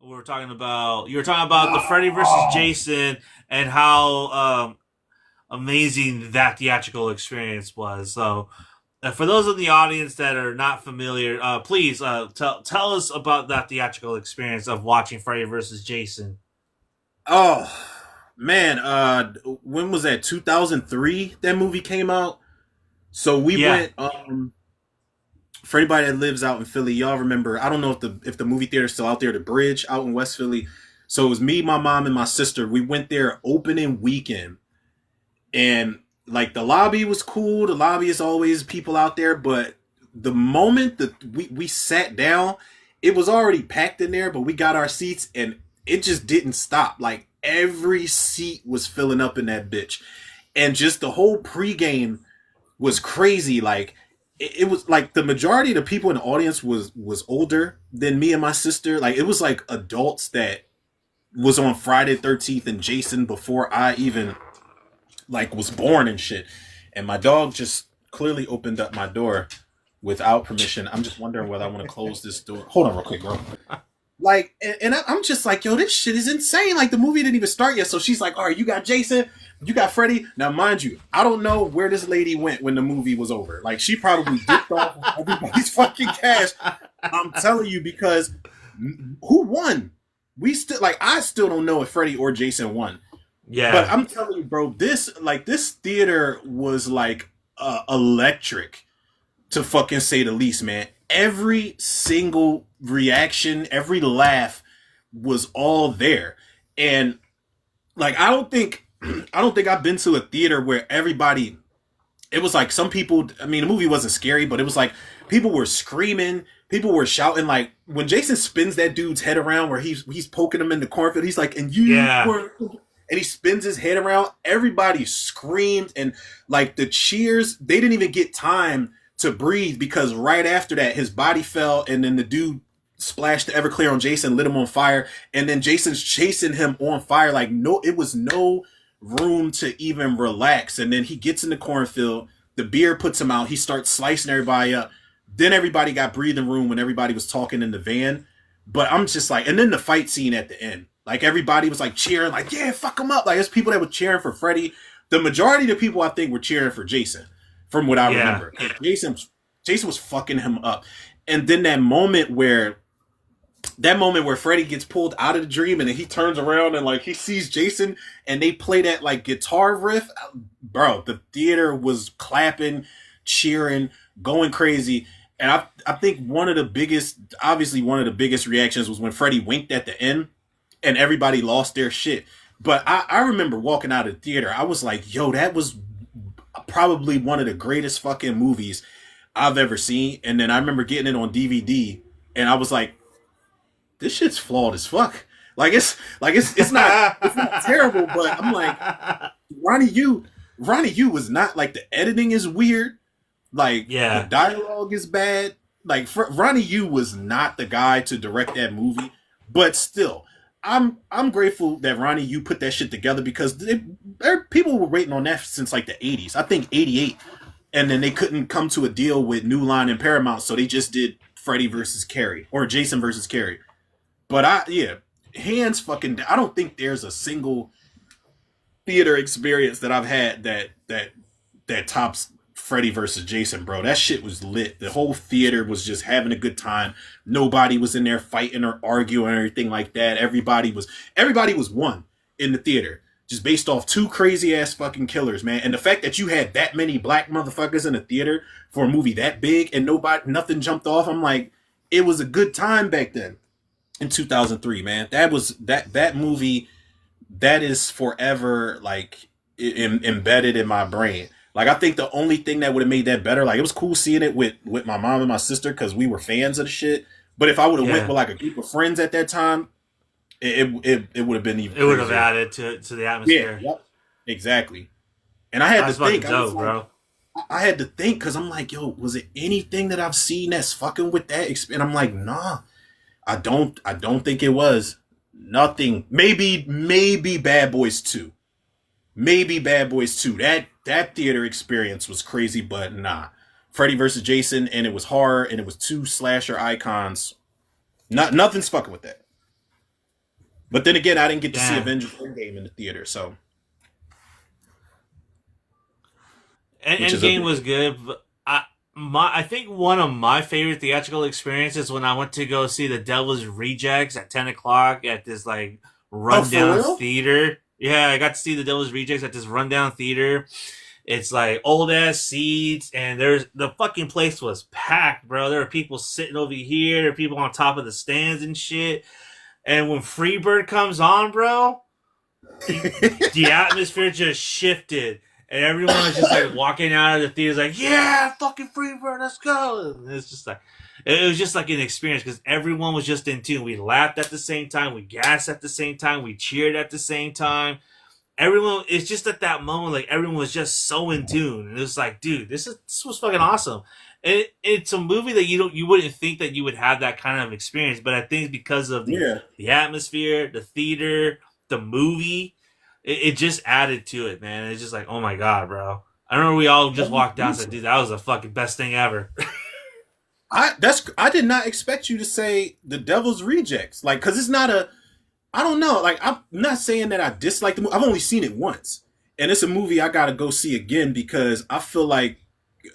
We were talking about you were talking about the Freddy versus Jason and how amazing that theatrical experience was. So, for those in the audience that are not familiar, please tell us about that theatrical experience of watching Freddy versus Jason. Oh man, when was that? 2003 that movie came out. So we Yeah, went for anybody that lives out in Philly, y'all remember, I don't know if the movie theater's still out there, the Bridge out in West Philly. So it was me, my mom, and my sister. We went there opening weekend. And like the lobby was cool. The lobby is always people out there, but the moment that we sat down, it was already packed in there, but we got our seats and it just didn't stop. Like every seat was filling up in that bitch. And just the whole pregame was crazy. Like it was like the majority of the people in the audience was older than me and my sister. Like it was like adults that was on Friday 13th and Jason before I even like was born and shit. And my dog just clearly opened up my door without permission. I'm just wondering whether I want to close this door. Hold on real quick, bro. Like, I'm just like, yo, this shit is insane. Like, the movie didn't even start yet. So she's like, all right, you got Jason, you got Freddy. Now, mind you, I don't know where this lady went when the movie was over. Like, she probably dipped off of everybody's fucking cash. I'm telling you, because who won? We still, like, I still don't know if Freddy or Jason won. But yeah, I'm telling you, bro, this theater was like electric to fucking say the least, man. Every single reaction, every laugh was all there. And like I don't think I've been to a theater where everybody it was like some people, I mean, the movie wasn't scary, but it was like people were screaming, people were shouting. Like when Jason spins that dude's head around where he's poking him in the cornfield, he's like, and you yeah, were, and he spins his head around, everybody screamed. And like the cheers, they didn't even get time to breathe because right after that his body fell and then the dude splashed the Everclear on Jason, lit him on fire, and then Jason's chasing him on fire. Like no, it was no room to even relax. And then he gets in the cornfield, the beer puts him out, he starts slicing everybody up. Then everybody got breathing room when everybody was talking in the van. But I'm just like, and then the fight scene at the end, like everybody was like cheering, like, yeah, fuck him up. Like there's people that were cheering for Freddy. The majority of the people I think were cheering for Jason, from what I yeah. remember. Jason was fucking him up. And then that moment where Freddy gets pulled out of the dream and then he turns around and like he sees Jason and they play that like guitar riff, bro, the theater was clapping, cheering, going crazy. And I think one of the biggest reactions was when Freddy winked at the end and everybody lost their shit. But I remember walking out of the theater, I was like, yo, that was probably one of the greatest fucking movies I've ever seen. And then I remember getting it on DVD and I was like, this shit's flawed as fuck. Like it's not terrible, but I'm like Ronnie Yu Ronnie Yu was not like the editing is weird, like the Yeah, dialogue is bad. Like Ronnie Yu was not the guy to direct that movie, but still, I'm grateful that Ronnie Yu put that shit together because people were waiting on that since like the 80s. I think 88, and then they couldn't come to a deal with New Line and Paramount, so they just did Freddy versus Carrie or Jason versus Carrie. But yeah, hands fucking. I don't think there's a single theater experience that I've had that tops Freddy versus Jason, bro. That shit was lit. The whole theater was just having a good time. Nobody was in there fighting or arguing or anything like that. Everybody was one in the theater. Just based off two crazy ass fucking killers, man. And the fact that you had that many black motherfuckers in the theater for a movie that big and nothing jumped off, I'm like, it was a good time back then in 2003, man. That movie that is forever like embedded in my brain. Like I think the only thing that would have made that better, like it was cool seeing it with my mom and my sister because we were fans of the shit. But if I would have went yeah. with like a group of friends at that time, it would have been even It would have crazier. added to the Yeah, atmosphere. yep, exactly. And I had to That's fucking think. I was dope, like, bro. I had to think because I'm like, yo, was it anything that I've seen that's fucking with that? And I'm like, nah, I don't think it was nothing. Maybe Bad Boys 2. Maybe Bad Boys 2. That theater experience was crazy, but nah. Freddy versus Jason, and it was horror, and it was two slasher icons. Nothing's fucking with that. But then again, I didn't get to see Damn. Avengers Endgame in the theater, so which is a Endgame bit. was good. But I think one of my favorite theatrical experiences when I went to go see the Devil's Rejects at 10 o'clock at this like Oh, for rundown real? theater. Yeah, I got to see the Devil's Rejects at this rundown theater. It's like old ass seats, and there's the fucking place was packed, bro. There were people sitting over here, there were people on top of the stands and shit. And when Freebird comes on, bro, the atmosphere just shifted, and everyone was just like walking out of the theaters like, yeah, fucking Freebird, let's go. And it's just like it was just like an experience because everyone was just in tune. We laughed at the same time, we gasped at the same time, we cheered at the same time. Everyone, it's just at that moment like everyone was just so in tune, and it was like, dude, this was fucking awesome. And it's a movie that you wouldn't think that you would have that kind of experience, but I think because of Yeah. the atmosphere, the theater, the movie, it just added to it, man. It's just like, oh my god, bro. I remember we all just walked down and said, dude, that was the fucking best thing ever. I did not expect you to say the Devil's Rejects, like, because it's not a. I don't know, like, I'm not saying that I dislike the movie. I've only seen it once, and it's a movie I gotta go see again because I feel like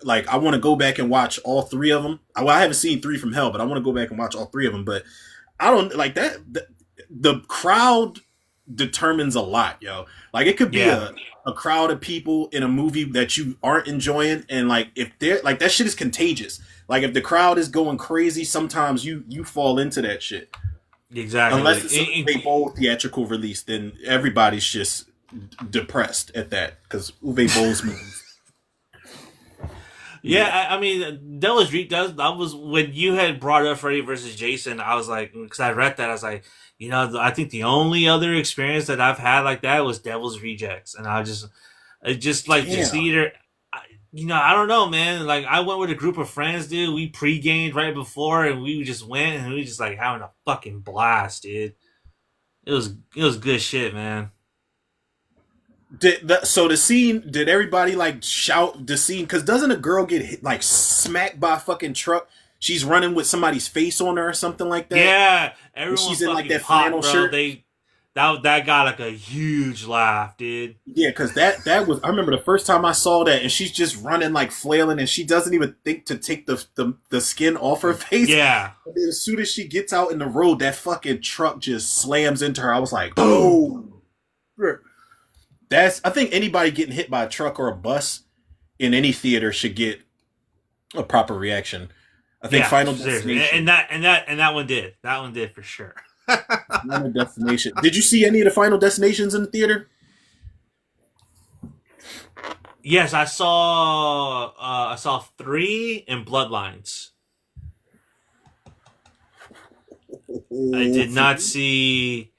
I want to go back and watch all three of them. Well, I haven't seen Three from Hell, but I want to go back and watch all three of them. But I don't like that. The crowd determines a lot, yo. Like it could be Yeah, a crowd of people in a movie that you aren't enjoying, and like if they're like that shit is contagious. Like if the crowd is going crazy, sometimes you fall into that shit. exactly. Unless it's a big bold theatrical release, then everybody's just depressed at that because Uwe Boll's movies. Yeah, Yeah, I mean, Devil's Reek does. That was when you had brought up Freddy versus Jason. I was like, because I read that, I was like, I think the only other experience that I've had like that was Devil's Rejects, and it just like the damn. theater. I don't know, man. Like I went with a group of friends, dude. We pre-gamed right before, and we just went, and we just like having a fucking blast, dude. It was good shit, man. So the scene, did everybody like shout the scene? Because doesn't a girl get hit, like smacked by a fucking truck? She's running with somebody's face on her or something like that. Yeah, And everyone she's in like fucking that popped, flannel bro. shirt. That got like a huge laugh, dude. Yeah, because that was, I remember the first time I saw that, and she's just running like flailing, and she doesn't even think to take the skin off her face. Yeah, And then as soon as she gets out in the road, that fucking truck just slams into her. I was like, boom. oh, I think anybody getting hit by a truck or a bus in any theater should get a proper reaction. I think Yeah, Final seriously, Destination. and that one did. That one did for sure. Final Destination. Did you see any of the Final Destinations in the theater? Yes, I saw three in Bloodlines. I Oh, did not see.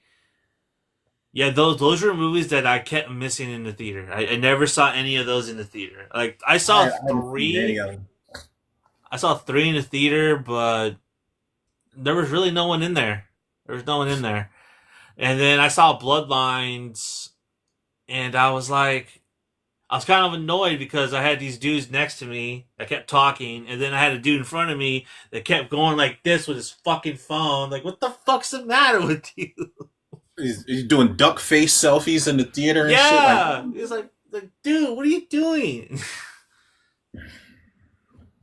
Yeah, those were movies that I kept missing in the theater. I never saw any of those in the theater. Like I haven't seen any of them. I saw three in the theater, but there was really no one in there. There was no one in there. And then I saw Bloodlines, and I was kind of annoyed because I had these dudes next to me that kept talking, and then I had a dude in front of me that kept going like this with his fucking phone. Like, what the fuck's the matter with you? He's doing duck face selfies in the theater and shit. Like Yeah, he's like, dude, what are you doing?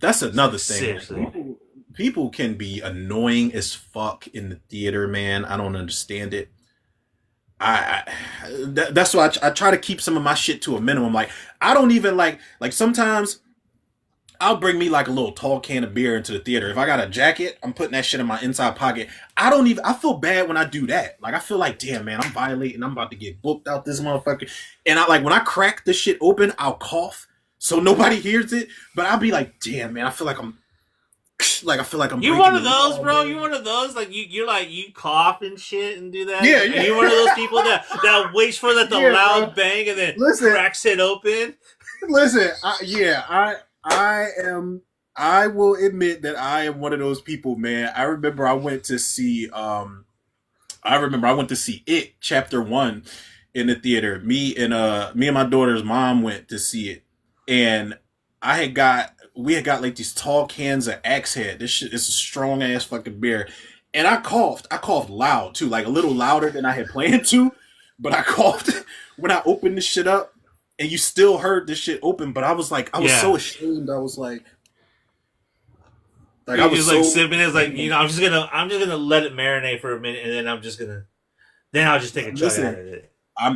that's another thing. Seriously. People can be annoying as fuck in the theater, man. I don't understand it. That's why I try to keep some of my shit to a minimum. Like I don't even like sometimes I'll bring me like a little tall can of beer into the theater. If I got a jacket, I'm putting that shit in my inside pocket. I feel bad when I do that. Like I feel like, damn man, I'm violating. I'm about to get booked out this motherfucker. And I like when I crack the shit open, I'll cough so nobody hears it. But I'll be like, damn man, I feel like I'm You breaking one the of those, law, bro? man. You one of those? Like you like you cough and shit and do that? Yeah, Are you one of those yeah. people that waits for the Yeah, bro. loud bang and then Listen, cracks it open? listen. I am. I will admit that I am one of those people, man. I remember I went to see. I remember I went to see It Chapter One in the theater. Me and my daughter's mom went to see it, and we had got like these tall cans of Axe Head. This shit is a strong ass fucking beer. and I coughed. I coughed loud too, like a little louder than I had planned to. But I coughed when I opened this shit up, and you still heard this shit open. But I was like, I was Yeah. so ashamed. I was like I You're was just like so. sipping it. It's like, I'm just gonna let it marinate for a minute, and then then I'll just take a chug out Listen, of it.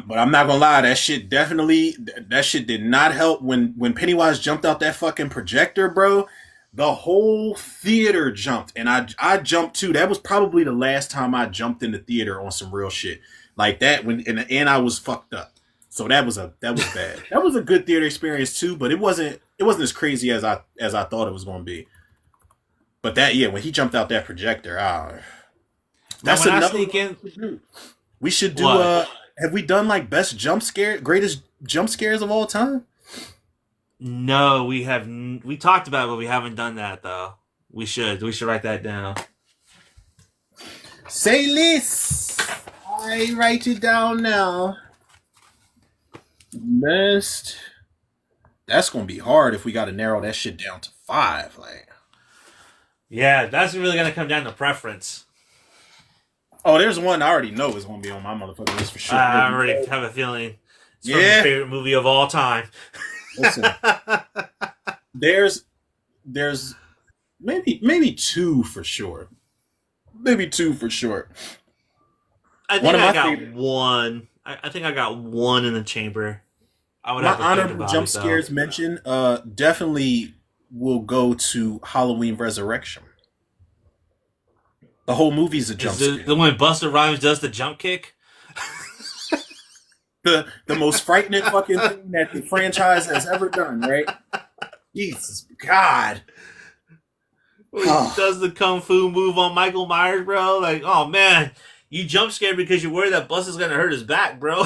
but I'm not gonna lie. That shit did not help when Pennywise jumped out that fucking projector, bro. The whole theater jumped, and I jumped too. That was probably the last time I jumped in the theater on some real shit like that. And I was fucked up. So that was bad. That was a good theater experience too, but it wasn't as crazy as I thought it was gonna be. But when he jumped out that projector, Now, that's when I another sneak one in, we should do. We should do. what? Have we done like greatest jump scares of all time? No, we have. We talked about it, but we haven't done that though. We should. We should write that down. Say list. I write it down now. Best. That's gonna be hard if we got to narrow that shit down to 5. Like, Yeah, that's really gonna come down to preference. oh, there's one I already know is gonna be on my motherfucking list for sure. I already have a feeling it's from Yeah. my favorite movie of all time. Listen, there's maybe 2 for sure. Maybe 2 for sure. I think One of I my got favorite. one. I think I got one in the chamber. I would My have to think honorable about jump it though. scares mention definitely will go to Halloween Resurrection. The whole movie's a jump Is scare. the one Busta Rhymes does the jump kick? The most frightening fucking thing that the franchise has ever done, right? Jesus God. Where he does the kung fu move on Michael Myers, bro. Like, oh man, you jump scared because you're worried that Busta's gonna hurt his back, bro.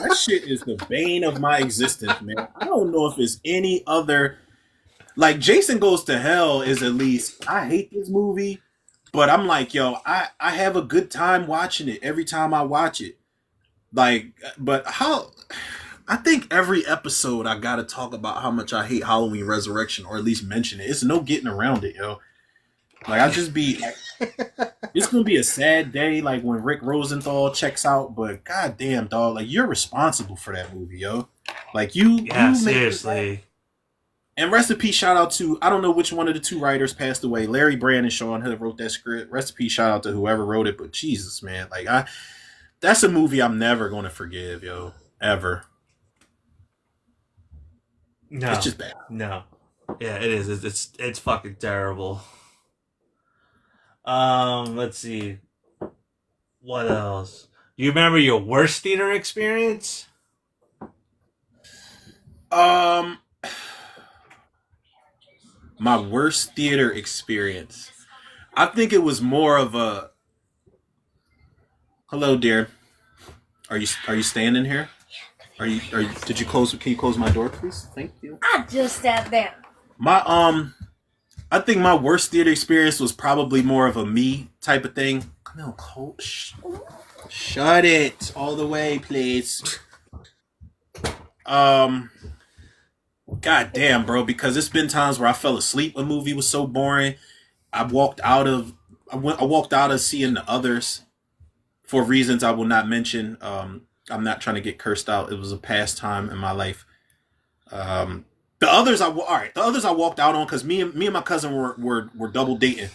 That shit is the bane of my existence, man. I don't know if it's any other. Like, Jason Goes to Hell is at least. I hate this movie, but I'm like, yo, I have a good time watching it every time I watch it. Like, but how. I think every episode I gotta talk about how much I hate Halloween Resurrection, or at least mention it. It's no getting around it, yo. Like, I just be like, it's gonna be a sad day, like when Rick Rosenthal checks out. But goddamn, dog, like you're responsible for that movie, yo. Like Yeah, you made seriously. and rest in peace, shout out to I don't know which one of the 2 writers passed away. Larry Brand and Sean Hood wrote that script. Rest in peace, shout out to whoever wrote it. But Jesus, man, like that's a movie I'm never gonna forgive, yo, ever. No, It's just bad. no. Yeah, it is. It's fucking terrible. Let's see. What else? Do you remember your worst theater experience? Um, my worst theater experience. I think it was more of a. Hello, dear. Are you staying in here? Did you close? Can you close my door, please? Thank you. I just sat down. My I think my worst theater experience was probably more of a me type of thing. Come on, Cole. Shut it all the way, please. God damn, bro. Because it's been times where I fell asleep. A movie was so boring. I walked out of seeing the others for reasons I will not mention. I'm not trying to get cursed out. It was a pastime in my life. The others I walked out on because me and my cousin were double dating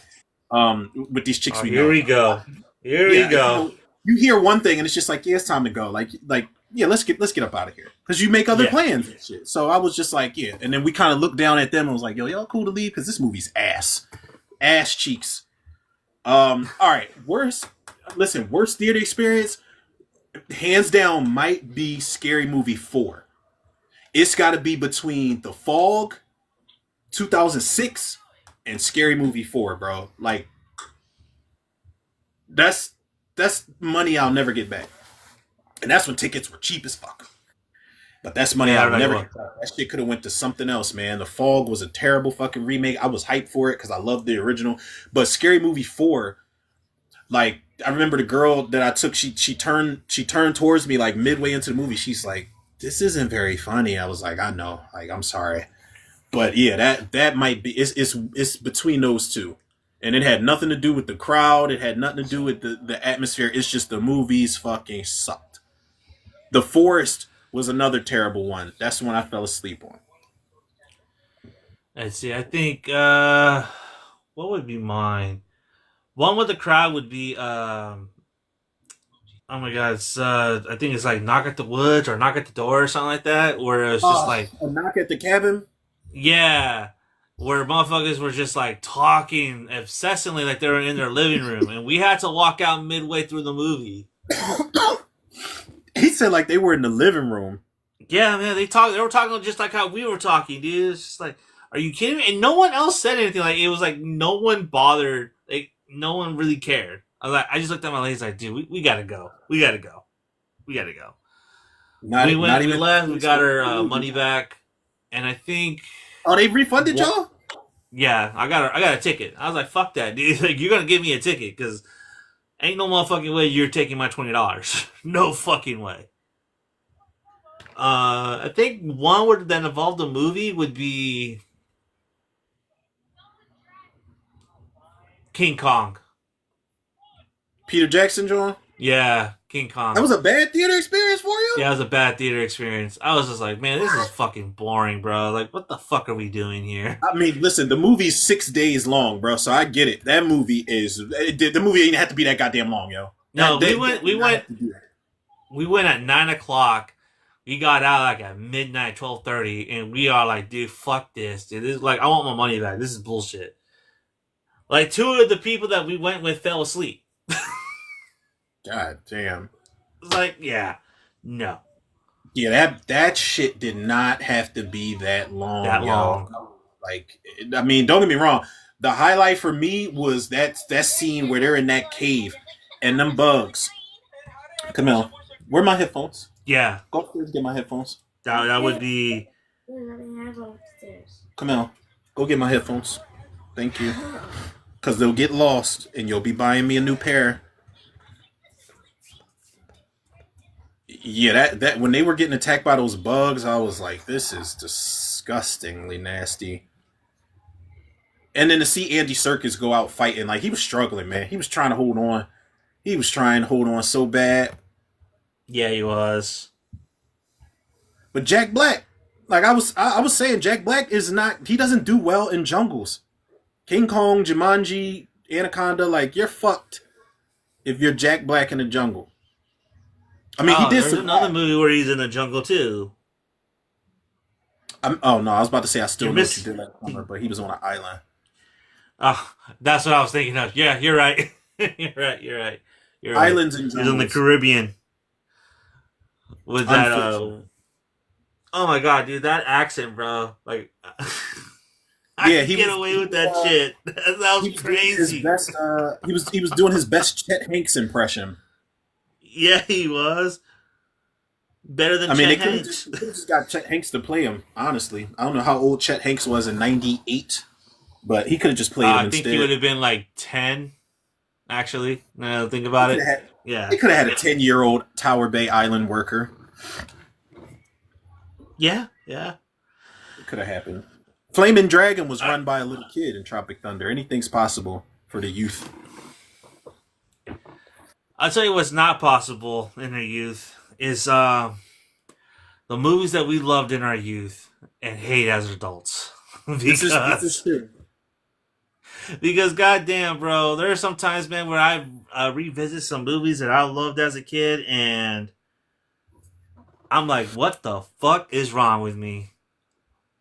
with these chicks we know. Here we go. Here we go. You hear one thing and it's just like, yeah, it's time to go. Like yeah, let's get up out of here because you make other plans and shit. So I was just like, yeah, and then we kind of looked down at them and was like, yo, y'all cool to leave because this movie's ass cheeks. All right, worst theater experience, hands down, might be Scary Movie 4. It's got to be between The Fog, 2006, and Scary Movie 4, bro. Like, that's money I'll never get back. And that's when tickets were cheap as fuck. But that's money I'll never get back. That shit could have went to something else, man. The Fog was a terrible fucking remake. I was hyped for it because I loved the original. But Scary Movie 4, like, I remember the girl that I took, she turned towards me like midway into the movie. She's like, this isn't very funny. I was like, I know. Like, I'm sorry. But yeah, that might be it's between those two. And it had nothing to do with the crowd. It had nothing to do with the atmosphere. It's just the movies fucking sucked. The Forest was another terrible one. That's the one I fell asleep on. Let's see. I think what would be mine? One with the crowd would be oh my god, it's I think it's like Knock at the Woods or Knock at the Door or something like that, where it's just like A Knock at the Cabin. yeah, where motherfuckers were just like talking obsessively like they were in their living room, and we had to walk out midway through the movie. He said like they were in the living room. Yeah, man, they were talking just like how we were talking, dude. It's just like, are you kidding me? And no one else said anything. Like it was like no one bothered. Like no one really cared. I just looked at my ladies like, dude, we gotta go. We gotta go. We gotta go. Not, We not went, we even. left, we got our money back, and I think, Oh, they refunded y'all? yeah, I got a ticket. I was like, fuck that, dude. Like, you're gonna give me a ticket because ain't no motherfucking way you're taking my $20. No fucking way. I think one would that involved a movie would be King Kong. Peter Jackson, John? Yeah, King Kong. That was a bad theater experience for you? Yeah, it was a bad theater experience. I was just like, man, this is fucking boring, bro. Like, what the fuck are we doing here? I mean, listen, the movie's 6 days long, bro, so I get it. That movie the movie ain't have to be that goddamn long, yo. No, That- we went at 9 o'clock. We got out like at midnight, 12:30, and we are like, dude, fuck this, dude. This is like, I want my money back. This is bullshit. Like, two of the people that we went with fell asleep. God damn. It's like, yeah, no, Yeah, that shit did not have to be that long, that yo. long. Like, I mean, don't get me wrong. The highlight for me was that scene where they're in that cave and them bugs. Camille, where are my headphones? Yeah, Go upstairs and get my headphones. that would be. Camille, go get my headphones. Thank you. Because they'll get lost and you'll be buying me a new pair. Yeah, that when they were getting attacked by those bugs, I was like, this is disgustingly nasty. And then to see Andy Serkis go out fighting, like he was struggling, man. He was trying to hold on. He was trying to hold on so bad. Yeah, he was. But Jack Black, like I was saying, Jack Black is not. He doesn't do well in jungles. King Kong, Jumanji, Anaconda, like you're fucked if you're Jack Black in the jungle. I mean, he did There's some. another movie where he's in the jungle too. Oh no, I was about to say I still You know miss- what you did last summer, but he was on an island. Oh, that's what I was thinking of. Yeah, you're right. You're right. You're right. You're right. Islands and He's in the jungles. Caribbean. With that, Unfortunately. oh my god, dude, that accent, bro. Like, Yeah, he get away with that shit. That He was was doing his crazy. best. He was doing his best Chet Hanks impression. Yeah, he was better than I mean, they Chet could have Hanks. just got Chet Hanks to play him. Honestly, I don't know how old Chet Hanks was in '98, but he could have just played him I instead. think he would have been like 10. Actually, now that I think about it. Yeah, They could have had a 10-year-old Tower Bay Island worker. yeah. It could have happened. Flaming Dragon was run by a little kid in Tropic Thunder. Anything's possible for the youth. I'll tell you what's not possible in our youth is the movies that we loved in our youth and hate as adults. This is true. Because goddamn, bro, there are some times, man, where I revisit some movies that I loved as a kid, and I'm like, what the fuck is wrong with me?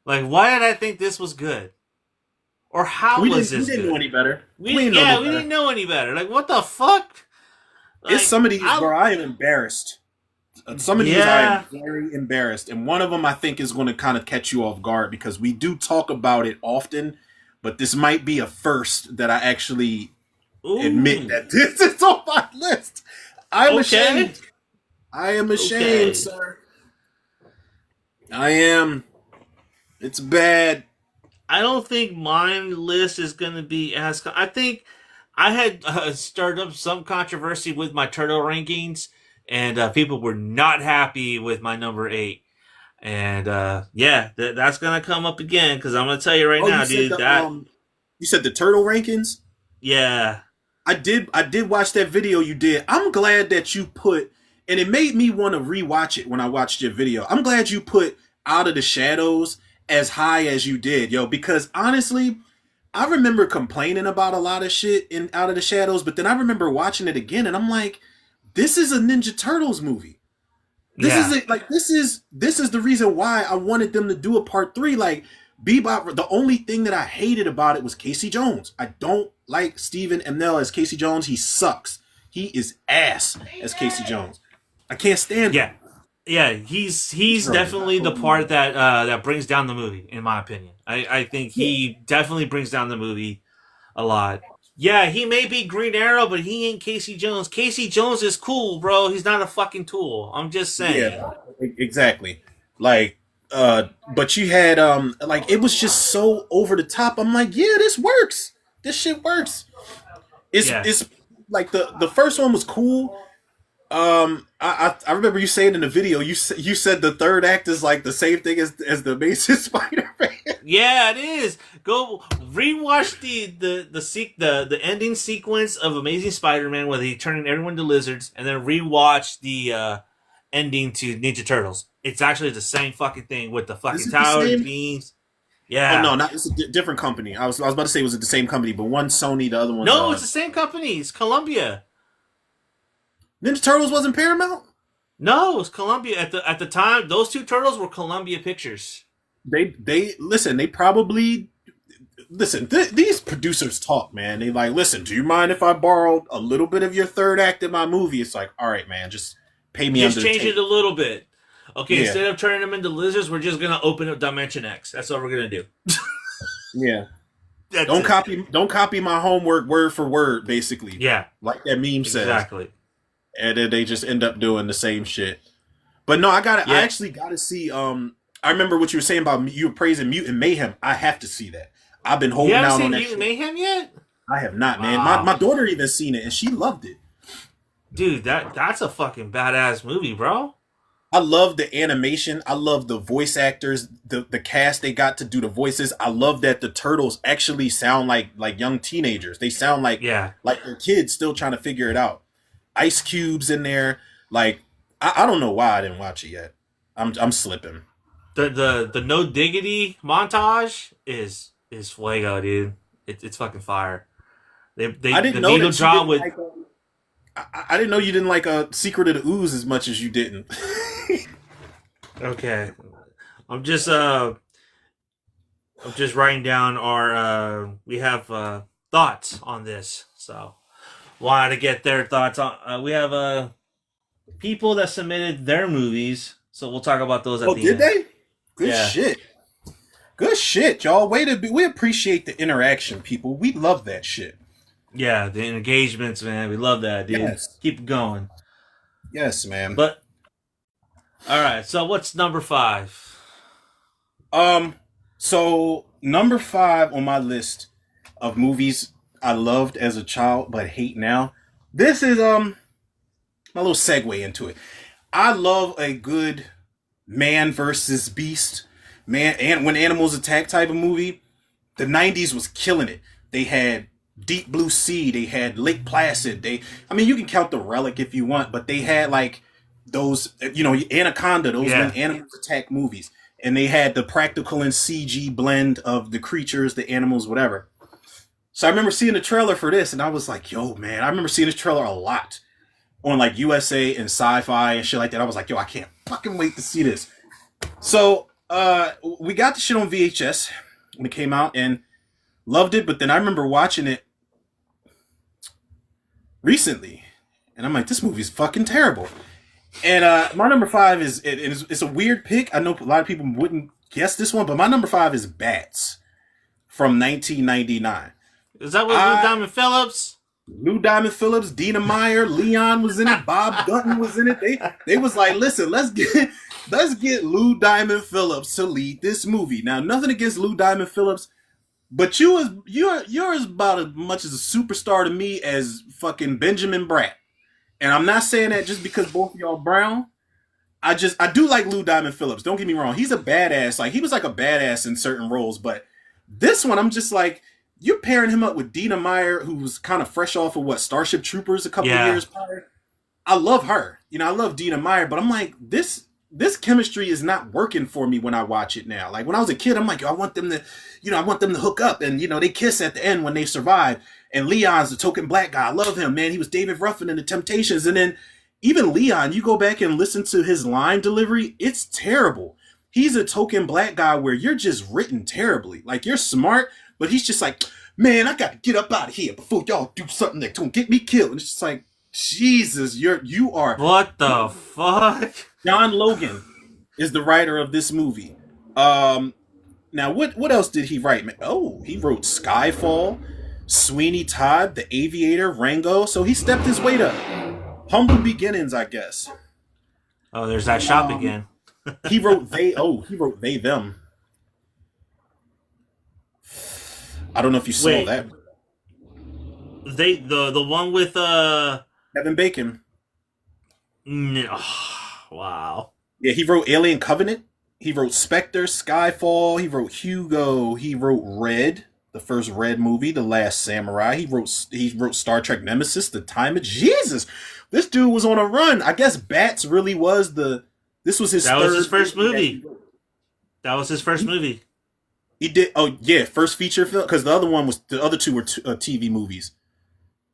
Like, why did I think this was good? Or how We was didn't, this we didn't good? know any better. We didn't know any better. Like, what the fuck? Like, It's some of these, bro. I am embarrassed. Some of these I am very embarrassed, and one of them I think is going to kind of catch you off guard because we do talk about it often, but this might be a first that I actually admit that this is on my list. I'm ashamed. I am ashamed, sir. I am. It's bad. I don't think my list is going to be as. I think I had stirred up some controversy with my turtle rankings, and people were not happy with my number 8. And yeah, that's going to come up again because I'm going to tell you right now, dude. You said the turtle rankings? Yeah, I did watch that video you did. I'm glad that you put, and it made me want to rewatch it when I watched your video. I'm glad you put Out of the Shadows as high as you did, yo, because honestly, I remember complaining about a lot of shit in Out of the Shadows, but then I remember watching it again and I'm like, this is a Ninja Turtles movie. This is yeah, it. Like this is the reason why I wanted them to do a part three. Like Bebop, the only thing that I hated about it was Casey Jones. I don't like Stephen Amell as Casey Jones. He sucks. He is ass as Casey Jones. I can't stand him. yeah, yeah. He's definitely the part that that brings down the movie, in my opinion. I think Yeah. he definitely brings down the movie a lot. Yeah, he may be Green Arrow, but he ain't Casey Jones. Casey Jones is cool, bro. He's not a fucking tool. I'm just saying. Yeah, exactly. Like, but you had like it was just so over the top. I'm like, yeah, this works. This shit works. Yeah. It's like the first one was cool. I remember you saying in the video you said the third act is like the same thing as the Amazing Spider-Man. Yeah, it is. Go rewatch the ending sequence of Amazing Spider-Man where he turning everyone to lizards, and then rewatch the ending to Ninja Turtles. It's actually the same fucking thing with the Is fucking it the towers, same? beams. Oh Yeah. no, not it's a different company. I was about to say was it the same company, but one's Sony, the other one's No, it's the same company. It's Columbia. Ninja Turtles wasn't Paramount. No, it's Columbia. At the time, those two turtles were Columbia Pictures. They listen. They probably listen. These producers talk, man. They like listen. Do you mind if I borrow a little bit of your third act in my movie? It's like, all right, man, just pay me Just under the change it table. a little bit. Okay, Yeah, instead of turning them into lizards, we're just gonna open up Dimension X. That's what we're gonna do. yeah. That's it. Don't copy my homework word for word, basically, Yeah, like that meme says. exactly. And then they just end up doing the same shit. But no, I Yeah, actually got to see. I remember what you were saying about you were praising Mutant Mayhem. I have to see that. I've been you holding haven't out on seen that Mutant shit. Mayhem yet? I have not, man. My Wow, daughter even seen it and she loved it. dude, that's a fucking badass movie, bro. I love the animation. I love the voice actors, the cast they got to do the voices. I love that the turtles actually sound like young teenagers. They sound Yeah, like they're kids still trying to figure it out. Ice Cube's in there. Like I don't know why I didn't watch it yet. I'm slipping. the no diggity montage is fuego, dude. It's fucking fire. I The didn't know needle that you drop didn't with. like. I didn't know you didn't like a Secret of the Ooze as much as you didn't. Okay, I'm just I'm just writing down our we have thoughts on this, so wanted to get their thoughts on. We have people that submitted their movies, so we'll talk about those at Oh, the did end. they? Good Yeah, shit. Good shit, y'all. We appreciate the interaction, people. We love that shit. yeah, the engagements, man, we love that, dude. Yes. Keep it going. Yes, man. But all right, so what's number five? Um, so number 5 on my list of movies I loved as a child but hate now. This is my little segue into it. I love a good man versus beast, man, and when animals attack type of movie. The 90s was killing it. They had Deep Blue Sea, they had Lake Placid. I mean, you can count The Relic if you want, but they had like those, Anaconda, those when Yeah, animals attack movies. And they had the practical and CG blend of the creatures, the animals, whatever. So I remember seeing the trailer for this and I was like, yo, man, I remember seeing this trailer a lot on like USA and Sci-Fi and shit like that. I was like, yo, I can't fucking wait to see this. So we got the shit on VHS when it came out and loved it, but then I remember watching it recently, and I'm like, this movie's fucking terrible. And my number 5 it's a weird pick. I know a lot of people wouldn't guess this one, but my number 5 is Bats from 1999. is that with Lou I Diamond Phillips? Lou Diamond Phillips, Dina Meyer, Leon was in it, Bob Dutton was in it. They was like, listen, let's get Lou Diamond Phillips to lead this movie. Now, nothing against Lou Diamond Phillips, but you're as about as much as a superstar to me as fucking Benjamin Bratt. And I'm not saying that just because both of y'all brown. I do like Lou Diamond Phillips. Don't get me wrong. He's a badass. Like he was like a badass in certain roles, but this one I'm just like you're pairing him up with Dina Meyer, who was kind of fresh off of what Starship Troopers a couple of Yeah. years prior. I love her. You know, I love Dina Meyer, but I'm like, this chemistry is not working for me when I watch it now. Like when I was a kid, I'm like, I want them to, I want them to hook up, and they kiss at the end when they survive. And Leon's the token black guy. I love him, man. He was David Ruffin in the Temptations, and then even Leon, you go back and listen to his line delivery, it's terrible. He's a token black guy where you're just written terribly. Like you're smart, but he's just like, man, I got to get up out of here before y'all do something that's gonna get me killed. And it's just like, Jesus, you are. What the fuck? John Logan is the writer of this movie. Now what else did he write? Oh, he wrote Skyfall, Sweeney Todd, The Aviator, Rango. So he stepped his weight up. Humble beginnings, I guess. Oh, there's that shop again. He wrote They Them. I don't know if you saw Wait. that. The one with Kevin Bacon. Wow. Yeah, he wrote Alien Covenant. He wrote Spectre, Skyfall. He wrote Hugo. He wrote Red, the first Red movie, The Last Samurai. He wrote Star Trek Nemesis, The Time of Jesus. This dude was on a run. I guess Bats really was this was his That third was his first movie. That was his first movie. He did. Oh yeah, first feature film, because the other two were TV movies.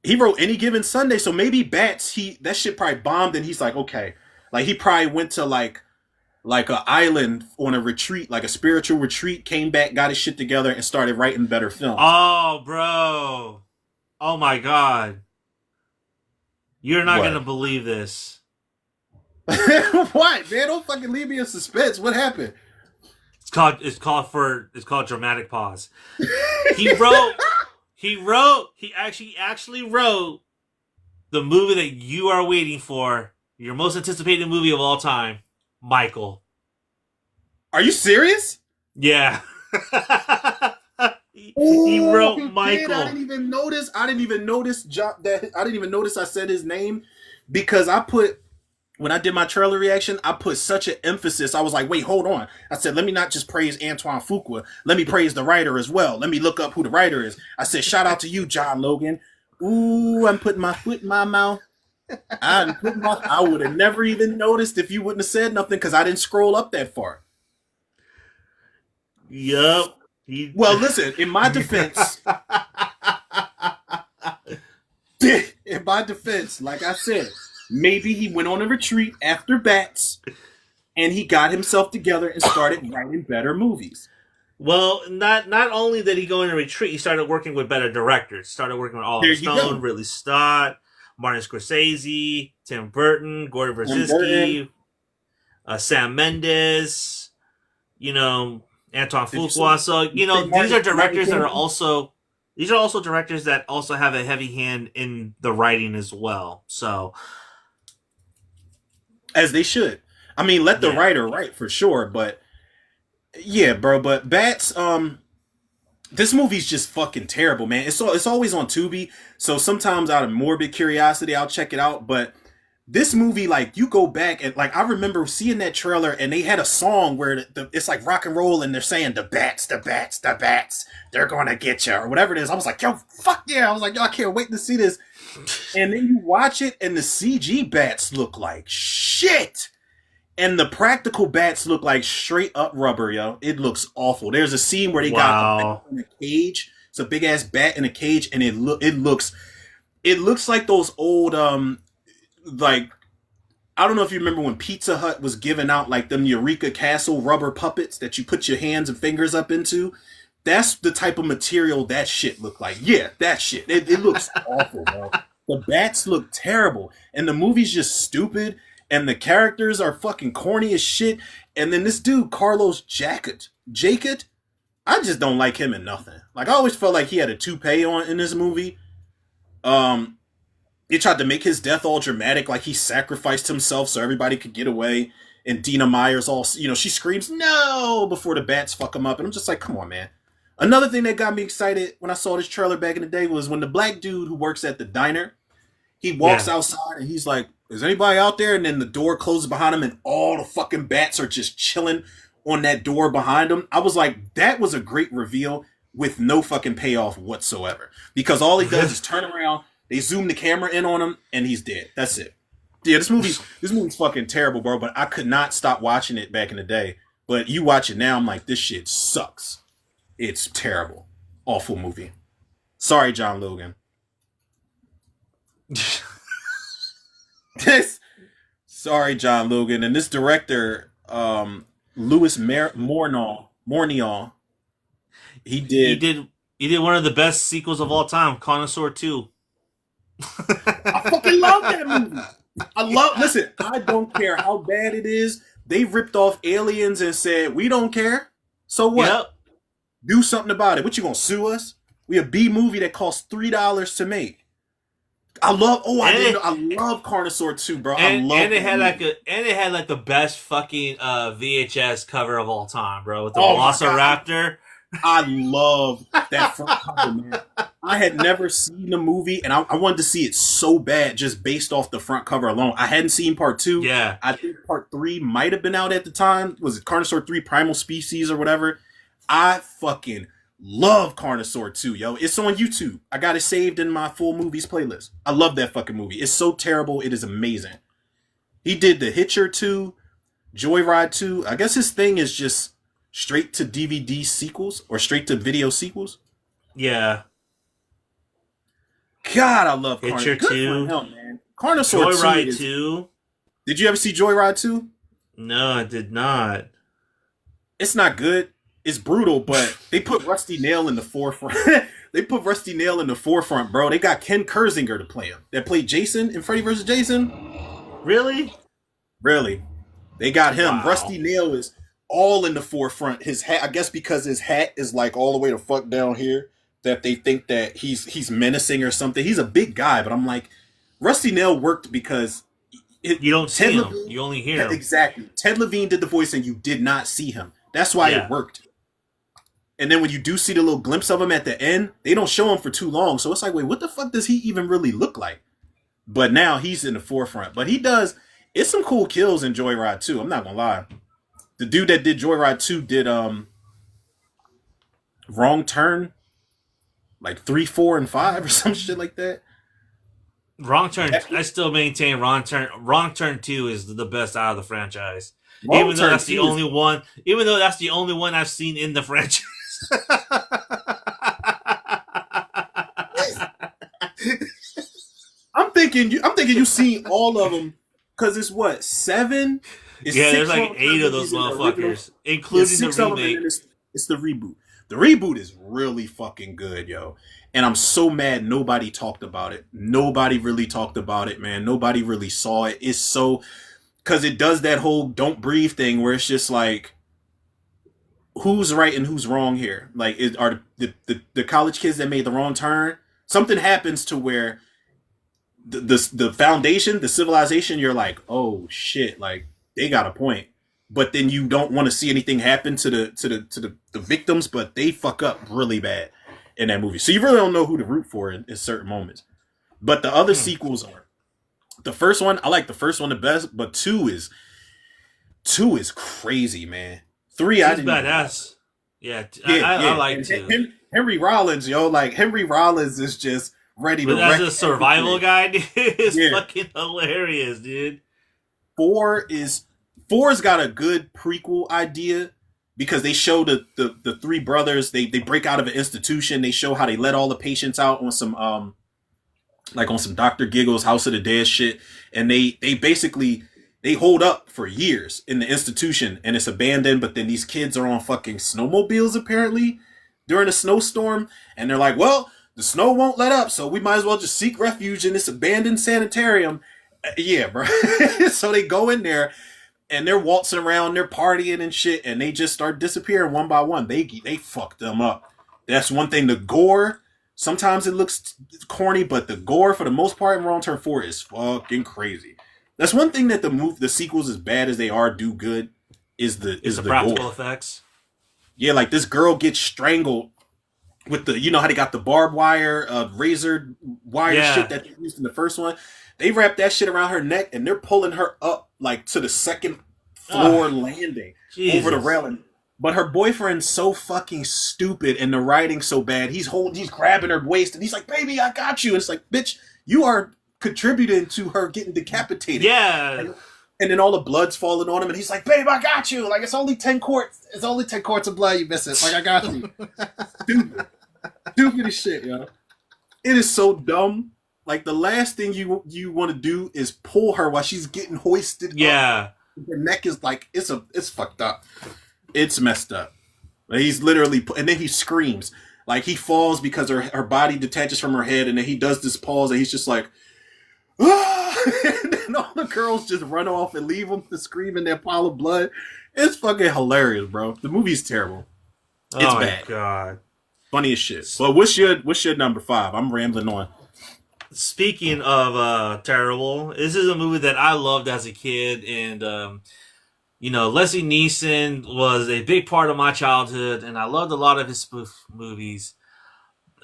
He wrote Any Given Sunday, so maybe Bats. That shit probably bombed, and he's like, okay, like he probably went to like an island on a retreat, like a spiritual retreat, came back, got his shit together, and started writing better films. Oh, bro! Oh my god! You're not gonna believe this. What, man? Don't fucking leave me in suspense. What happened? It's called dramatic pause. He actually wrote the movie that you are waiting for, your most anticipated movie of all time, Michael. Are you serious? Yeah. He wrote Michael. I didn't even notice. I didn't even notice I said his name, because when I did my trailer reaction, I put such an emphasis. I was like, wait, hold on. I said, let me not just praise Antoine Fuqua. Let me praise the writer as well. Let me look up who the writer is. I said, shout out to you, John Logan. Ooh, I'm putting my foot in my mouth. I would have never even noticed if you wouldn't have said nothing, because I didn't scroll up that far. Yup. Well, listen, in my defense, like I said, maybe he went on a retreat after Bats, and he got himself together and started writing better movies. Well, not only did he go on a retreat, he started working with better directors. Started working with Oliver Stone, Ridley Scott, Martin Scorsese, Tim Burton, Gordon Verbinski, Sam Mendes, Antoine Fuqua. So, these are directors that are also directors that also have a heavy hand in the writing as well. So, as they should. I mean, let the writer write for sure, but yeah, bro. But Bats, this movie's just fucking terrible, man. It's always on Tubi, so sometimes out of morbid curiosity, I'll check it out. But this movie, like, you go back and, like, I remember seeing that trailer, and they had a song where it's like rock and roll, and they're saying the bats, they're gonna get you, or whatever it is. I was like, yo, fuck yeah! I was like, yo, I can't wait to see this. And then you watch it, and the CG bats look like shit. And the practical bats look like straight up rubber, yo. It looks awful. There's a scene where they got a bat in a cage. It's a big ass bat in a cage, and it looks like those old like, I don't know if you remember when Pizza Hut was giving out like them Eureka Castle rubber puppets that you put your hands and fingers up into. That's the type of material that shit looked like. Yeah, that shit. It looks awful, bro. The bats look terrible, and the movie's just stupid, and the characters are fucking corny as shit. And then this dude, Carlos Jacquet, I just don't like him in nothing. Like, I always felt like he had a toupee on in this movie. They tried to make his death all dramatic, like he sacrificed himself so everybody could get away. And Dina Meyer's all, she screams, no, before the bats fuck him up. And I'm just like, come on, man. Another thing that got me excited when I saw this trailer back in the day was when the black dude who works at the diner, he walks outside and he's like, is anybody out there? And then the door closes behind him and all the fucking bats are just chilling on that door behind him. I was like, that was a great reveal. with no fucking payoff whatsoever. Because all he does is turn around, they zoom the camera in on him, and he's dead. That's it. Yeah, this movie's fucking terrible, bro. But I could not stop watching it back in the day. But you watch it now, I'm like, this shit sucks. It's terrible, awful movie. Sorry, John Logan. Sorry, John Logan. And this director, Louis Mornion, he did one of the best sequels of all time, Connoisseur 2. I fucking love that movie. Listen, I don't care how bad it is. They ripped off Aliens and said, we don't care. So what? Yep. Do something about it. What, you gonna sue us? We a B movie that costs $3 to make. I love Carnosaur 2, bro. And it had like the best fucking VHS cover of all time, bro, with the Velociraptor. I love that front cover, man. I had never seen the movie, and I wanted to see it so bad just based off the front cover alone. I hadn't seen part 2. Yeah. I think part 3 might have been out at the time. Was it Carnosaur 3 Primal Species or whatever? I fucking love Carnosaur 2, yo. It's on YouTube. I got it saved in my full movies playlist. I love that fucking movie. It's so terrible. It is amazing. He did The Hitcher 2, Joyride 2. I guess his thing is just straight to DVD sequels or straight to video sequels. Yeah. God, I love Hitcher 2. Man. Carnosaur Joyride 2. Did you ever see Joyride 2? No, I did not. It's not good. It's brutal, but they put Rusty Nail in the forefront. Bro. They got Ken Kersinger to play him. That played Jason in Freddy vs. Jason. Really? Really. They got him. Wow. Rusty Nail is all in the forefront. His hat, I guess because his hat is like all the way to fuck down here, that they think that he's menacing or something. He's a big guy, but I'm like, Rusty Nail worked because you don't see him. You only hear him. Exactly. Ted Levine did the voice and you did not see him. That's why it worked. And then when you do see the little glimpse of him at the end, they don't show him for too long. So it's like, wait, what the fuck does he even really look like? But now he's in the forefront. But it's some cool kills in Joyride 2. I'm not gonna lie. The dude that did Joyride 2 did Wrong Turn, like 3, 4, and 5 or some shit like that. Wrong Turn. I still maintain Wrong Turn 2 is the best out of the franchise. Even though that's the only one I've seen in the franchise. I'm thinking you've seen all of them because it's what, 7? There's like 8 of those motherfuckers, including the remake. It's the reboot. The reboot is really fucking good, yo. And I'm so mad nobody talked about it. Nobody really talked about it, man. Nobody really saw it. It's so, because it does that whole don't breathe thing where it's just like, who's right and who's wrong here? Like, are the college kids that made the wrong turn? Something happens to where the foundation, the civilization, you're like, oh shit, like they got a point. But then you don't want to see anything happen to the victims, but they fuck up really bad in that movie. So you really don't know who to root for in certain moments. But the other sequels are, the first one, I like the first one the best, but two is crazy, man. 3, I didn't. Badass. I like 2. Henry Rollins, yo, like Henry Rollins is just ready to. But as a survival guy, dude, it's fucking hilarious, dude. 4's got a good prequel idea because they show the 3 brothers. They break out of an institution. They show how they let all the patients out on some like on some Dr. Giggles House of the Dead shit, and they basically they hold up for years in the institution and it's abandoned. But then these kids are on fucking snowmobiles apparently during a snowstorm, and they're like, well, the snow won't let up, so we might as well just seek refuge in this abandoned sanitarium. Yeah, bro. So they go in there. And they're waltzing around, they're partying and shit, and they just start disappearing one by one. They fuck them up. That's one thing. The gore, sometimes it looks corny, but the gore, for the most part, in Wrong Turn 4 is fucking crazy. That's one thing that the sequels, as bad as they are, do good, is the practical gore effects. Yeah, like this girl gets strangled with the, you know how they got the barbed wire, razor wire shit that they used in the first one. They wrap that shit around her neck and they're pulling her up like to the second floor landing over the railing. But her boyfriend's so fucking stupid and the writing's so bad. He's grabbing her waist and he's like, "Baby, I got you." And it's like, "Bitch, you are contributing to her getting decapitated." Yeah. And then all the blood's falling on him, and he's like, "Babe, I got you." Like it's only 10 quarts. It's only 10 quarts of blood. You miss it. Like I got you. Stupid, stupid as shit, yo. It is so dumb. Like the last thing you want to do is pull her while she's getting hoisted Yeah. up. Her neck is like it's fucked up. It's messed up. He's literally, and then he screams. Like he falls because her body detaches from her head, and then he does this pause, and he's just like, ah! And then all the girls just run off and leave him to scream in their pile of blood. It's fucking hilarious, bro. The movie's terrible. It's Oh my bad. god. Funny as shit. But what's your number 5? I'm rambling on. Speaking of terrible, this is a movie that I loved as a kid, and Leslie Neeson was a big part of my childhood, and I loved a lot of his spoof movies.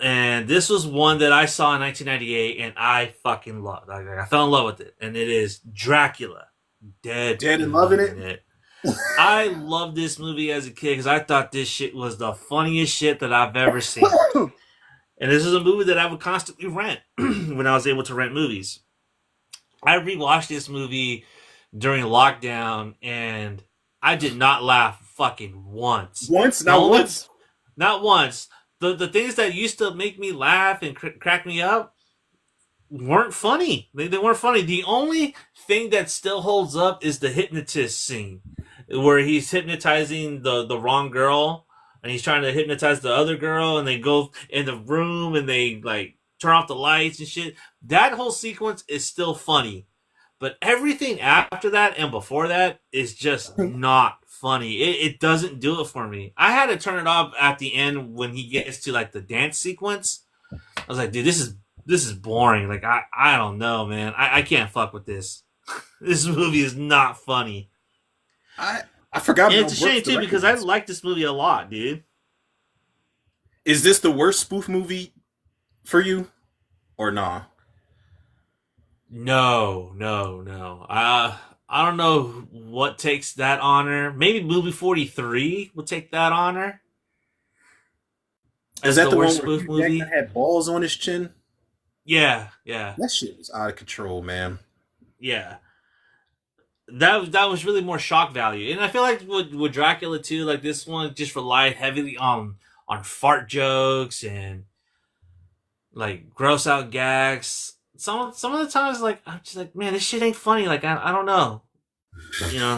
And this was one that I saw in 1998, and I fucking loved. I fell in love with it, and it is Dracula, Dead and Loving It. I loved this movie as a kid because I thought this shit was the funniest shit that I've ever seen. And this is a movie that I would constantly rent when I was able to rent movies. I rewatched this movie during lockdown, and I did not laugh fucking once. Once? Not once? Not once. The things that used to make me laugh and crack me up weren't funny. They weren't funny. The only thing that still holds up is the hypnotist scene, where he's hypnotizing the wrong girl, and he's trying to hypnotize the other girl, and they go in the room and they like turn off the lights and shit. That whole sequence is still funny. But everything after that and before that is just not funny. It doesn't do it for me. I had to turn it off at the end when he gets to like the dance sequence. I was like, dude, this is boring. Like I don't know, man. I can't fuck with this. This movie is not funny. I forgot. And it's a shame too because I like this movie a lot, dude. Is this the worst spoof movie for you, or nah? No. I don't know what takes that honor. Maybe movie 43 will take that honor. Is that the worst one where spoof movie had balls on his chin? Yeah. That shit was out of control, man. Yeah. That was really more shock value. And I feel like with Dracula too, like this one just relied heavily on fart jokes and like gross out gags. Some of the times, like I'm just like, man, this shit ain't funny. Like I don't know,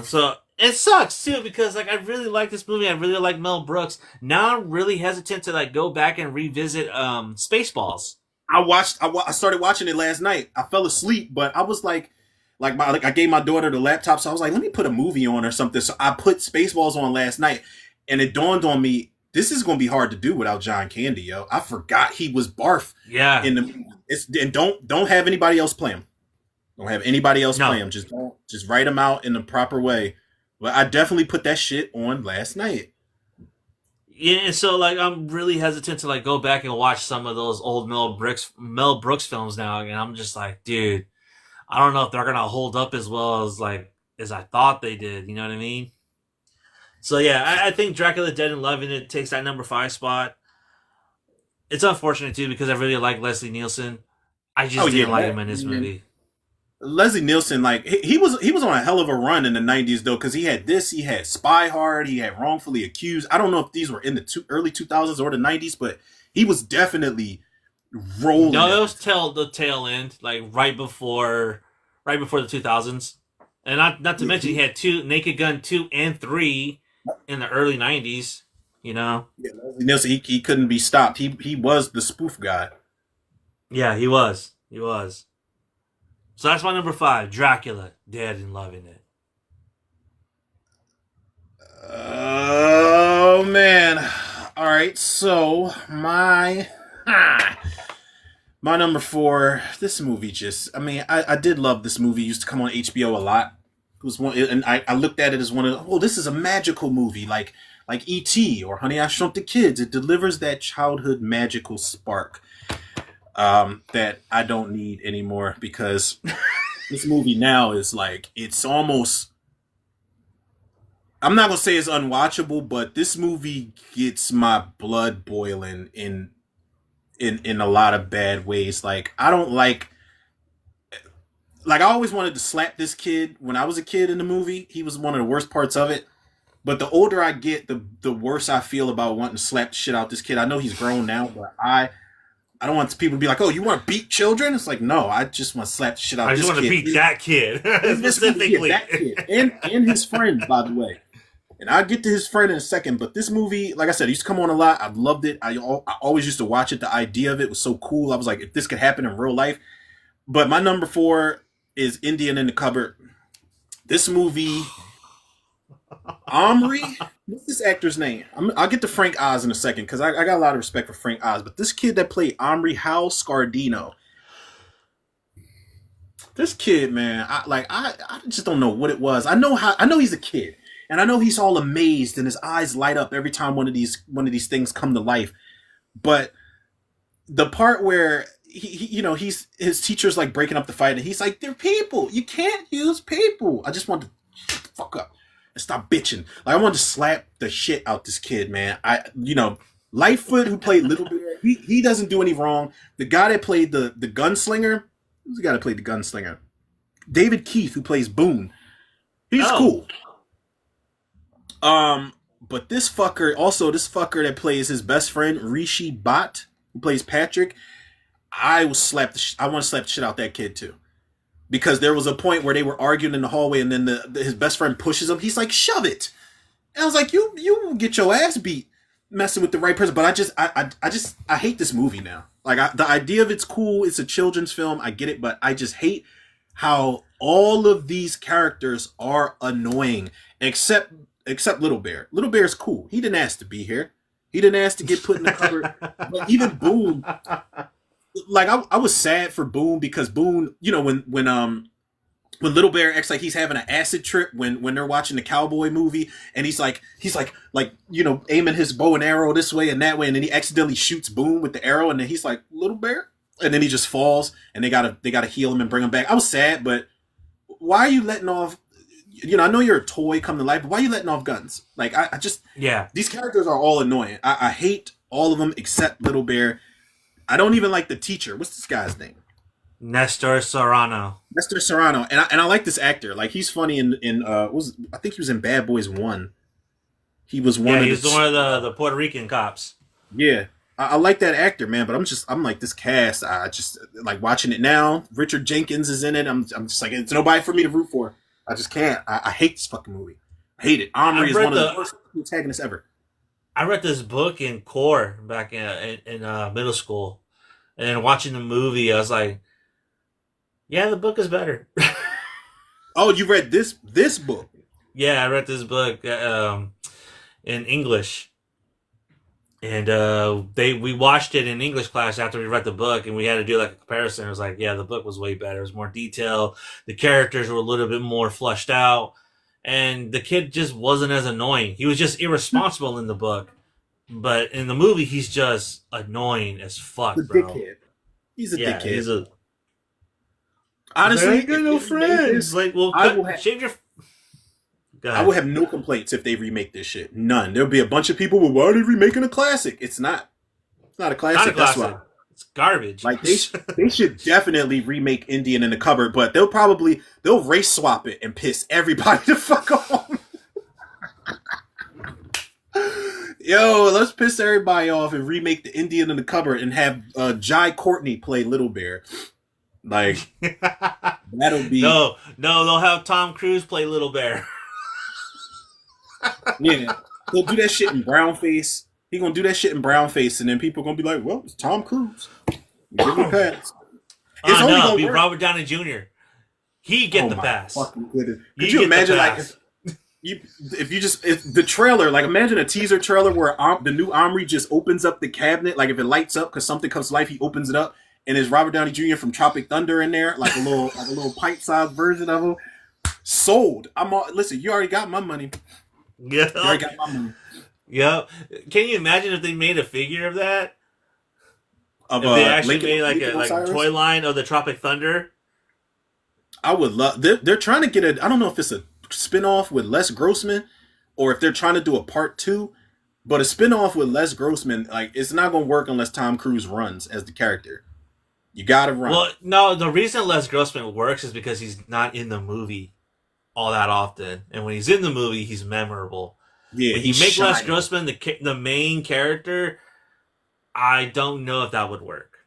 So it sucks too because like I really like this movie. I really like Mel Brooks. Now I'm really hesitant to like go back and revisit Spaceballs. I started watching it last night. I fell asleep, but I was like I gave my daughter the laptop, so I was like, let me put a movie on or something. So I put Spaceballs on last night, and it dawned on me, this is going to be hard to do without John Candy, yo. I forgot he was Barf. Yeah. And don't have anybody else play him. Don't have anybody else play him. Just write him out in the proper way. But I definitely put that shit on last night. Yeah, and so like I'm really hesitant to like go back and watch some of those old Mel Brooks films now, and I'm just like, dude, I don't know if they're gonna hold up as well as I thought they did. You know what I mean? So yeah, I think Dracula Dead and Loving It takes that number 5 spot. It's unfortunate too because I really like Leslie Nielsen. I just didn't like him in this movie. Leslie Nielsen, like he was on a hell of a run in the 90s though, because he had Spy Hard, he had Wrongfully Accused. I don't know if these were in the early 2000s or the 90s, but he was definitely rolling. No, that was the tail end, like right before the 2000s, and not to mention he had Naked Gun 2 and 3 in the early 90s. Yeah, Leslie Nielsen, he couldn't be stopped. He was the spoof guy. Yeah, he was. So that's my number 5, Dracula, Dead and Loving It. Oh man! All right, so my number 4. This movie I did love this movie. It used to come on HBO a lot. It was one, and I looked at it as one of this is a magical movie like E.T. or Honey, I Shrunk the Kids. It delivers that childhood magical spark that I don't need anymore because this movie now is like it's almost I'm not gonna say it's unwatchable, but this movie gets my blood boiling in a lot of bad ways. Like I don't like I always wanted to slap this kid when I was a kid in the movie. He was one of the worst parts of it. But the older I get, the worse I feel about wanting to slap the shit out this kid. I know he's grown now, but I don't want people to be like, "Oh, you want to beat children?" It's like, no, I just want to slap the shit out. I this just want to kid. beat that kid specifically. That kid and his friend, by the way. And I'll get to his friend in a second. But this movie, like I said, it used to come on a lot. I loved it. I always used to watch it. The idea of it was so cool. I was like, if this could happen in real life. But my number 4 is Indian in the Cupboard. This movie, Omri. What's this actor's name? I'll get to Frank Oz in a second because I got a lot of respect for Frank Oz. But this kid that played Omri, Hal Scardino. This kid, man, I just don't know what it was. I know he's a kid, and I know he's all amazed and his eyes light up every time one of these things come to life. But the part where his teacher's like breaking up the fight, and he's like, "They're people. You can't use people." I just want to shut the fuck up and stop bitching. Like I wanted to slap the shit out this kid, man. Lightfoot, who played Little Bear, he doesn't do any wrong. The guy that played the gunslinger, who's the guy that played the gunslinger? David Keith, who plays Boone. He's cool. But this fucker that plays his best friend, Rishi Bhatt, who plays Patrick, I want to slap the shit out that kid too. Because there was a point where they were arguing in the hallway, and then his best friend pushes him. He's like, "Shove it!" And I was like, "You will get your ass beat messing with the right person." But I hate this movie now. Like the idea of it's cool. It's a children's film. I get it, but I just hate how all of these characters are annoying, except Little Bear. Little Bear's cool. He didn't ask to be here. He didn't ask to get put in the cupboard. But even Boone. Like I was sad for Boone because Boone, when Little Bear acts like he's having an acid trip when they're watching the cowboy movie, and he's like aiming his bow and arrow this way and that way, and then he accidentally shoots Boone with the arrow, and then he's like, "Little Bear," and then he just falls, and they gotta heal him and bring him back. I was sad, but why are you letting off? I know you're a toy come to life, but why are you letting off guns? Like I just these characters are all annoying. I hate all of them except Little Bear. I don't even like the teacher. What's this guy's name? Nestor Serrano. And I like this actor. Like he's funny I think he was in Bad Boys 1. He was one of the Puerto Rican cops. Yeah. I like that actor, man, but I'm like this cast. I just like watching it now. Richard Jenkins is in it. I'm just like, it's nobody for me to root for. I just can't. I hate this fucking movie. I hate it. Omri is one of the worst antagonists ever. I read this book in core back in middle school, and then watching the movie, I was like, "Yeah, the book is better." Oh, you read this book? Yeah, I read this book in English, and we watched it in English class after we read the book, and we had to do like a comparison. It was like, yeah, the book was way better. It was more detailed. The characters were a little bit more fleshed out. And the kid just wasn't as annoying. He was just irresponsible in the book. But in the movie, he's just annoying as fuck, bro. Dickhead. He's a dickhead. Honestly, I ain't got no friends. Like, well, shave your... I would have no complaints if they remake this shit. None. There'll be a bunch of people, well, why are they remaking a classic? It's not. It's not a classic. That's why. It's garbage. Like they should definitely remake Indian in the Cupboard, but they'll race swap it and piss everybody the fuck off. Yo, let's piss everybody off and remake the Indian in the Cupboard and have Jai Courtney play Little Bear. Like that'll be no. They'll have Tom Cruise play Little Bear. Yeah, he'll do that shit in brownface. He gonna do that shit in brownface, and then people gonna be like, "Well, it's Tom Cruise. Give him a pass." It's only gonna be Robert Downey Jr. He get the pass. Could you imagine if the trailer, like imagine a teaser trailer where the new Omri just opens up the cabinet, like if it lights up because something comes to life, he opens it up, and there's Robert Downey Jr. from Tropic Thunder in there, like a little pint-sized version of him. Sold. Listen. You already got my money. Yeah. You already got my money. Yeah. Can you imagine if they made a figure of that? If they actually made like a toy line of the Tropic Thunder? I would love. They're trying to get I don't know if it's a spinoff with Les Grossman or if they're trying to do a part two, but a spinoff with Les Grossman, like it's not gonna work unless Tom Cruise runs as the character. You gotta run. Well, no, the reason Les Grossman works is because he's not in the movie all that often, and when he's in the movie, he's memorable. Yeah, When you he's make Les shining. Grossman the main character, I don't know if that would work.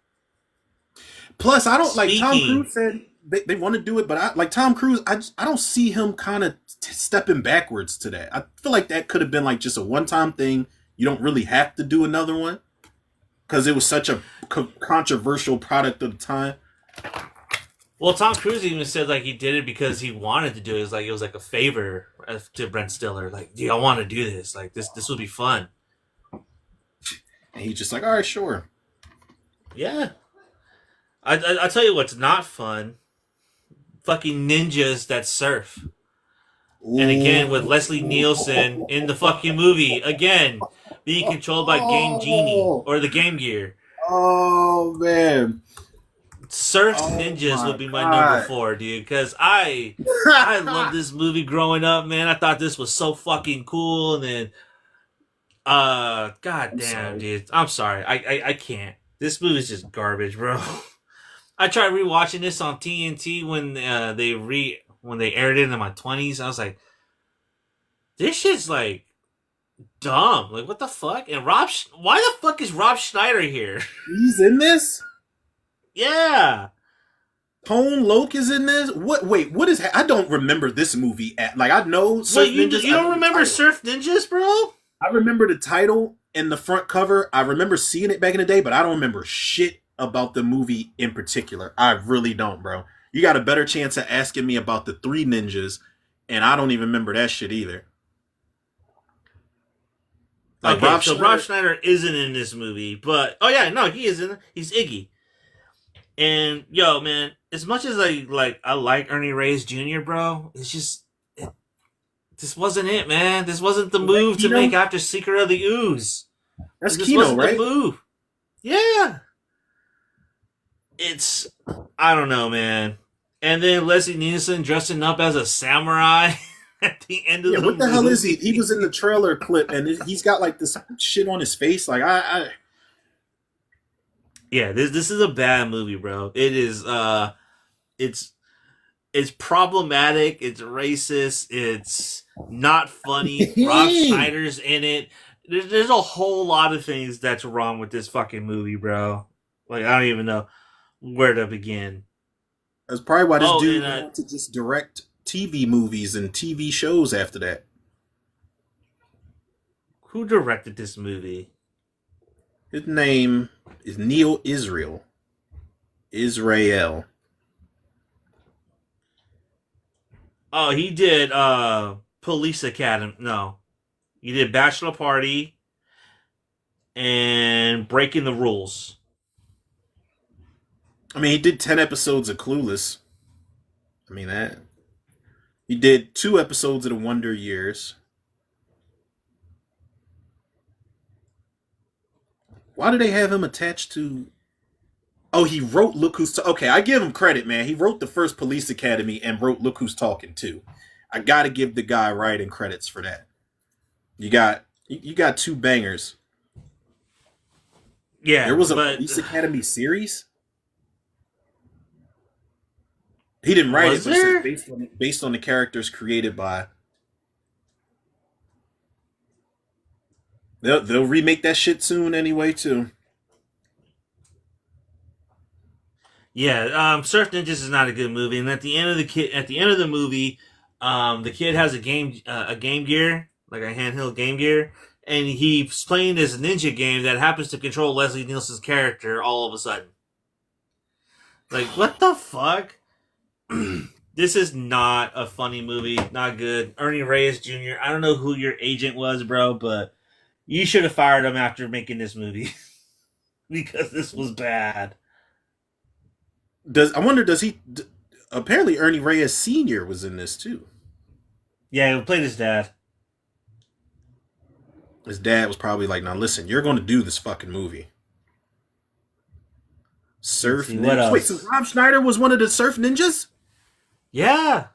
Plus, I don't like Tom Speaking, Cruise said they want to do it, but I like Tom Cruise. I don't see him kind of stepping backwards to that. I feel like that could have been like just a one time thing. You don't really have to do another one because it was such a controversial product of the time. well, Tom Cruise even said like he did it because he wanted to do it. It was like a favor to Brent Stiller. Like, I want to do this. Like this would be fun. And he's just like, all right, sure. Yeah, I tell you what's not fun. Fucking ninjas that surf. And again, with Leslie Nielsen in the fucking movie, again, being controlled by Game Genie Oh, or the Game Gear. oh man. Surf Oh Ninjas my would be my number god. 4, dude. Because I love this movie growing up, man. I thought this was so fucking cool. And then, god I'm damn, sorry. dude. I'm sorry. I can't. This movie's just garbage, bro. I tried rewatching this on TNT when they aired it in my 20s. I was like, this shit's like dumb. Like, what the fuck? And why the fuck is Rob Schneider here? He's in this. Yeah. Tone Loc is in this. What? Wait, what is? I don't remember this movie. Like I know Surf Wait, Ninjas. you I don't know the remember title. Surf Ninjas, bro? I remember the title and the front cover. I remember seeing it back in the day, but I don't remember shit about the movie in particular. I really don't, bro. You got a better chance of asking me about the Three Ninjas, and I don't even remember that shit either. Like Okay, Rob so Rob Schneider. Schneider isn't in this movie, but oh yeah, no, he is in. He's Iggy. And yo, man, as much as I like Ernie Reyes Jr., bro, it's just this wasn't it, man. This wasn't the Was that move to make Kino? after Secret of the Ooze. That's This Kino, wasn't the right? move. Yeah, it's I don't know, man. And then Leslie Nielsen dressing up as a samurai at the end of Yeah. the What the hell is he? movie. He was in the trailer clip, and he's got like this shit on his face. Like Yeah, this is a bad movie, bro. It is it's it's problematic, it's racist, it's not funny. Rob I. Schneider's in it. There's a whole lot of things that's wrong with this fucking movie, bro. Like I don't even know where to begin. That's probably why this Oh, dude and went on to just direct TV movies and TV shows after that. who directed this movie? His name is Neil Israel. Israel. Oh, he did Police Academy. No. He did Bachelor Party and Breaking the Rules. I mean, he did 10 episodes of Clueless. I mean, that. He did 2 episodes of The Wonder Years. Why do they have him attached to. Oh, he wrote Look Who's Okay, I give him credit, man. He wrote the first Police Academy and wrote Look Who's Talking too. I gotta give the guy writing credits for that. You got two bangers. Yeah, There was a but Police Academy series. He didn't write it, was but it says there? based on the characters created by. They'll remake that shit soon anyway too. Yeah, Surf Ninjas is not a good movie, and at the end of the movie, the kid has a Game Gear, like a handheld Game Gear, and he's playing this ninja game that happens to control Leslie Nielsen's character all of a sudden. Like, what the fuck? This is not a funny movie. Not good. Ernie Reyes Jr. I don't know who your agent was, bro, but you should have fired him after making this movie because this was bad. Does I wonder? Does he? Apparently, Ernie Reyes Senior was in this too. Yeah, he played his dad. His dad was probably like, "Now listen, you're going to do this fucking movie." Let's Surf see what Ninjas. Wait, so else. Rob Schneider was one of the Surf Ninjas? Yeah,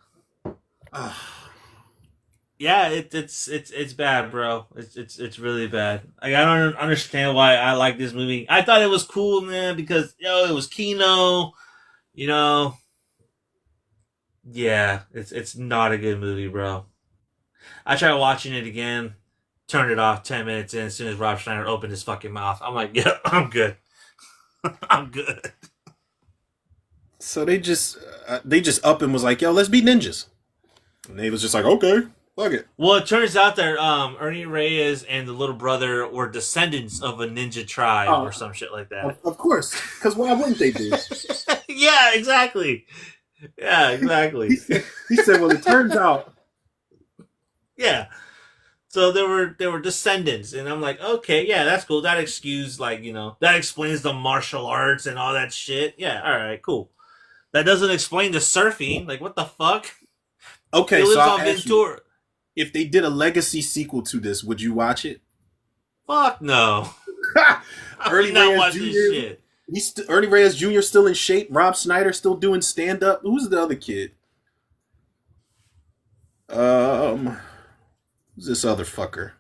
Ah, Yeah, it's bad, bro. It's really bad. Like, I don't understand why I like this movie. I thought it was cool, man, because it was Kino. You know, yeah, it's not a good movie, bro. I tried watching it again, turned it off 10 minutes in. As soon as Rob Schneider opened his fucking mouth, I'm like, yeah, I'm good. I'm good. So they just up and was like, yo, let's be ninjas. And they was just like, okay, fuck it. Well, it turns out that Ernie Reyes and the little brother were descendants of a ninja tribe or Oh, some shit like that. of course, because why wouldn't they be? Yeah, exactly. Yeah, He exactly. said, he said, well, it turns out. Yeah. So there were descendants, and I'm like, okay, yeah, that's cool. That excuse, like, that explains the martial arts and all that shit. Yeah, all right, cool. That doesn't explain the surfing. Like, what the fuck? He Okay, so lives I'll on ask you, Ventura. if they did a legacy sequel to this, would you watch it? Fuck no. Ernie I'm not Reyes watching this Jr. shit. Ernie Reyes Jr. still in shape. Rob Schneider still doing stand up. Who's the other kid? Um, who's this other fucker?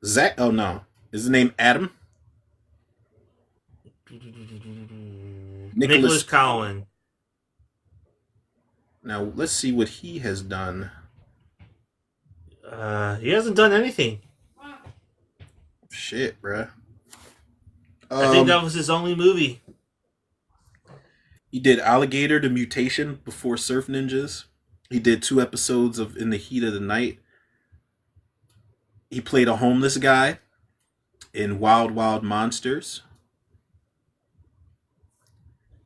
Zach? Oh no, is his name Adam? Nicholas Nicholas. Cowan. Now let's see what he has done. He hasn't done anything. Shit, bruh. I think Um, that was his only movie. he did Alligator: The Mutation before Surf Ninjas. He did 2 episodes of In the Heat of the Night. He played a homeless guy in Wild Wild Monsters.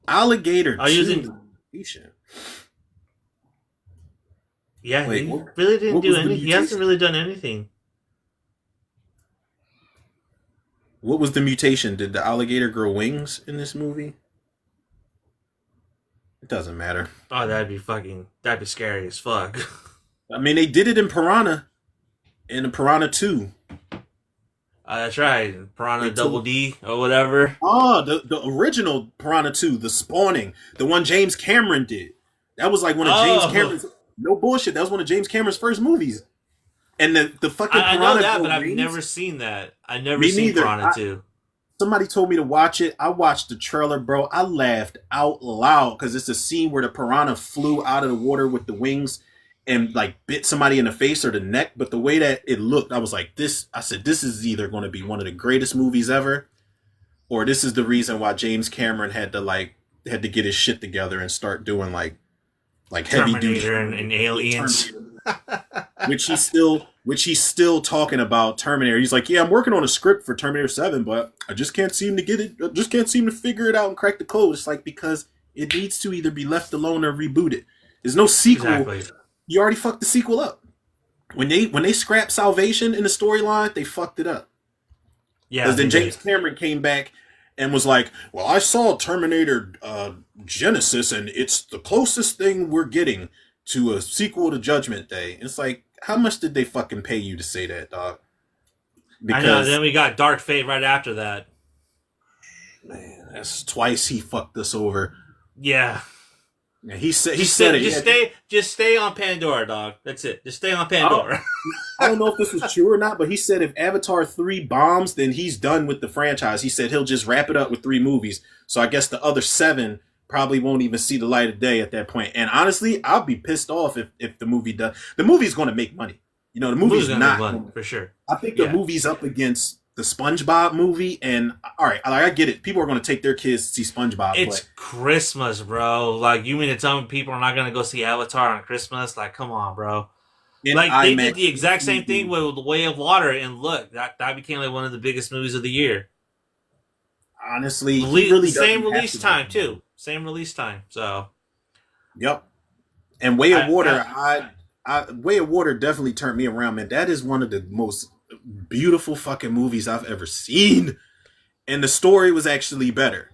Alligator Are 2: using The Mutation. Yeah, Wait, he really didn't what do was the any. He hasn't mutation? really done anything. What was the mutation? Did the alligator grow wings in this movie? It doesn't matter. Oh, that'd be scary as fuck. I mean, they did it in Piranha, in Piranha 2. That's right, They Piranha Double told. D or whatever. Oh, the original Piranha 2, the spawning, the one James Cameron did. That was like one of James Oh, Cameron's, no bullshit, that was one of James Cameron's first movies. And the fucking I know Piranha that, grow but I've never wings? seen that. I've never Me seen neither. Piranha 2. Somebody told me to watch it. I watched the trailer, bro. I laughed out loud because it's a scene where the piranha flew out of the water with the wings and like bit somebody in the face or the neck. But the way that it looked, I was like, this. I said, this is either going to be one of the greatest movies ever, or this is the reason why James Cameron had to get his shit together and start doing like heavy duty Terminator and Aliens. Terminator, which he's still talking about Terminator. He's like, yeah, I'm working on a script for Terminator 7, but I just can't seem to get it. I just can't seem to figure it out and crack the code. It's like, because it needs to either be left alone or rebooted. There's no sequel. Exactly. You already fucked the sequel up. When they scrapped Salvation in the storyline, they fucked it up. Yeah, Because they then did. James Cameron came back and was like, well, I saw Terminator Genesis, and it's the closest thing we're getting to a sequel to Judgment Day. It's like, how much did they fucking pay you to say that, dog? I know. Because, Then we got Dark Fate right after that. man, that's twice he fucked us over. Yeah. And he Just said stay, it. just Yeah, stay, just stay on Pandora, dog. That's it. Just stay on I don't, Pandora. I don't know if this was true or not, but he said if Avatar 3 bombs, then he's done with the franchise. He said he'll just wrap it up with 3 movies. So I guess the other 7 probably won't even see the light of day at that point. And honestly, I'll be pissed off if the movie does. The movie's going to make money. You know, the The movie's movie's gonna make not. money for sure. I think the Yeah. movie's up against the SpongeBob movie. And all right, I get it. People are going to take their kids to see SpongeBob, It's but Christmas, bro. Like, you mean to tell me people are not gonna go see Avatar on Christmas? Like, come on, bro. in Like, they did IMAX, the exact same thing with The Way of Water, and look, that became like one of the biggest movies of the year. honestly, he really Same doesn't have release to time do too. Same release time. So it. Yep. And Way of I, Water, I Way of Water definitely turned me around, man. That is one of the most beautiful fucking movies I've ever seen. And the story was actually better.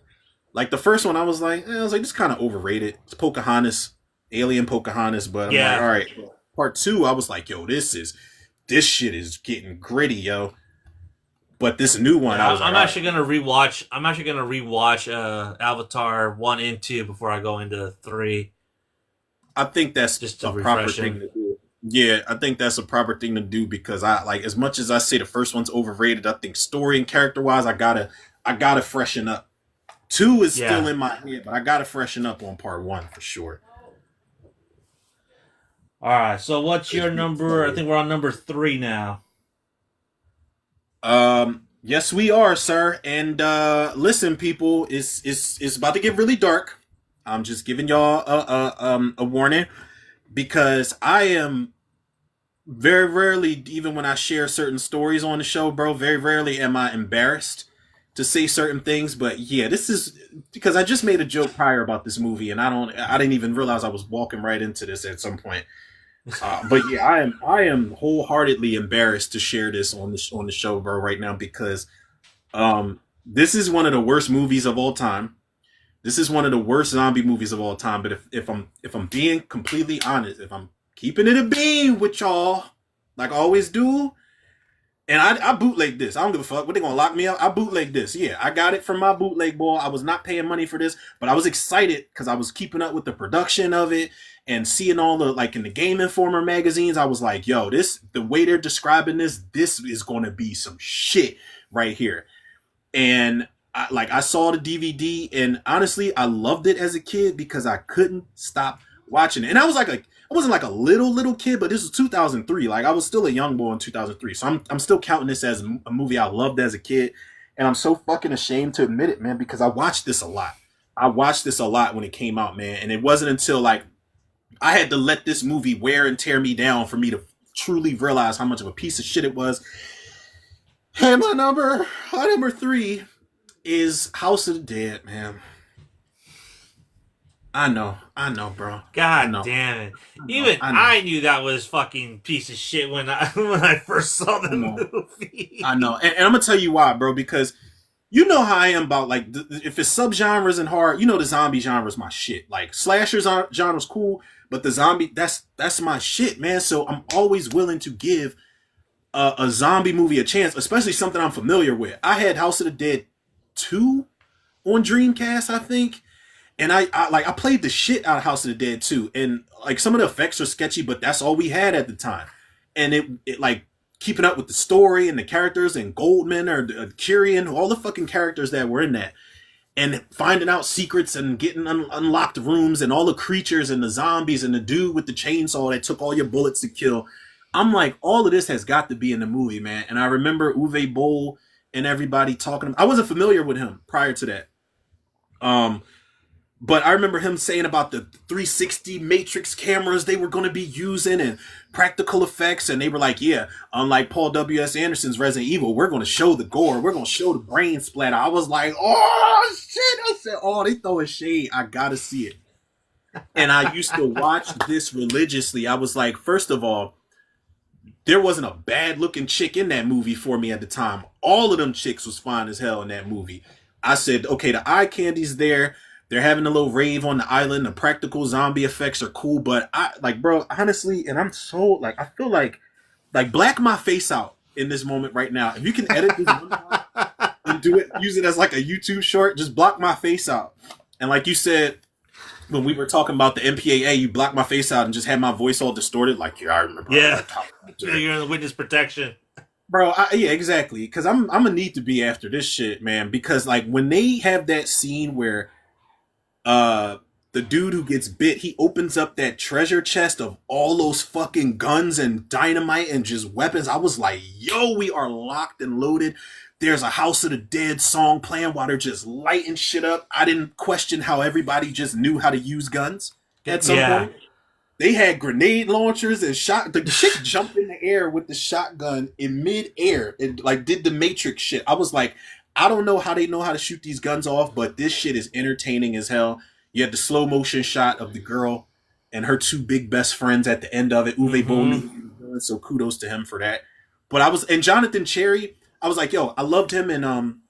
Like the first one, I was like, this kind of overrated. It's Pocahontas, Alien Pocahontas, but I'm like, yeah. all right. Part 2, I was like, yo, this shit is getting gritty, yo. But this new one, I Yeah, was like, I'm all actually right. gonna rewatch. I'm actually gonna rewatch Avatar 1 and 2 before I go into 3, I think that's just to a proper refresh thing him. to do. Yeah, I think that's a proper thing to do because I like as much as I say the first one's overrated, I think story and character wise, I gotta freshen up. Two is still Yeah. in my head, but I gotta freshen up on part one for sure. All right. So what's your number? I think we're on number three now. Yes, we are, sir. And listen, people, it's about to get really dark. I'm just giving y'all a warning because I am very rarely, even when I share certain stories on the show, bro, very rarely am I embarrassed to say certain things. But yeah, this is because I just made a joke prior about this movie, and I didn't even realize I was walking right into this at some point. But yeah, I am wholeheartedly embarrassed to share this on the show, bro, right now because this is one of the worst movies of all time. This is one of the worst zombie movies of all time. But if I'm being completely honest, if I'm keeping it a beam with y'all, like I always do, and I bootleg this. I don't give a fuck. What, they gonna lock me up? I bootleg this. Yeah, I got it from my bootleg boy. I was not paying money for this, but I was excited because I was keeping up with the production of it and seeing all the like in the Game Informer magazines. I was like, yo, this the way they're describing this is gonna be some shit right here. And I saw the DVD, and honestly, I loved it as a kid because I couldn't stop watching it. And I wasn't like a little kid, but this was 2003. Like I was still a young boy in 2003, so I'm still counting this as a movie I loved as a kid. And I'm so fucking ashamed to admit it, man, because I watched this a lot. I watched this a lot when it came out, man, and it wasn't until like I had to let this movie wear and tear me down for me to truly realize how much of a piece of shit it was. And my number three is House of the Dead, man. I know, bro. I God know, damn it! Even I know, I knew that was fucking piece of shit when I when I first saw the I know, I movie. know. And I'm gonna tell you why, bro. Because you know how I am about like if it's subgenres and horror, you know the zombie genre is my shit. Like slasher genre's cool, but the zombie that's my shit, man. So I'm always willing to give a zombie movie a chance, especially something I'm familiar with. I had House of the Dead 2 on Dreamcast, I think. And I played the shit out of House of the Dead too, and like some of the effects are sketchy, but that's all we had at the time. And it like keeping up with the story and the characters and Goldman or Kyrian, all the fucking characters that were in that, and finding out secrets and getting unlocked rooms and all the creatures and the zombies and the dude with the chainsaw that took all your bullets to kill. I'm like, all of this has got to be in the movie, man. And I remember Uwe Boll and everybody talking. I wasn't familiar with him prior to that. Um, but I remember him saying about the 360 matrix cameras they were going to be using and practical effects. And they were like, yeah, unlike Paul W.S. Anderson's Resident Evil, we're going to show the gore. We're going to show the brain splatter. I was like, oh, shit. I said, oh, they throwing shade. I got to see it. And I used to watch this religiously. I was like, first of all, there wasn't a bad looking chick in that movie for me at the time. All of them chicks was fine as hell in that movie. I said, okay, the eye candy's there. They're having a little rave on the island. The practical zombie effects are cool, but I like, bro, honestly, and I'm so like, I feel like black my face out in this moment right now. If you can edit this one part and do it, use it as like a YouTube short, just block my face out. And like you said, when we were talking about the MPAA, you blocked my face out and just had my voice all distorted. Like, yeah, I remember. Yeah, you're in the witness protection. Bro, yeah, exactly. Because I'm gonna need to be after this shit, man. Because like when they have that scene where uh the dude who gets bit, he opens up that treasure chest of all those fucking guns and dynamite and just weapons. I was like, yo, we are locked and loaded. There's a House of the Dead song playing while they're just lighting shit up. I didn't question how everybody just knew how to use guns at some Yeah, point. They had grenade launchers and shot. The chick jumped in the air with the shotgun in mid-air and like did the Matrix shit. I was like, I don't know how they know how to shoot these guns off, but this shit is entertaining as hell. You had the slow motion shot of the girl and her two big best friends at the end of it. Uwe Boll knew what he was doing, so kudos to him for that. But and Jonathan Cherry, I was like, yo, I loved him in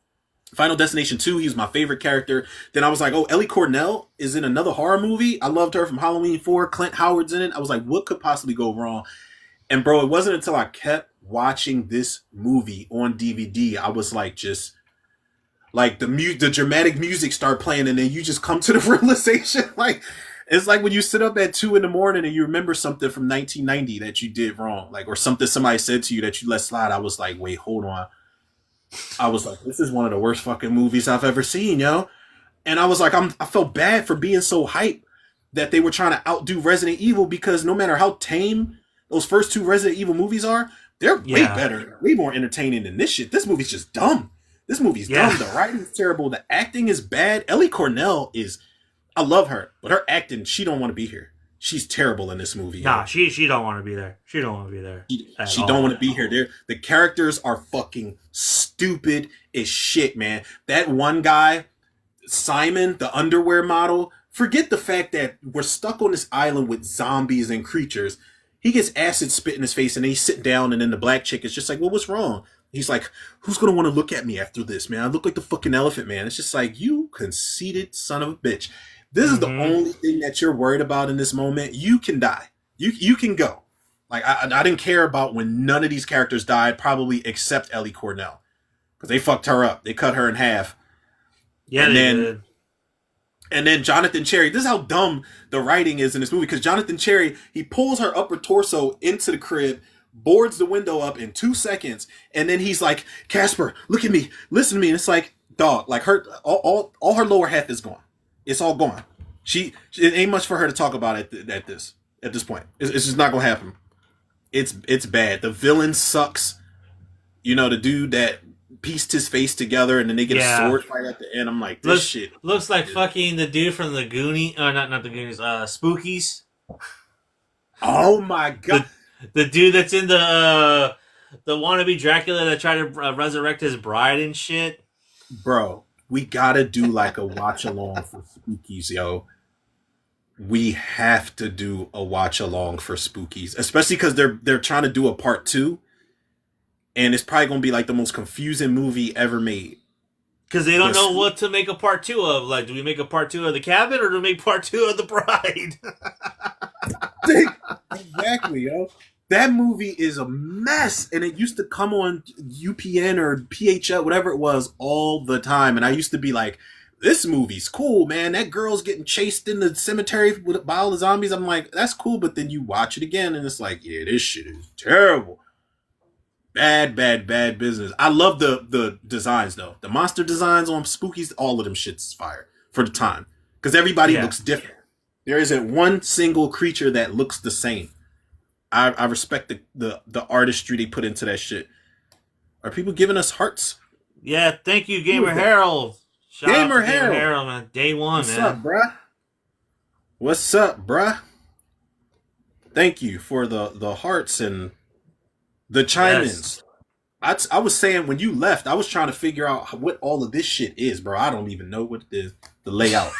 Final Destination 2. He was my favorite character. Then I was like, oh, Ellie Cornell is in another horror movie. I loved her from Halloween 4. Clint Howard's in it. I was like, what could possibly go wrong? And bro, it wasn't until I kept watching this movie on DVD, I was like, just like the dramatic music start playing, and then you just come to the realization, like, It's like when you sit up at 2 in the morning and you remember something from 1990 that you did wrong, like or something somebody said to you that you let slide. I was like, wait, hold on. I was like, this is one of the worst fucking movies I've ever seen, yo. And I was like, I felt bad for being so hyped that they were trying to outdo Resident Evil because no matter how tame those first 2 Resident Evil movies are, they're way better, way more entertaining than this shit. This movie's just dumb. This movie's dumb. The writing's terrible. The acting is bad. Ellie Cornell is, I love her, but her acting, she don't want to be here. She's terrible in this movie. Nah, she don't want to be there. She don't want to be there. She don't want to be here. The characters are fucking stupid as shit, man. That one guy, Simon, the underwear model, forget the fact that we're stuck on this island with zombies and creatures. He gets acid spit in his face and then he's sitting down and then the black chick is just like, well, what's wrong? He's like, who's going to want to look at me after this, man? I look like the fucking elephant, man. It's just like, you conceited son of a bitch. This is the only thing that you're worried about in this moment. You can die. You can go. Like, I didn't care about when none of these characters died, probably except Ellie Cornell. Because they fucked her up. They cut her in half. Yeah, they did. And then Jonathan Cherry, this is how dumb the writing is in this movie, because Jonathan Cherry, he pulls her upper torso into the crib, boards the window up in 2 seconds, and then he's like, Casper, look at me, listen to me. And it's like, dog, like her, all her lower half is gone. It's all gone. It ain't much for her to talk about at this point. It's just not gonna happen. It's bad. The villain sucks. You know, the dude that pieced his face together and then they get a sword fight at the end. I'm like, this shit looks like fucking the dude from the Goonies. Not the Goonies. Spookies. Oh my god. The dude that's in the wannabe Dracula that tried to resurrect his bride and shit. Bro, we gotta do like a watch along for Spookies, yo. We have to do a watch along for Spookies, especially because they're trying to do a part 2, and it's probably gonna be like the most confusing movie ever made. Because they don't know what to make a part 2 of. Like, do we make a part 2 of the cabin or do we make part 2 of the bride? Exactly, yo. That movie is a mess, and it used to come on UPN or PHL, whatever it was, all the time. And I used to be like, this movie's cool, man. That girl's getting chased in the cemetery by all the zombies. I'm like, that's cool, but then you watch it again, and it's like, yeah, this shit is terrible. Bad business. I love the designs, though. The monster designs on Spookies, all of them shit's fire for the time. Because everybody looks different. There isn't one single creature that looks the same. I respect the artistry they put into that shit. Are people giving us hearts? Yeah, thank you, Gamer Harold. Shout out to Gamer Harold, man. Day one, What's up, bruh? What's up, bruh? Thank you for the hearts and the chime-ins. Yes. I was saying when you left, I was trying to figure out what all of this shit is, bro. I don't even know what it is, the layout.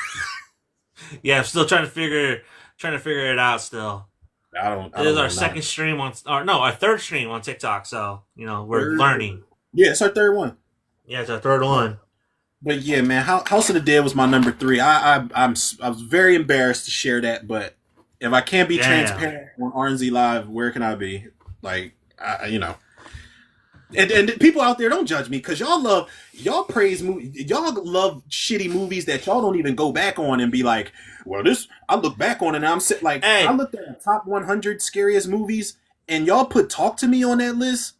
Yeah, I'm still trying to figure it out still. This is our second stream our third stream on TikTok, so we're learning. Yeah, it's our third one. Yeah, it's our third one. But yeah, man, House of the Dead was my number 3. I was very embarrassed to share that, but if I can't be transparent on RNZ Live, where can I be? Like, And people out there, don't judge me, because y'all praise movies, y'all love shitty movies that y'all don't even go back on and be like, well, I look back on it and I'm sitting like, I looked at the top 100 scariest movies and y'all put Talk to Me on that list.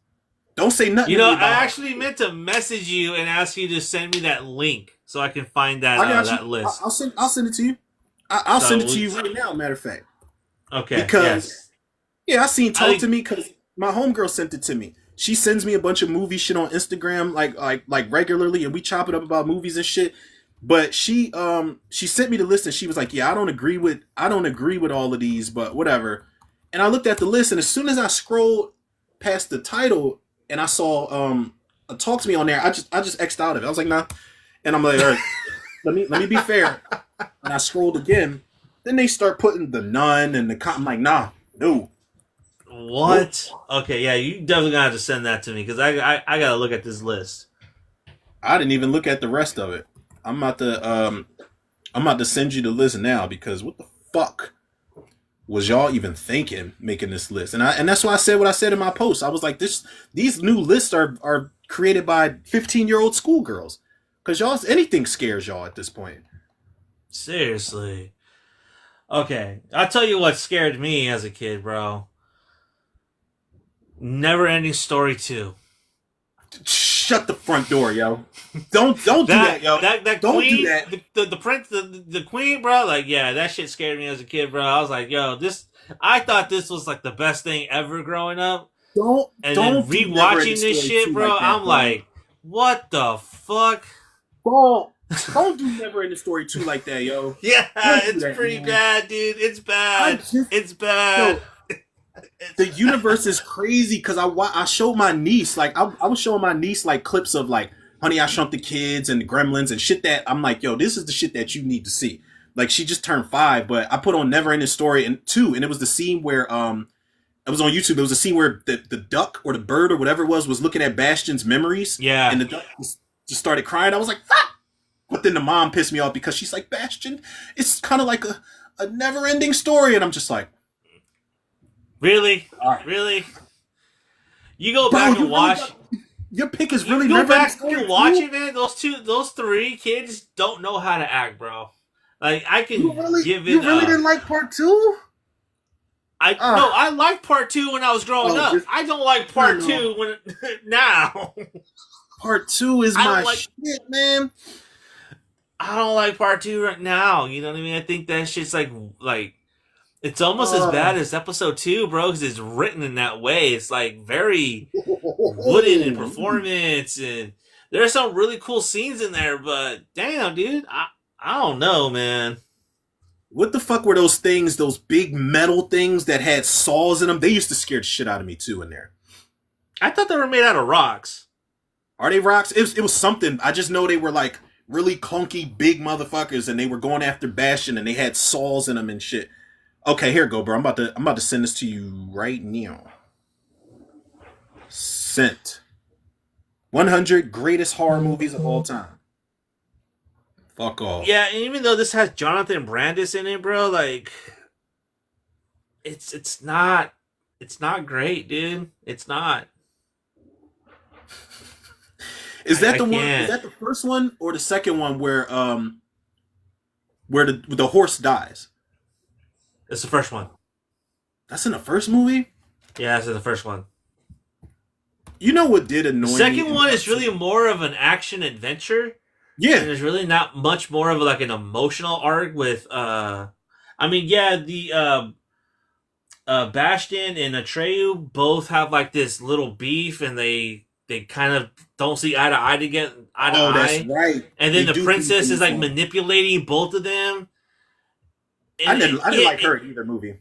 Don't say nothing. I actually meant to message you and ask you to send me that link so I can find that list. I'll send it to you. I'll send it to you right now, matter of fact. Okay. Because, I seen Talk to Me because my homegirl sent it to me. She sends me a bunch of movie shit on Instagram like regularly, and we chop it up about movies and shit. But she sent me the list and she was like, "Yeah, I don't agree with all of these, but whatever." And I looked at the list, and as soon as I scrolled past the title and I saw Talk to Me on there, I just X'd out of it. I was like, nah. And I'm like, all right, let me be fair. And I scrolled again. Then they start putting The Nun and I'm like, nah, no. What? Okay, yeah, you definitely gonna have to send that to me because I gotta look at this list. I didn't even look at the rest of it. I'm about to send you the list now because what the fuck was y'all even thinking making this list? And that's why I said what I said in my post. I was like, these new lists are created by 15-year-old schoolgirls because anything scares y'all at this point. Seriously. Okay, I'll tell you what scared me as a kid, bro. Never Ending Story 2. Shut the front door, yo. Don't do That that, yo. that Don't do queen, that. the prince, the queen, bro. Like, yeah, that shit scared me as a kid, bro. I was like, yo, this. I thought this was like the best thing ever growing up, Don't and then don't do Never Ending rewatching this Story shit, 2 bro. like that, I'm bro. like, what the fuck? Don't don't do Never Ending Story 2 like that, yo. Yeah, Don't do it's that, pretty man. bad, dude. It's I bad. just It's bad. yo, It's the bad. universe is crazy because I showed my niece like I was showing my niece like clips of like Honey I Shrunk the Kids and the Gremlins and shit that I'm like, yo, this is the shit that you need to see. Like she just turned 5, but I put on Never Ending Story and 2, and it was the scene where it was on YouTube. It was a scene where the duck or the bird or whatever it was looking at Bastion's memories, Yeah, and the duck just started crying. I was like, fuck! But then the mom pissed me off because she's like, Bastion, it's kind of like a never ending story, and I'm just like, really, all right, really. You go bro, back you and really watch. got your pick is You really go never ending back story and watch too. it, man. Those three kids don't know how to act, bro. Like I can give You it really a. didn't like part two? I no, Ah, I liked part two when I was growing oh, up. just I don't like I part know. two when now. Part two is I my don't like. shit, man. I don't like part two right now. You know what I mean? I think that shit's like it's almost as bad Oh, as episode two, bro, because it's written in that way. It's like very wooden in performance, and there's some really cool scenes in there. But damn, dude, I don't know, man. what the fuck were those things? Those big metal things that had saws in them? They used to scare the shit out of me too. In there, I thought they were made out of rocks. are they rocks? It was something. I just know they were like really clunky, big motherfuckers, and they were going after Bastion, and they had saws in them and shit. Okay, here you go, bro. I'm about to send this to you right now. Sent 100 greatest horror movies of all time. Fuck off. Yeah, and even though this has Jonathan Brandis in it, bro, like it's not great, dude. It's not. Is that I the one? Is can't. that the first one or the second one where the horse dies? It's the first one. That's in the first movie. Yeah, it's the first one. You know what did The annoy me second in one part is really two? more of an action adventure, and Yeah, there's really not much more of like an emotional arc with I mean, yeah, the Bastion and Atreyu both have like this little beef, and they kind of don't see eye to eye to get eye to oh, that's eye. right. And They then the do be princess is beef like on. manipulating both of them. I And didn't. I didn't like her in either movie.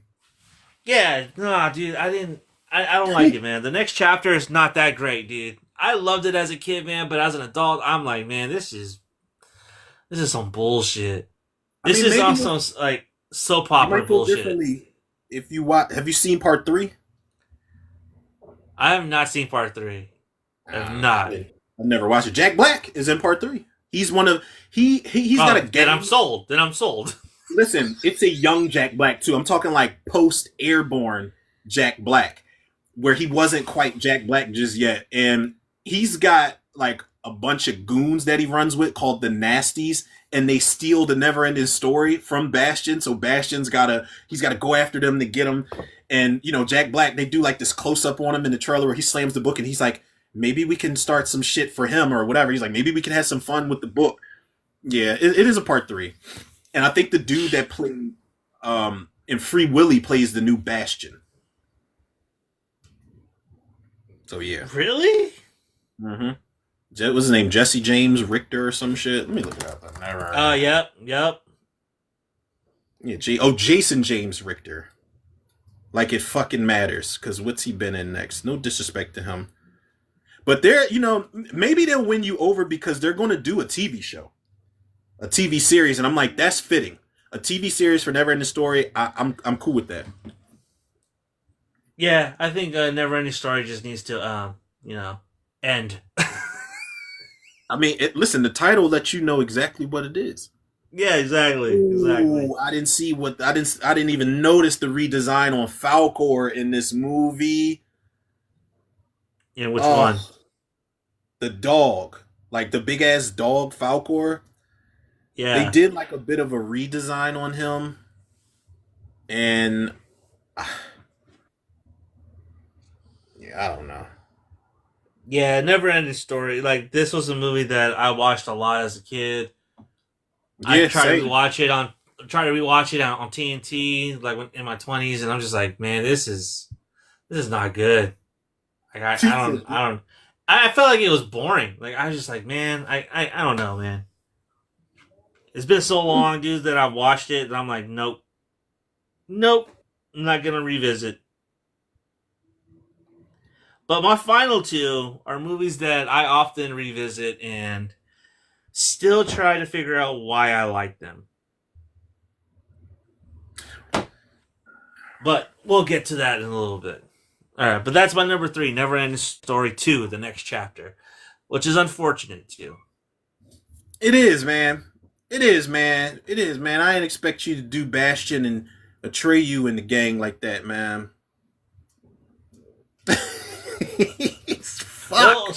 yeah, nah, dude, I didn't. I don't like it, man. The next chapter is not that great, dude. I loved it as a kid, man, but as an adult, I'm like, man, this is some bullshit. I This mean, is maybe also like soap you opera might feel bullshit. differently if you watch. Have you seen part three? I have not seen part three. I have not. I've never watched it. Jack Black is in part three. He's one of he's got a Oh, then I'm gang. sold. Then I'm sold. Listen, it's a young Jack Black too. I'm talking like post Airborne Jack Black, where he wasn't quite Jack Black just yet, and he's got like a bunch of goons that he runs with called the Nasties, and they steal the never-ending story from Bastion. So he's gotta go after them to get them, and Jack Black, they do like this close up on him in the trailer where he slams the book, and he's like, maybe we can start some shit for him or whatever. He's like, maybe we can have some fun with the book. Yeah, it is a part three. And I think the dude that played in Free Willy plays the new Bastion. So yeah. Really? Mm-hmm. What's his name? Jesse James Richter or some shit? Let me look it up. I've never. Yep. Yeah, Jason James Richter. Like it fucking matters, because what's he been in next? No disrespect to him. But maybe they'll win you over because they're going to do a TV show. A TV series, and I'm like, that's fitting. A TV series for Never Ending Story, I'm cool with that. Yeah, I think Never Ending Story just needs to, end. I mean, listen, the title lets you know exactly what it is. Yeah, exactly. Ooh, I didn't see what I didn't even notice the redesign on Falcor in this movie. Yeah, which one? Oh, the dog, like the big ass dog Falcor. They Yeah. did like a bit of a redesign on him. And yeah, I don't know. Yeah, never ending story. Like this was a movie that I watched a lot as a kid. I Yeah, try to same. rewatch it on on TNT like in my 20s, and I'm just like, man, this is not good. Like I felt like it was boring. Like I was just like, man, I don't know, man. It's been so long, dude, that I've watched it, and I'm like, nope, nope, I'm not gonna revisit. But my final two are movies that I often revisit and still try to figure out why I like them. But we'll get to that in a little bit. All right, but that's my number three, Never Ending Story 2, the next chapter, which is unfortunate too. It is, man. It is, man. It is, man. I didn't expect you to do Bastion and betray you in the gang like that, man. Fuck. Well,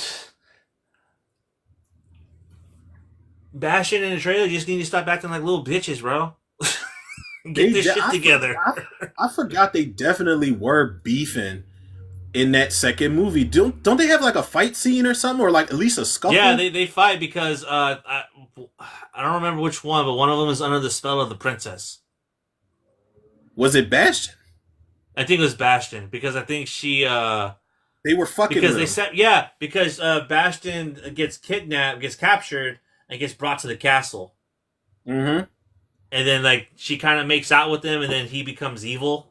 Bastion and the trailer just need to stop acting like little bitches, bro. Get this shit together. I forgot they definitely were beefing in that second movie. Don't they have like a fight scene or something, or like at least a scuffle? Yeah, they fight because I don't remember which one, but one of them is under the spell of the princess. Was it Bastion? I think it was Bastion because I think she They were fucking because with they him. said because Bastion gets kidnapped, gets captured, and gets brought to the castle, Mm-hmm. and then like she kind of makes out with him, and then he becomes evil,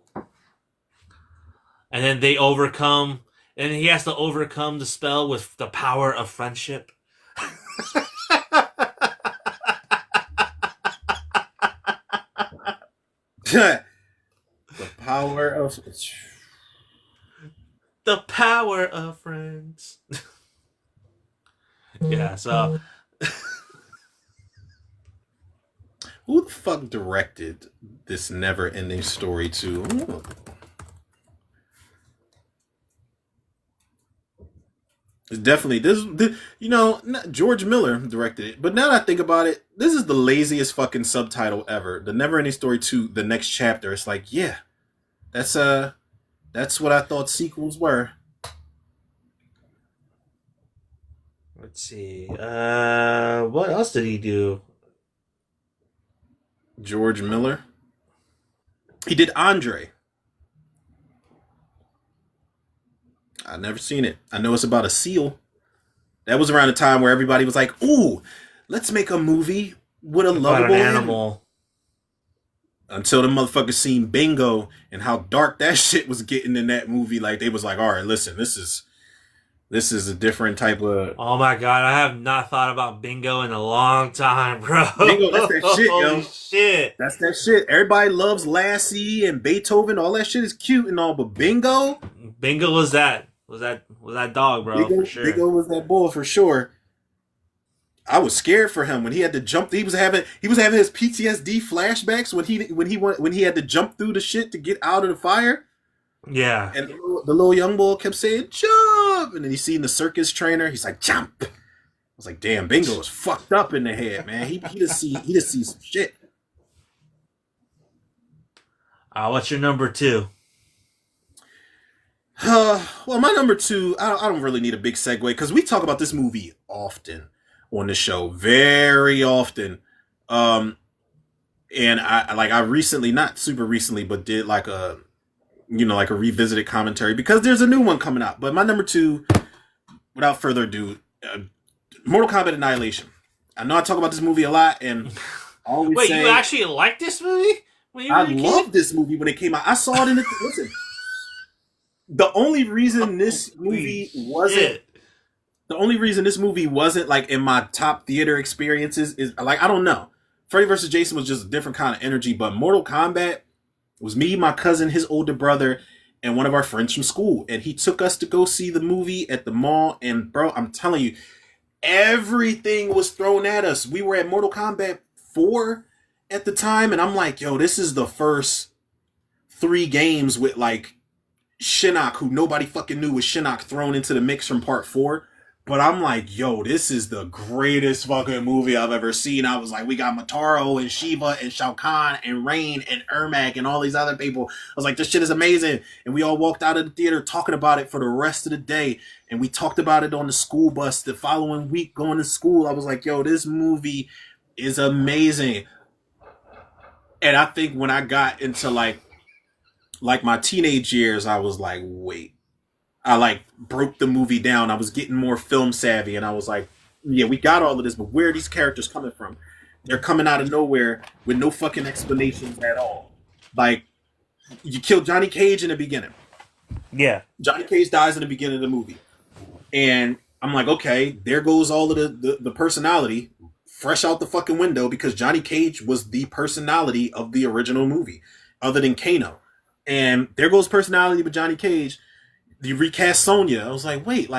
and then they overcome, and he has to overcome the spell with the power of friendship. The power of The power of friends. Yeah, so who the fuck directed this never-ending story to? Ooh. It's definitely this. You know, George Miller directed it, but now that I think about it, this is the laziest fucking subtitle ever. The Never-Ending Story 2, the next chapter. It's like, yeah, that's that's what I thought sequels were. let's see. What else did he do? George Miller. He did Andre. I've never seen it. I know it's about a seal. That was around the time where everybody was like, "Ooh, let's make a movie with a About an lovable animal." animal. Until the motherfuckers seen Bingo and how dark that shit was getting in that movie, like they was like, "All right, listen, this is a different type of Oh my god, I have not thought about Bingo in a long time, bro. Bingo." That's that shit, Holy yo. shit. That's that shit. Everybody loves Lassie and Beethoven. All that shit is cute and all, but Bingo, Bingo was that. Was that dog, bro, for sure. Bingo was that boy for sure. I was scared for him when he had to jump. He was having his PTSD flashbacks when he had to jump through the shit to get out of the fire. Yeah. And the little young boy kept saying jump, and then he seen the circus trainer. He's like jump. I was like, damn, Bingo is fucked up in the head, man. He just see some shit. What's your number two? Well, my number two, I don't really need a big segue because we talk about this movie often on the show, very often. And I recently, not super recently, but did like a revisited commentary because there's a new one coming out. But my number two, without further ado, Mortal Kombat Annihilation. I know I talk about this movie a lot, and always Wait, say, you actually like this movie? When you I were a kid? loved this movie when it came out. I saw it in the listen. The only reason this movie wasn't the only reason this movie wasn't like in my top theater experiences is like I don't know. Freddy vs. Jason was just a different kind of energy, but Mortal Kombat was me, my cousin, his older brother, and one of our friends from school, and he took us to go see the movie at the mall. And bro, I'm telling you, everything was thrown at us. We were at Mortal Kombat 4 at the time, and I'm like, yo, this is the first 3 games with like Shinnok, who nobody fucking knew was Shinnok, thrown into the mix from part 4. But I'm like, yo, this is the greatest fucking movie I've ever seen. I was like, we got Motaro and Shiva and Shao Kahn and Rain and Ermac and all these other people. I was like, this shit is amazing. And we all walked out of the theater talking about it for the rest of the day. And we talked about it on the school bus the following week going to school. I was like, yo, this movie is amazing. And I think when I got into like my teenage years, I was like, wait. I like broke the movie down. I was getting more film savvy, and I was like, yeah, we got all of this, but where are these characters coming from? They're coming out of nowhere with no fucking explanations at all. Like, you kill Johnny Cage in the beginning. Yeah. Johnny Cage dies in the beginning of the movie. And I'm like, okay, there goes all of the personality fresh out the fucking window because Johnny Cage was the personality of the original movie, other than Kano. And there goes personality with Johnny Cage. You recast Sonya. I was like, wait,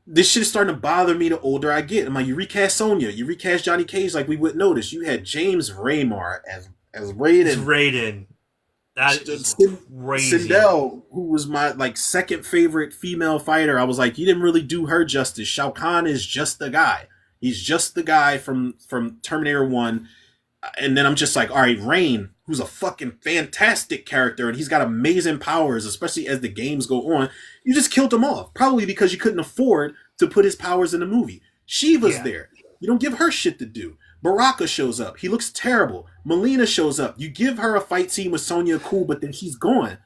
this shit is starting to bother me the older I get. I'm like, you recast Sonya, you recast Johnny Cage like we wouldn't notice. You had James Raymar as Raiden. It's Raiden. That is crazy. Sindel, who was my like second favorite female fighter. I was like, you didn't really do her justice. Shao Kahn is just the guy. He's just the guy from Terminator 1. And then I'm just like, all right, Rain, who's a fucking fantastic character, and he's got amazing powers, especially as the games go on. You just killed him off, probably because you couldn't afford to put his powers in the movie. Shiva's there. You don't give her shit to do. Baraka shows up. He looks terrible. Melina shows up. You give her a fight scene with Sonya, cool, but then he's gone.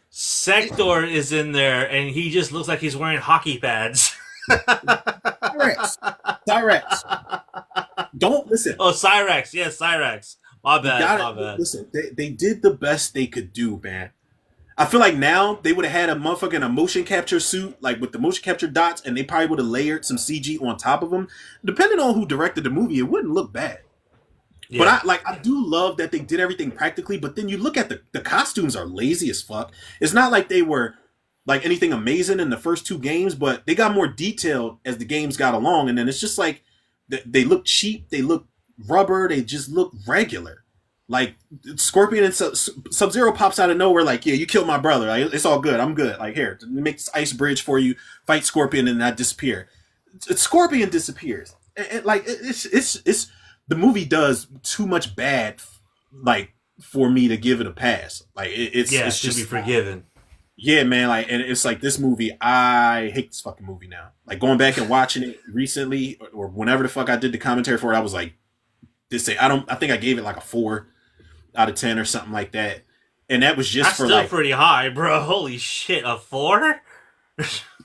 Sector is in there, and he just looks like he's wearing hockey pads. Cyrax. Don't listen. Oh, Cyrax. Yes, Cyrax. My bad. Listen, they did the best they could do, man. I feel like now they would have had a motherfucking motion capture suit, like with the motion capture dots, and they probably would have layered some CG on top of them. Depending on who directed the movie, it wouldn't look bad. Yeah. But I do love that they did everything practically, but then you look at the costumes are lazy as fuck. It's not like they were like anything amazing in the first two games, but they got more detailed as the games got along, and then it's just like they look cheap, they look rubber, they just look regular. Like Scorpion and Sub-Zero pops out of nowhere, like, yeah, you killed my brother. Like, it's all good. I'm good. Like, here, make this ice bridge for you. Fight Scorpion and not disappear. Scorpion disappears. It's the movie does too much bad, like, for me to give it a pass. Like, it's just be forgiven. Yeah, man. Like, and it's like this movie. I hate this fucking movie now. Like going back and watching it recently, or whenever the fuck I did the commentary for it, I was like, I think I gave it like a 4 out of 10 or something like that. And that was just That's still pretty high, bro. Holy shit, a 4?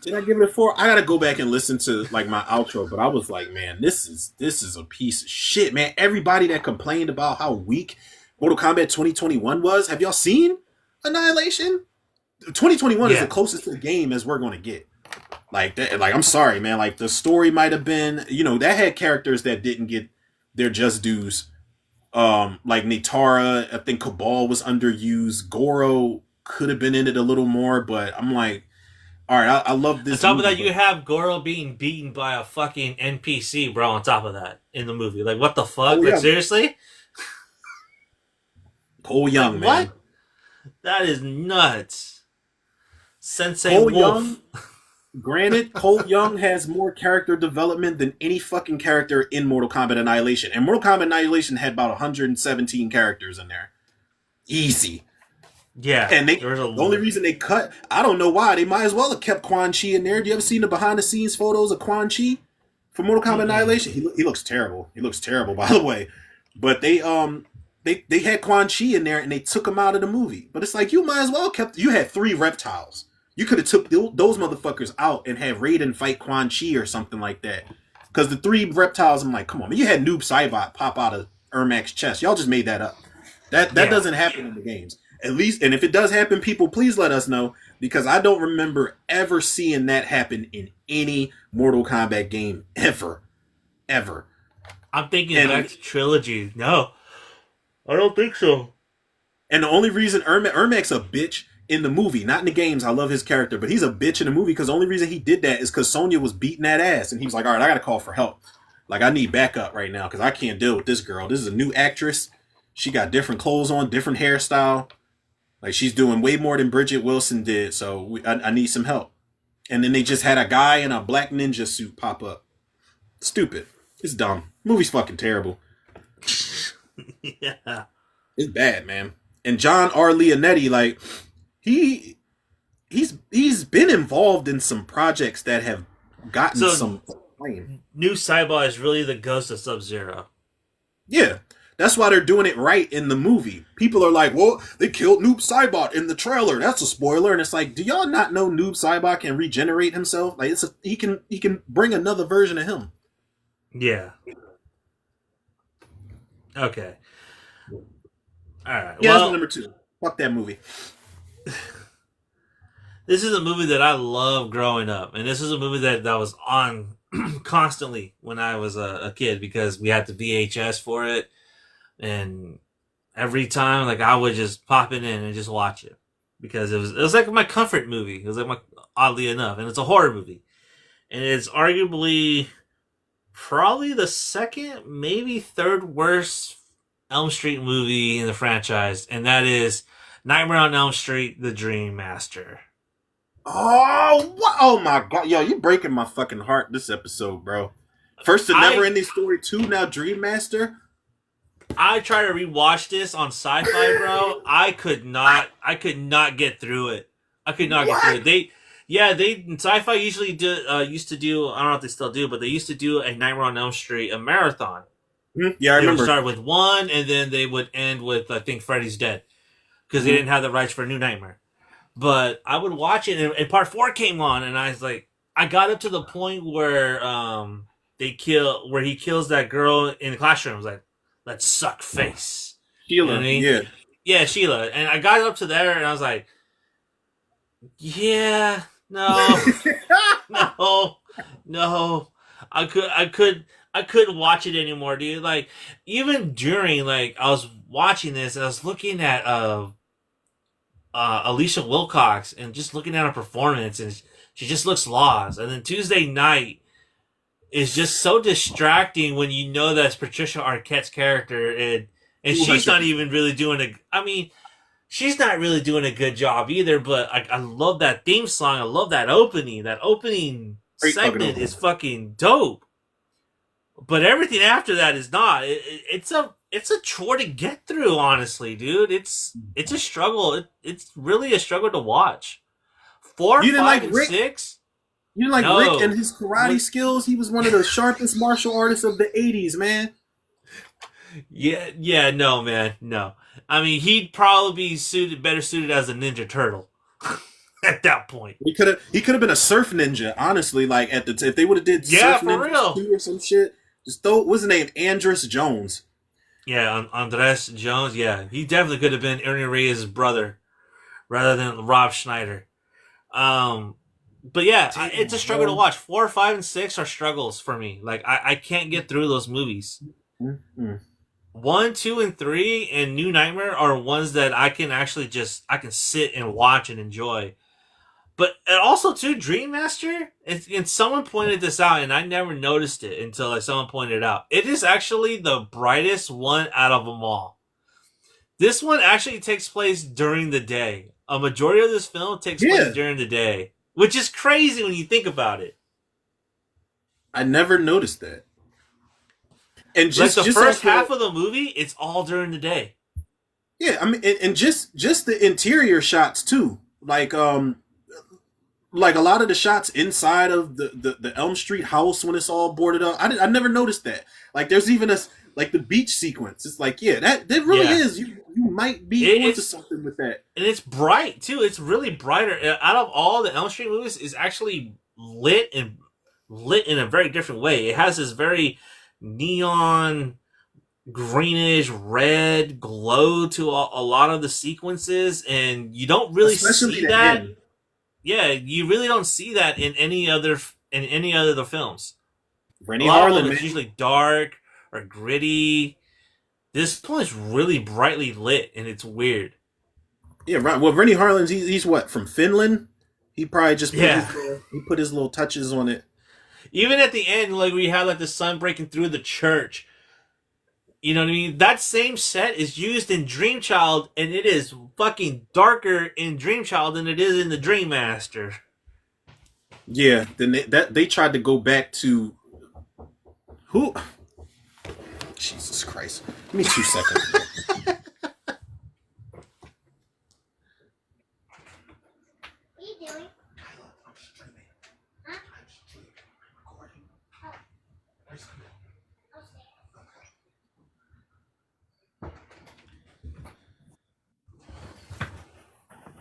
Did I give it a 4? I gotta go back and listen to like my outro, but I was like, man, this is a piece of shit, man. Everybody that complained about how weak Mortal Kombat 2021 was, have y'all seen Annihilation? 2021 is the closest to the game as we're gonna get. Like that, like I'm sorry, man. Like the story might have been, that had characters that didn't get their just dues. Like Nitara, I think Cabal was underused. Goro could have been in it a little more, but I'm like, all right, I love this. On top of that, you have Goro being beaten by a fucking NPC, bro. On top of that, in the movie, like what the fuck? Like seriously? Cole Young, man. What? That is nuts. Sensei Cole Wolf. Young, granted, Cole Young has more character development than any fucking character in Mortal Kombat Annihilation. And Mortal Kombat Annihilation had about 117 characters in there. Easy. Yeah. And the only reason they cut, I don't know why, they might as well have kept Quan Chi in there. Do you ever seen the behind the scenes photos of Quan Chi for Mortal Kombat Annihilation? He looks terrible. He looks terrible, by the way. But they had Quan Chi in there and they took him out of the movie. But it's like, you might as well you had 3 reptiles. You could have took those motherfuckers out and had Raiden fight Quan Chi or something like that. Because the 3 reptiles, I'm like, come on, man. You had Noob Saibot pop out of Ermac's chest. Y'all just made that up. That doesn't happen in the games. At least, and if it does happen, people, please let us know. Because I don't remember ever seeing that happen in any Mortal Kombat game. Ever. Ever. I'm thinking back to Trilogy. No. I don't think so. And the only reason Ermac's a bitch in the movie, not in the games. I love his character, but he's a bitch in the movie because the only reason he did that is because Sonya was beating that ass, and he was like, all right, I gotta call for help. Like, I need backup right now because I can't deal with this girl. This is a new actress. She got different clothes on, different hairstyle. Like, she's doing way more than Bridget Wilson did, so I need some help. and then they just had a guy in a black ninja suit pop up. Stupid. It's dumb. Movie's fucking terrible. Yeah. It's bad, man. And John R. Leonetti, like he's been involved in some projects that have gotten So some acclaim. new Cyborg is really the ghost of Sub-Zero. Yeah. That's why they're doing it right in the movie. People are like, well, they killed Noob Saibot in the trailer. That's a spoiler. And it's like, do y'all not know Noob Saibot can regenerate himself? Like he can bring another version of him. Yeah. Okay. All right. Yeah, that's Well, my number 2. Fuck that movie. this is a movie that I loved growing up, and this is a movie that was on constantly when I was a kid because we had the VHS for it, and every time like I would just pop it in and just watch it because it was like my comfort movie. It was like oddly enough, and it's a horror movie, and it's arguably probably the second, maybe third worst Elm Street movie in the franchise, and that is Nightmare on Elm Street: The Dream Master. Oh, what? Oh my god, yo, you breaking my fucking heart this episode, bro. First the Never Ending Story 2, now Dream Master. I tried to rewatch this on Sci-Fi, bro. I could not get through it. I could not get through it. They Sci-Fi usually used to do. I don't know if they still do, but they used to do a Nightmare on Elm Street a marathon. Yeah, I They would remember. start with one, and then they would end with I think Freddy's Dead because they didn't have the rights for a new Nightmare. But I would watch it, and part 4 came on, and I was like, I got up to the point where he kills that girl in the classroom. I was like, let's suck face. Sheila, You know what I mean? yeah. Yeah, Sheila. And I got up to there, and I was like, yeah, no, no. I couldn't watch it anymore, dude. Like, even during, like, I was watching this, and I was looking at Alicia Wilcox and just looking at her performance, and she just looks lost. And then Tuesday Night is just so distracting when you know that's Patricia Arquette's character, and she's not even really doing she's not really doing a good job either. But I love that theme song. I love that opening. That opening Great segment is fucking dope. But everything after that is not. It's a chore to get through, honestly, dude. It's a struggle. It's really a struggle to watch. 4, You didn't 5, like and Rick? 6. You like No. Rick and his karate skills? He was one of the sharpest martial artists of the 80s, man. Yeah, no, man, no. I mean, he'd probably be better suited as a Ninja Turtle at that point. He could have been a surf ninja, honestly. Like if they would have did Yeah, Surf for Ninja real. 2 or some shit. Just throw what's his name? Andrus Jones. Yeah, Andres Jones. Yeah, he definitely could have been Ernie Reyes' brother rather than Rob Schneider. But yeah, it's a struggle to watch. 4, 5, and 6 are struggles for me. Like I can't get through those movies. Mm-hmm. 1, 2, and 3 and New Nightmare are ones that I can actually I can sit and watch and enjoy. But also too, Dream Master, and someone pointed this out, and I never noticed it until like someone pointed it out. It is actually the brightest one out of them all. This one actually takes place during the day. A majority of this film takes place during the day, which is crazy when you think about it. I never noticed that. And just like the just first like half of the movie, it's all during the day. yeah, I mean, and just the interior shots too. Like a lot of the shots inside of the Elm Street house when it's all boarded up. I never noticed that. Like there's even like the beach sequence. It's like, yeah, that really is. You might be onto something with that. And it's bright too. It's really brighter. Out of all the Elm Street movies, is actually lit in a very different way. It has this very neon greenish red glow to a lot of the sequences, and you don't really see that. End. Yeah, you really don't see that in any other of the films. Rennie Harlan, it's usually dark or gritty. This one is really brightly lit, and it's weird. Yeah, right. Well, Rennie Harlan's he's what, from Finland? He probably just put his little touches on it. Even at the end, like we had like the sun breaking through the church. You know what I mean? That same set is used in Dream Child, and it is fucking darker in Dream Child than it is in the Dream Master. Yeah, then they tried to go back to who? Jesus Christ! Give me 2 seconds.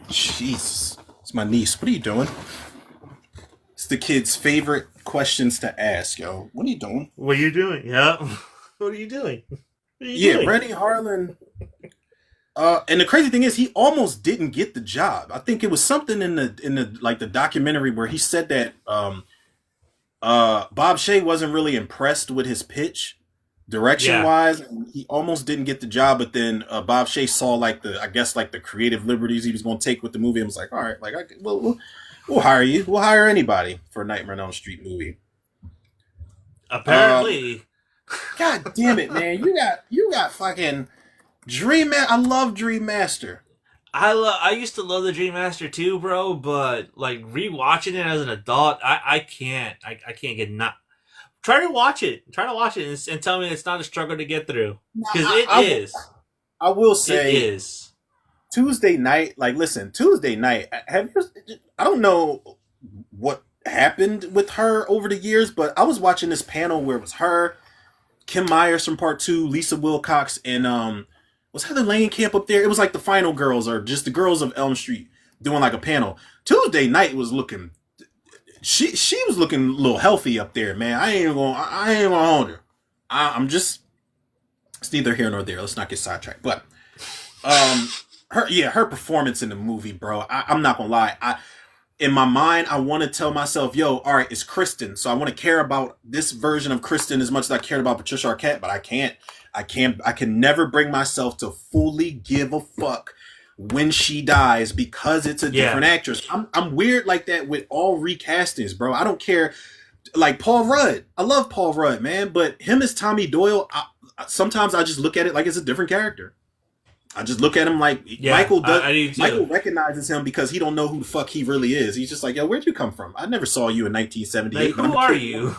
Jesus, it's my niece. What are you doing? It's the kid's favorite questions to ask, yo. What are you doing? What are you doing? Yeah. What are you doing? What are you Yeah, doing? Freddie Harlan. And the crazy thing is, he almost didn't get the job. I think it was something in the like the documentary where he said that Bob Shea wasn't really impressed with his pitch, direction Yeah. wise, and he almost didn't get the job. But then Bob Shea saw like I guess like the creative liberties he was going to take with the movie, and was like, all right, like we'll hire you. We'll hire anybody for a Nightmare on Elm Street movie. Uh, Apparently, God damn it, man! You got fucking Dream. I love Dream Master. I used to love the Dream Master too, bro. But like rewatching it as an adult, I can't. I can't get not. Try to watch it. Try to watch it and tell me it's not a struggle to get through because it is. I will It say is. Tuesday night. Like, listen, Tuesday night. Have you? I don't know what happened with her over the years, but I was watching this panel where it was her, Kim Myers from Part Two, Lisa Wilcox, and was Heather Langenkamp up there? It was like the final girls or just the girls of Elm Street doing like a panel. Tuesday night was looking. She was looking a little healthy up there, man. I ain't gonna hold her. I'm just. It's neither here nor there. Let's not get sidetracked. But her performance in the movie, bro. I'm not gonna lie. In my mind, I want to tell myself, yo, all right, it's Kristen. So I want to care about this version of Kristen as much as I cared about Patricia Arquette, but I can't. I can never bring myself to fully give a fuck when she dies because it's a Yeah. different actress. I'm weird like that with all recastings, bro. I don't care. Like Paul Rudd. I love Paul Rudd, man, but him as Tommy Doyle, sometimes I just look at it like it's a different character. I just look at him like Yeah. Michael does. I do too. Michael recognizes him because he don't know who the fuck he really is. He's just like, yo, where'd you come from? I never saw you in 1978. Like, but I'm who a are kid. you?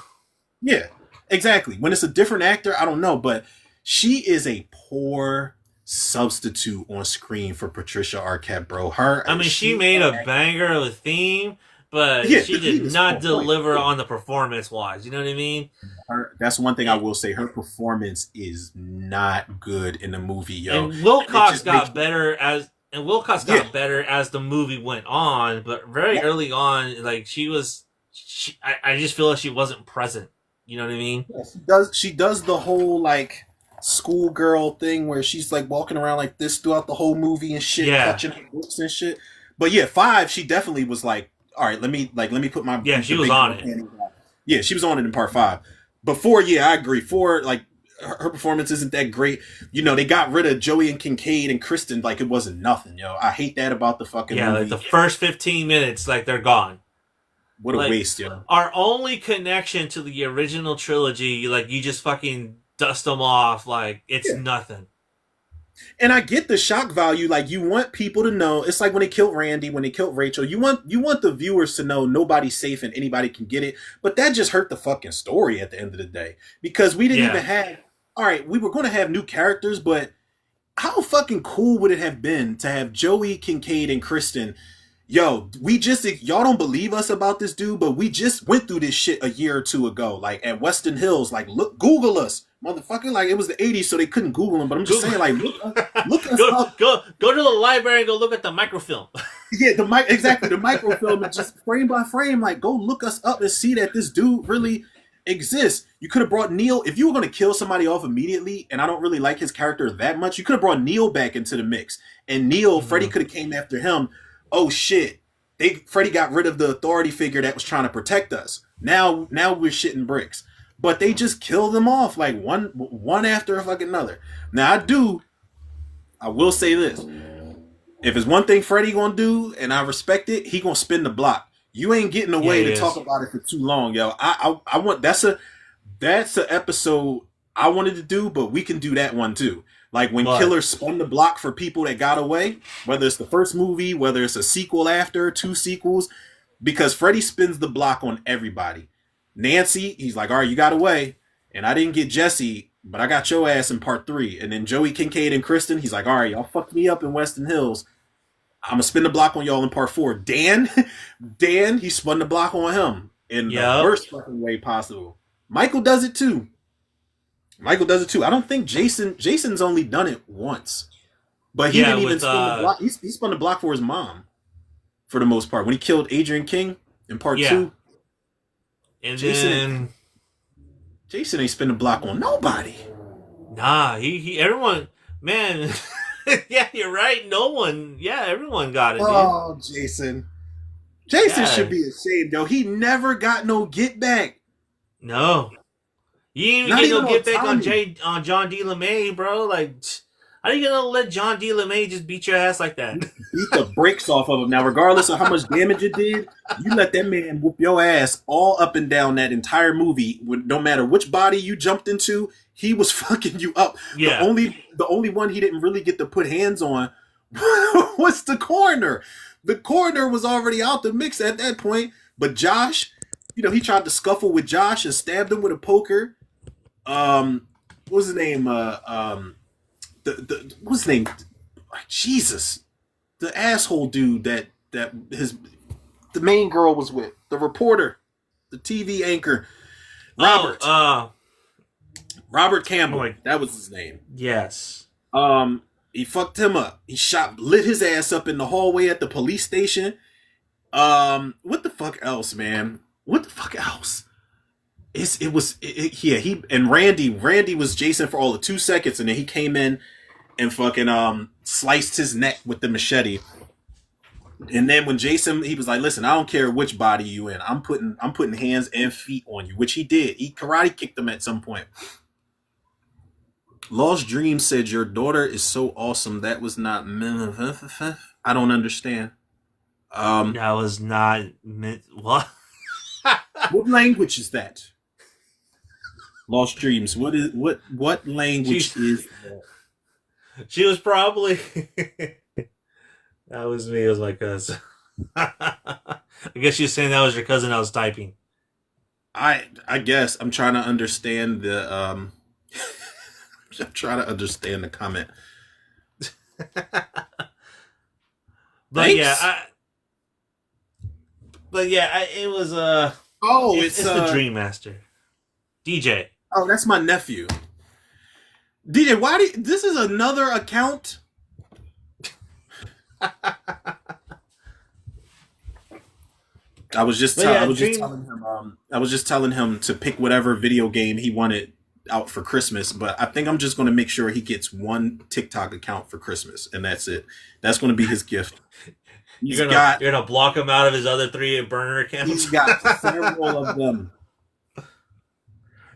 Yeah, exactly. When it's a different actor, I don't know, but she is a poor substitute on screen for Patricia Arquette, bro. I mean, she made a banger of a theme, but Yeah, she the theme did is not on point. deliver on the performance wise. You know what I mean? That's one thing I will say. Her performance is not good in the movie, yo. And Wilcox just got makes- better as Yeah. the movie went on, but very Yeah. early on, like I just feel like she wasn't present. You know what I mean? She does the whole like schoolgirl thing where she's like walking around like this throughout the whole movie and shit, Yeah. clutching her books and shit. But yeah, 5, she definitely was like, all right, let me put my Yeah, she the was big on girl it. panties on. Yeah, she was on it in part 5. But 4, yeah, I agree. 4, like her performance isn't that great. You know, they got rid of Joey and Kincaid and Kristen like it wasn't nothing, yo. I hate that about the fucking Yeah, movie. like the first 15 minutes, like they're gone. What a like, waste, yo. Our only connection to the original trilogy, like you just fucking dust them off, like it's Yeah. nothing. And I get the shock value. Like you want people to know. It's like when they killed Randy, when they killed Rachel. You want the viewers to know nobody's safe and anybody can get it. But that just hurt the fucking story at the end of the day because we didn't Yeah. even have. All right, we were going to have new characters, but how fucking cool would it have been to have Joey, Kincaid, and Kristen? Yo, y'all don't believe us about this dude, but we just went through this shit a year or two ago, like at Weston Hills. Like, look, Google us, motherfucker. Like it was the '80s, so they couldn't Google him. But I'm just saying, like, look us up. Go to the library and go look at the microfilm. Yeah, exactly the microfilm, and just frame by frame, like go look us up and see that this dude really exists. You could have brought Neil if you were going to kill somebody off immediately, and I don't really like his character that much. You could have brought Neil back into the mix, and Neil, Freddie could have came after him. Oh shit, Freddie got rid of the authority figure that was trying to protect us. Now we're shitting bricks, but they just kill them off like one after fucking another. Now I will say this. If it's one thing Freddie gonna do, and I respect it, he gonna spin the block. You ain't getting away to talk about it for too long, yo. I want that's a episode I wanted to do, but we can do that one too. Like when Killer spun the block for people that got away, whether it's the first movie, whether it's a sequel after, 2 sequels, because Freddie spins the block on everybody. Nancy, he's like, all right, you got away, and I didn't get Jesse, but I got your ass in part 3. And then Joey, Kincaid, and Kristen, he's like, all right, y'all fucked me up in Weston Hills. I'm gonna spin the block on y'all in part 4. Dan, he spun the block on him in the worst fucking way possible. Michael does it too. I don't think Jason's only done it once, but he didn't even spin the block. He spun the block for his mom, for the most part. When he killed Adrian King in part 2, and Jason ain't spin the block on nobody. Nah, he everyone, man. Yeah, you're right. No one. Yeah, everyone got it. Oh, dude. Jason should be ashamed, though. He never got no get back. No, you didn't even get no get back on John D. LeMay, bro. Like, how are you gonna let John D. LeMay just beat your ass like that? Beat the brakes off of him. Now, regardless of how much damage it did, you let that man whoop your ass all up and down that entire movie. No matter which body you jumped into, he was fucking you up. Yeah. The only one he didn't really get to put hands on was the coroner. The coroner was already out the mix at that point. But Josh, he tried to scuffle with Josh and stabbed him with a poker. What was his name? What's his name? Jesus, the asshole dude that the main girl was with, the reporter, the TV anchor, Robert. Robert Campbell. That was his name. Yes. He fucked him up. He lit his ass up in the hallway at the police station. What the fuck else, man? What the fuck else? He and Randy was Jason for all of 2 seconds, and then he came in and fucking sliced his neck with the machete. And then when Jason, he was like, listen, I don't care which body you in. I'm putting hands and feet on you, which he did. He karate kicked him at some point. Lost Dream said, your daughter is so awesome. That was not... I don't understand. That was not... What? What language is that? Lost Dreams. What language is that? She was probably... That was me. It was my cousin. I guess she was saying that was your cousin I was typing. I guess. I'm trying to understand the... I'm trying to understand the comment. But yeah, it was it's the Dream Master, DJ. Oh, that's my nephew. DJ, this is another account? I was just telling him to pick whatever video game he wanted out for Christmas, but I think I'm just going to make sure he gets one TikTok account for Christmas, and that's it. That's going to be his gift. You're gonna block him out of his other 3 burner accounts. He's got several of them.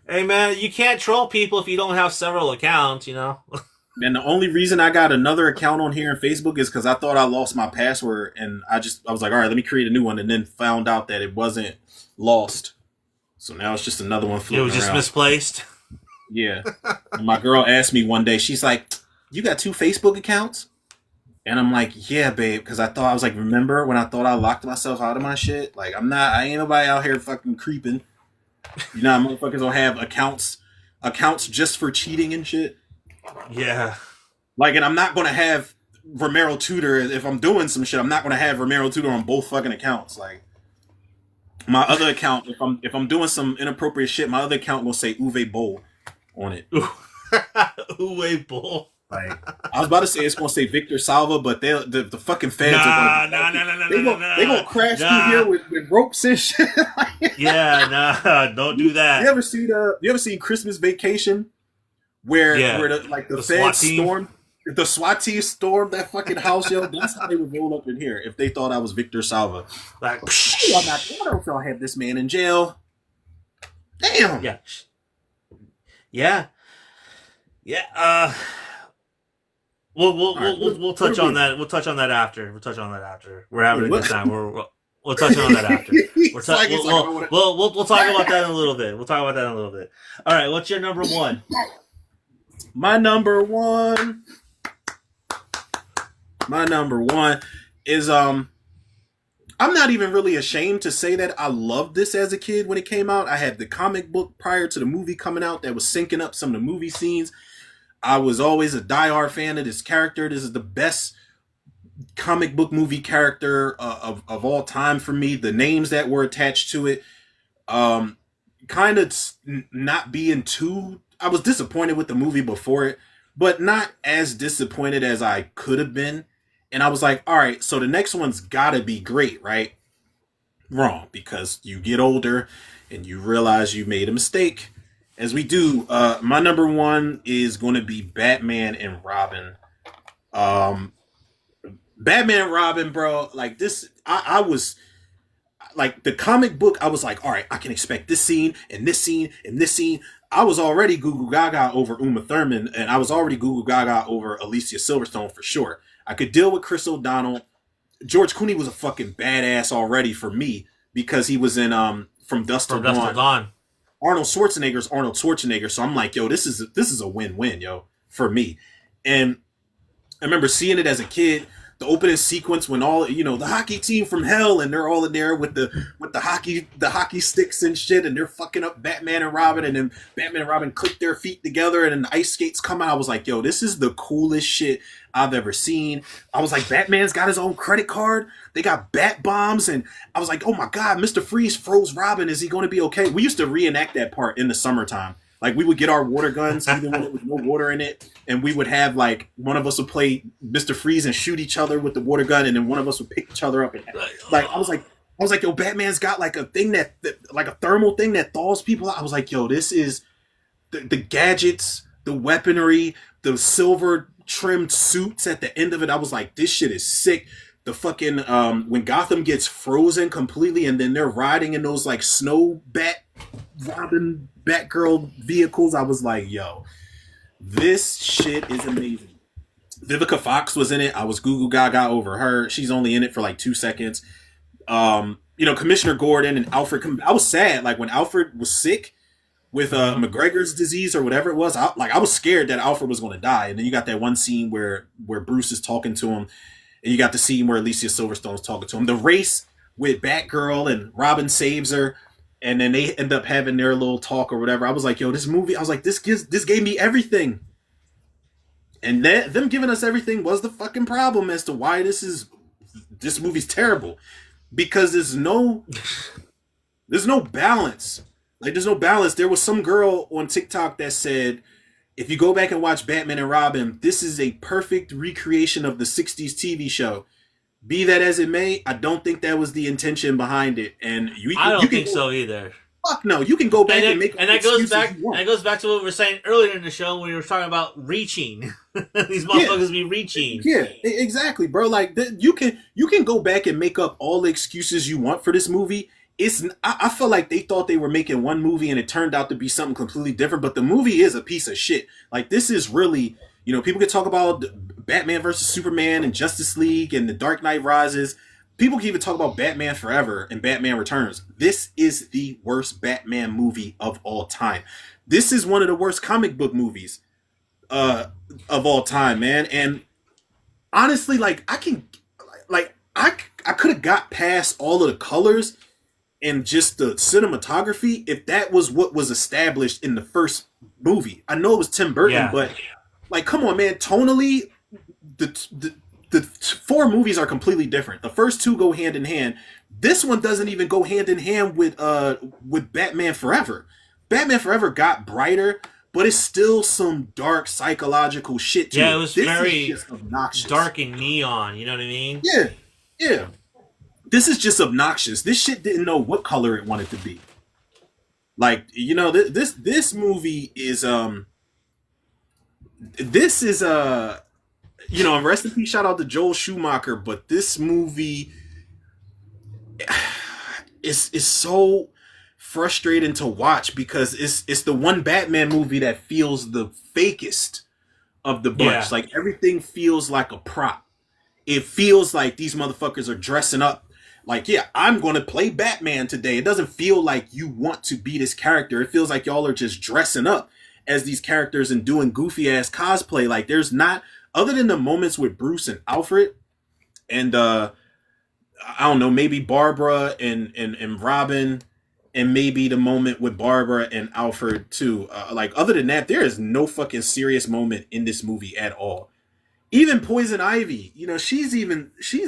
Hey man, you can't troll people if you don't have several accounts, And the only reason I got another account on here on Facebook is because I thought I lost my password, and I was like, all right, let me create a new one, and then found out that it wasn't lost. So now it's just another one floating around. It was just misplaced. Yeah. And my girl asked me one day, she's like, you got 2 Facebook accounts? And I'm like, yeah, babe, because I was like, remember when I thought I locked myself out of my shit? Like, I ain't nobody out here fucking creeping. Motherfuckers don't have accounts just for cheating and shit. Yeah. Like, and I'm not going to have Romero Tutor, if I'm doing some shit, I'm not going to have Romero Tutor on both fucking accounts. Like, my other account, if I'm doing some inappropriate shit, my other account will say Uwe Boll on it. Uwe Boll. Like, I was about to say it's gonna say Victor Salva, but the fucking feds are gonna crash through here with ropes and shit. Yeah, don't do that. You ever seen Christmas Vacation, where the feds stormed, the SWAT team stormed that fucking house, yo? That's how they would roll up in here if they thought I was Victor Salva. Like, why don't y'all have this man in jail? Damn. Yeah. We'll touch on that. We'll touch on that after. We're having a good time. We'll touch on that after. We'll talk about that in a little bit. All right, what's your number 1? My number one is I'm not even really ashamed to say that I loved this as a kid when it came out. I had the comic book prior to the movie coming out that was syncing up some of the movie scenes. I was always a diehard fan of this character. This is the best comic book movie character of all time for me. The names that were attached to it, um, kind of not being too. I was disappointed with the movie before it, but not as disappointed as I could have been. And I was like, all right, so the next one's gotta be great, right? Wrong, because you get older and you realize you made a mistake. As we do, my number one is going to be Batman and Robin. Um, Batman and Robin, bro. Like this, I was like the comic book. I was like, all right, I can expect this scene and this scene and this scene. I was already Goo Goo Gaga over Uma Thurman, and I was already Goo Goo Gaga over Alicia Silverstone for sure. I could deal with Chris O'Donnell. George Clooney was a fucking badass already for me because he was in From Dusk Till Dawn. Arnold Schwarzenegger's Arnold Schwarzenegger, so I'm like, yo, this is a win-win, yo, for me. And I remember seeing it as a kid, the opening sequence when all the hockey team from hell and they're all in there with the hockey sticks and shit, and they're fucking up Batman and Robin, and then Batman and Robin click their feet together and then the ice skates come out. I was like, yo, this is the coolest shit I've ever seen. I was like, Batman's got his own credit card. They got bat bombs, and I was like, oh my god, Mr. Freeze froze Robin. Is he going to be okay? We used to reenact that part in the summertime. Like, we would get our water guns, even when there was no water in it, and we would have, like, one of us would play Mr. Freeze and shoot each other with the water gun, and then one of us would pick each other up. And, like, I was like, yo, Batman's got, like, a thing that like, a thermal thing that thaws people out. I was like, yo, this is the gadgets, the weaponry, the silver trimmed suits at the end of it. I was like, this shit is sick. The fucking, when Gotham gets frozen completely, and then they're riding in those, like, snow Robin Batgirl vehicles, I was like, yo, this shit is amazing. Vivica Fox was in it. I was Goo Goo Gaga over her. She's only in it for like 2 seconds. Commissioner Gordon and Alfred. I was sad, like, when Alfred was sick with McGregor's disease or whatever it was. I was scared that Alfred was going to die. And then you got that one scene where Bruce is talking to him, and you got the scene where Alicia Silverstone's talking to him. The race with Batgirl and Robin saves her, and then they end up having their little talk or whatever. I was like, yo, this movie, I was like, this gave me everything. And them giving us everything was the fucking problem as to why this movie's terrible. Because there's no balance. Like, there's no balance. There was some girl on TikTok that said, if you go back and watch Batman and Robin, this is a perfect recreation of the 60s TV show. Be that as it may, I don't think that was the intention behind it. And I don't think so either. Fuck no, you can go back and make and that goes back. And that goes back to what we were saying earlier in the show when we were talking about reaching. These motherfuckers be reaching. Yeah, exactly, bro. Like, you can go back and make up all the excuses you want for this movie. I feel like they thought they were making one movie and it turned out to be something completely different. But the movie is a piece of shit. Like, this is really, people can talk about Batman versus Superman and Justice League and The Dark Knight Rises. People can even talk about Batman Forever and Batman Returns. This is the worst Batman movie of all time. This is one of the worst comic book movies of all time, man. And honestly, like, I could have got past all of the colors and just the cinematography if that was what was established in the first movie. I know it was Tim Burton, but, like, come on, man. Tonally, the 4 movies are completely different. The first 2 go hand in hand. This one doesn't even go hand in hand with Batman Forever. Batman Forever got brighter, but it's still some dark psychological shit to it. Yeah, it was very dark and neon. You know what I mean? Yeah. This is just obnoxious. This shit didn't know what color it wanted to be. Like, this movie is rest in peace, shout out to Joel Schumacher, but this movie is so frustrating to watch because it's the one Batman movie that feels the fakest of the bunch. Yeah. Like, everything feels like a prop. It feels like these motherfuckers are dressing up. Like, yeah, I'm going to play Batman today. It doesn't feel like you want to be this character. It feels like y'all are just dressing up as these characters and doing goofy ass cosplay. Like, there's not, other than the moments with Bruce and Alfred and I don't know, maybe Barbara and Robin, and maybe the moment with Barbara and Alfred too. Like other than that, there is no fucking serious moment in this movie at all. Even Poison Ivy, you know, she's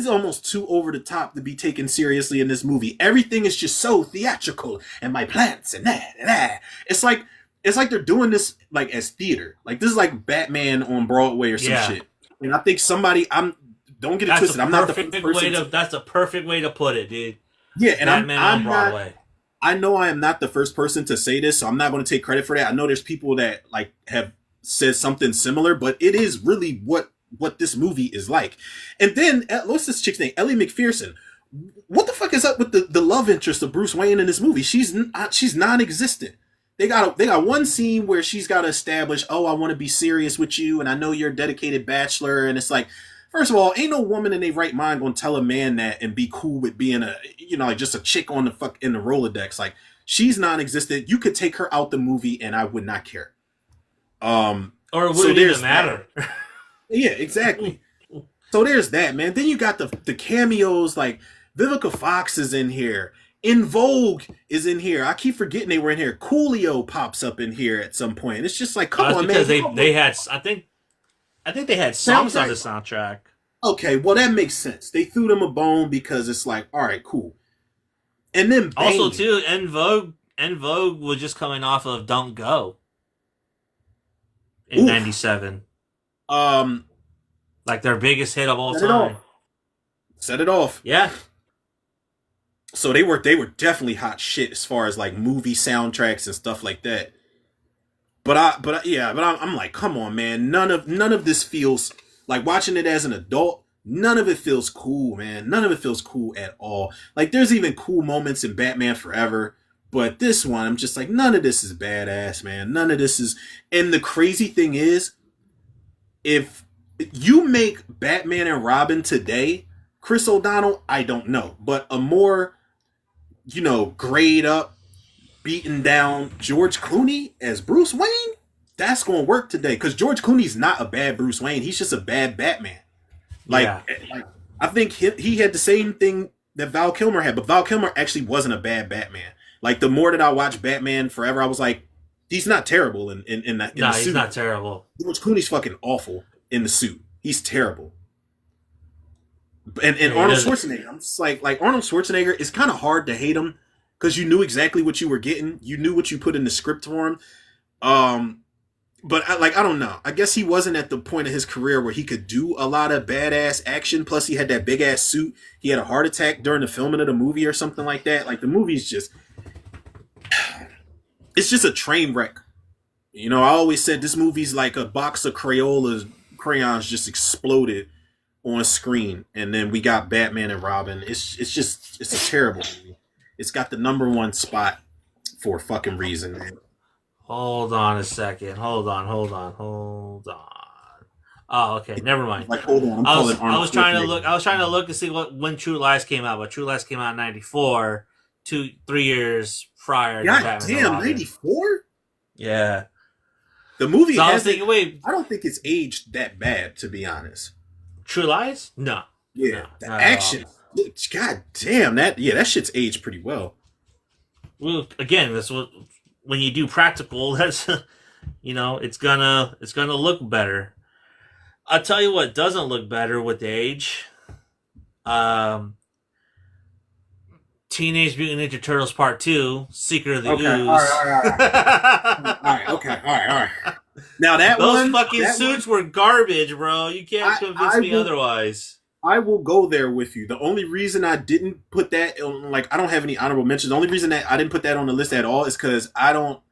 almost too over the top to be taken seriously in this movie. Everything is just so theatrical, and my plants and that and that. It's like they're doing this like as theater. Like this is like Batman on Broadway or some shit. And I think somebody, don't get it twisted. I'm not the first person. That's a perfect way to put it, dude. Yeah, and Batman on Broadway. I know I am not the first person to say this, so I'm not going to take credit for that. I know there's people that like have said something similar, but it is really what this movie is like. And then what's this chick's name? Ellie McPherson. What the fuck is up with the love interest of Bruce Wayne in this movie? She's non-existent. They got one scene where she's got to establish, oh, I want to be serious with you, and I know you're a dedicated bachelor, and it's like, first of all, ain't no woman in their right mind gonna tell a man that and be cool with being a, you know, like just a chick on the fuck in the Rolodex. Like she's non-existent. You could take her out the movie and I would not care. Or it wouldn't even matter. Yeah, exactly. So there's that, man. Then you got the cameos, like Vivica Fox is in here. In Vogue is in here. I keep forgetting they were in here. Coolio pops up in here at some point. It's just like, come on, man. Because they had, I think they had songs on the soundtrack. Okay, well that makes sense. They threw them a bone because it's like, all right, cool. And then also too, En Vogue was just coming off of Don't Go in '97. Like their biggest hit of all time. Set it off. Yeah. So they were definitely hot shit as far as like movie soundtracks and stuff like that. But I'm like, come on, man. None of this feels like, watching it as an adult. None of it feels cool, man. None of it feels cool at all. Like there's even cool moments in Batman Forever, but this one, I'm just like, none of this is badass, man. None of this is. And the crazy thing is, if you make Batman and Robin today, Chris O'Donnell, I don't know, but a more, you know, grayed up, beaten down George Clooney as Bruce Wayne, that's going to work today. Because George Clooney's not a bad Bruce Wayne. He's just a bad Batman. Like I think he had the same thing that Val Kilmer had, but Val Kilmer actually wasn't a bad Batman. Like the more that I watched Batman Forever, I was like, he's not terrible in the suit. He's not terrible. George Clooney's fucking awful in the suit. He's terrible. And Arnold Schwarzenegger, I'm just like Arnold Schwarzenegger, it's kind of hard to hate him because you knew exactly what you were getting. You knew what you put in the script for him. But I don't know. I guess he wasn't at the point of his career where he could do a lot of badass action. Plus, he had that big ass suit. He had a heart attack during the filming of the movie or something like that. Like the movie's just, it's just a train wreck. You know, I always said this movie's like a box of crayons just exploded on screen, and then we got Batman and Robin. It's a terrible movie. It's got the #1 spot for a fucking reason, man. Hold on a second. Hold on. Oh, okay. Never mind. Like, hold on. I was trying to look to see when True Lies came out, but True Lies came out in '94, 3 years prior. God damn, '94. Yeah. The movie. So I was thinking, wait. I don't think it's aged that bad, to be honest. True Lies? No. Yeah, the action. God damn, that shit's aged pretty well. Well, again, that's what, when you do practical, that's, you know, it's gonna look better. I'll tell you what doesn't look better with age. Teenage Mutant Ninja Turtles Part 2, Secret of the Ooze. All right. Now those fucking suits were garbage, bro. You can't convince me otherwise. I will go there with you. The only reason I didn't put that on, like, I don't have any honorable mentions. The only reason that I didn't put that on the list at all is because I don't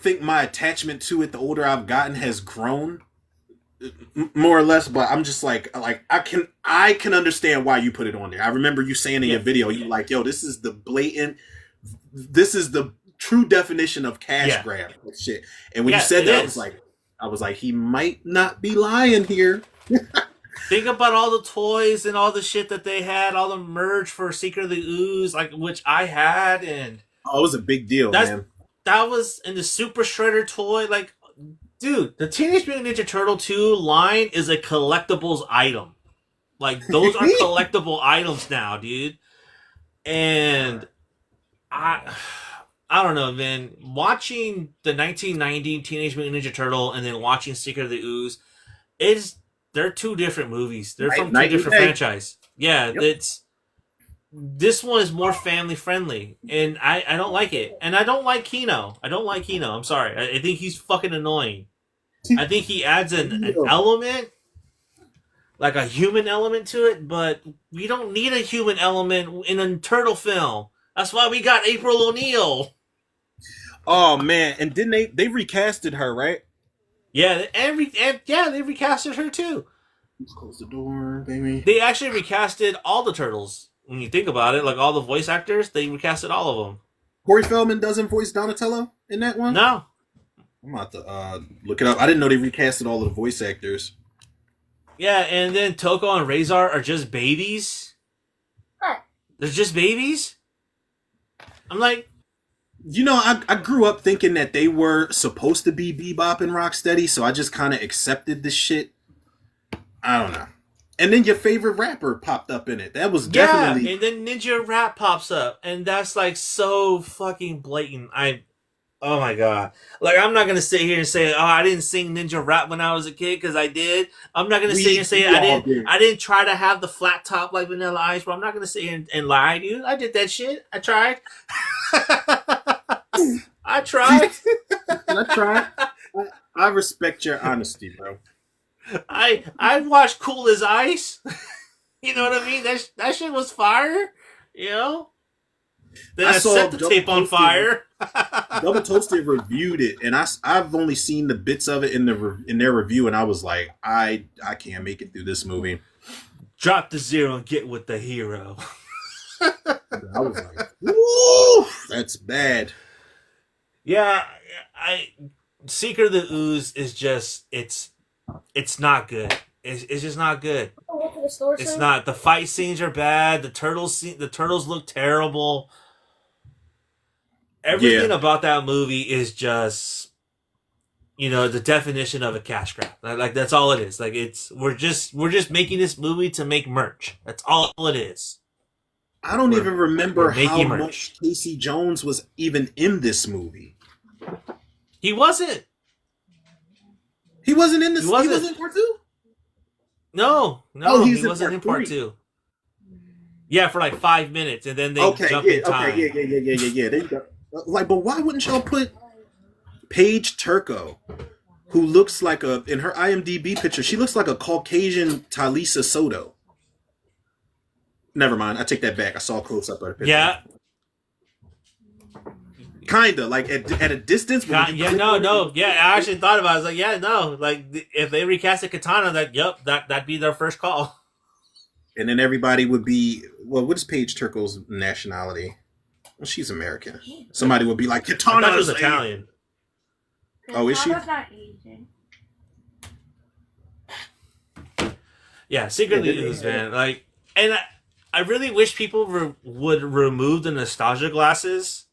think my attachment to it, the older I've gotten, has grown, more or less. But I'm just like I can understand why you put it on there. I remember you saying in your video, you were like, "Yo, this is the true definition of cash grab shit." And when you said that, I was like, he might not be lying here. Think about all the toys and all the shit that they had, all the merch for Secret of the Ooze, like, which I had, and it was a big deal, man. That was in the Super Shredder toy, like, dude, the Teenage Mutant Ninja Turtle 2 line is a collectibles item. Like those are collectible items now, dude. And I I don't know, man. Watching the 1990 Teenage Mutant Ninja Turtle and then watching Secret of the Ooze is they're two different movies. They're from two Night and different day. franchise. Yeah, Yep. it's this one is more family friendly, and I don't like it. And I don't like Kino. I don't like Kino. I'm sorry. I think he's fucking annoying. I think he adds an element, like a human element to it, but we don't need a human element in a turtle film. That's why we got April O'Neil. Oh man, and didn't they recasted her, right? Yeah, yeah, they recasted her too. Let's close the door, baby. They actually recasted all the turtles. When you think about it, like all the voice actors, they recasted all of them. Corey Feldman doesn't voice Donatello in that one? No. I'm about to look it up. I didn't know they recasted all of the voice actors. Yeah, and then Toko and Razor are just babies. They're just babies. I'm like, You know, I grew up thinking that they were supposed to be Bebop and Rocksteady, so I just kind of accepted this shit. I don't know. And then your favorite rapper popped up in it. That was definitely... yeah, and then Ninja Rap pops up, and that's like so fucking blatant. Oh my god! Like I'm not gonna sit here and say, "Oh, I didn't sing Ninja Rap when I was a kid," because I did. I'm not gonna sit here and say I didn't try to have the flat top like Vanilla Ice, but I'm not gonna sit here and lie to you. I did that shit. I tried. I tried. I tried. I respect your honesty, bro. I watched Cool as Ice. You know what I mean? That shit was fire. You know. Then I set the tape on fire. Double Toasted reviewed it, and I've only seen the bits of it in their review, and I was like, I can't make it through this movie. Drop the zero and get with the hero. I was like, woo, that's bad. Yeah, Secret of the Ooze is just it's not good. It's just not good. It's not. The fight scenes are bad. The turtles look terrible. Everything about that movie is just, the definition of a cash grab. Like that's all it is. Like we're just making this movie to make merch. That's all it is. I don't even remember how much Casey Jones was even in this movie. He wasn't. He wasn't in this. He wasn't in part 2? No, he wasn't in part 2. Yeah, for like 5 minutes, and then they jump in time. Okay, yeah. There you go. Like, but why wouldn't y'all put Paige Turco, who looks like in her IMDb picture, she looks like a Caucasian Talisa Soto. Never mind, I take that back. I saw a close up of her picture. Yeah. Kinda, like at a distance. Yeah, I actually thought about it. I was like, yeah, no. Like, if they recasted Katana, that'd be their first call. And then everybody would be, well, what is Paige Turco's nationality? Well, she's American. Somebody would be like, Katana was Italian. Oh, is she? Not Asian. Yeah, Secretly Ooze, man. Like, and I really wish people would remove the nostalgia glasses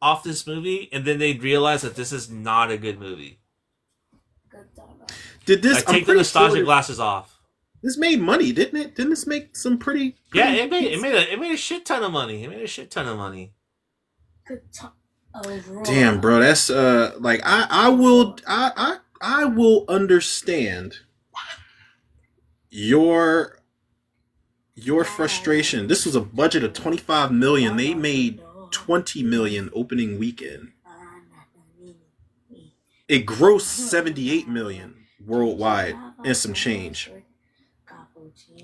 off this movie, and then they'd realize that this is not a good movie. Did this take the nostalgia glasses off? This made money, didn't it? Didn't this make some pretty yeah, it made a shit ton of money. Damn, bro, that's like I will understand your frustration. This was a budget of $25 million. They made $20 million opening weekend. It grossed $78 million worldwide and some change.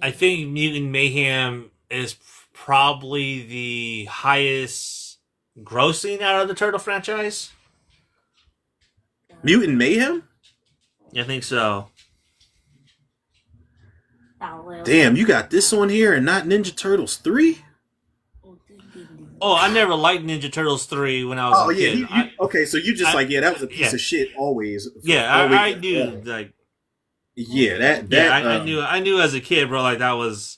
I think Mutant Mayhem is probably the highest grossing out of the Turtle franchise. Mutant Mayhem? I think so. Damn, you got this on here and not Ninja Turtles 3? Oh, I never liked Ninja Turtles 3 when I was a kid. Okay, so you just that was a piece of shit always. I knew, like... Yeah, I knew as a kid, bro, like that was...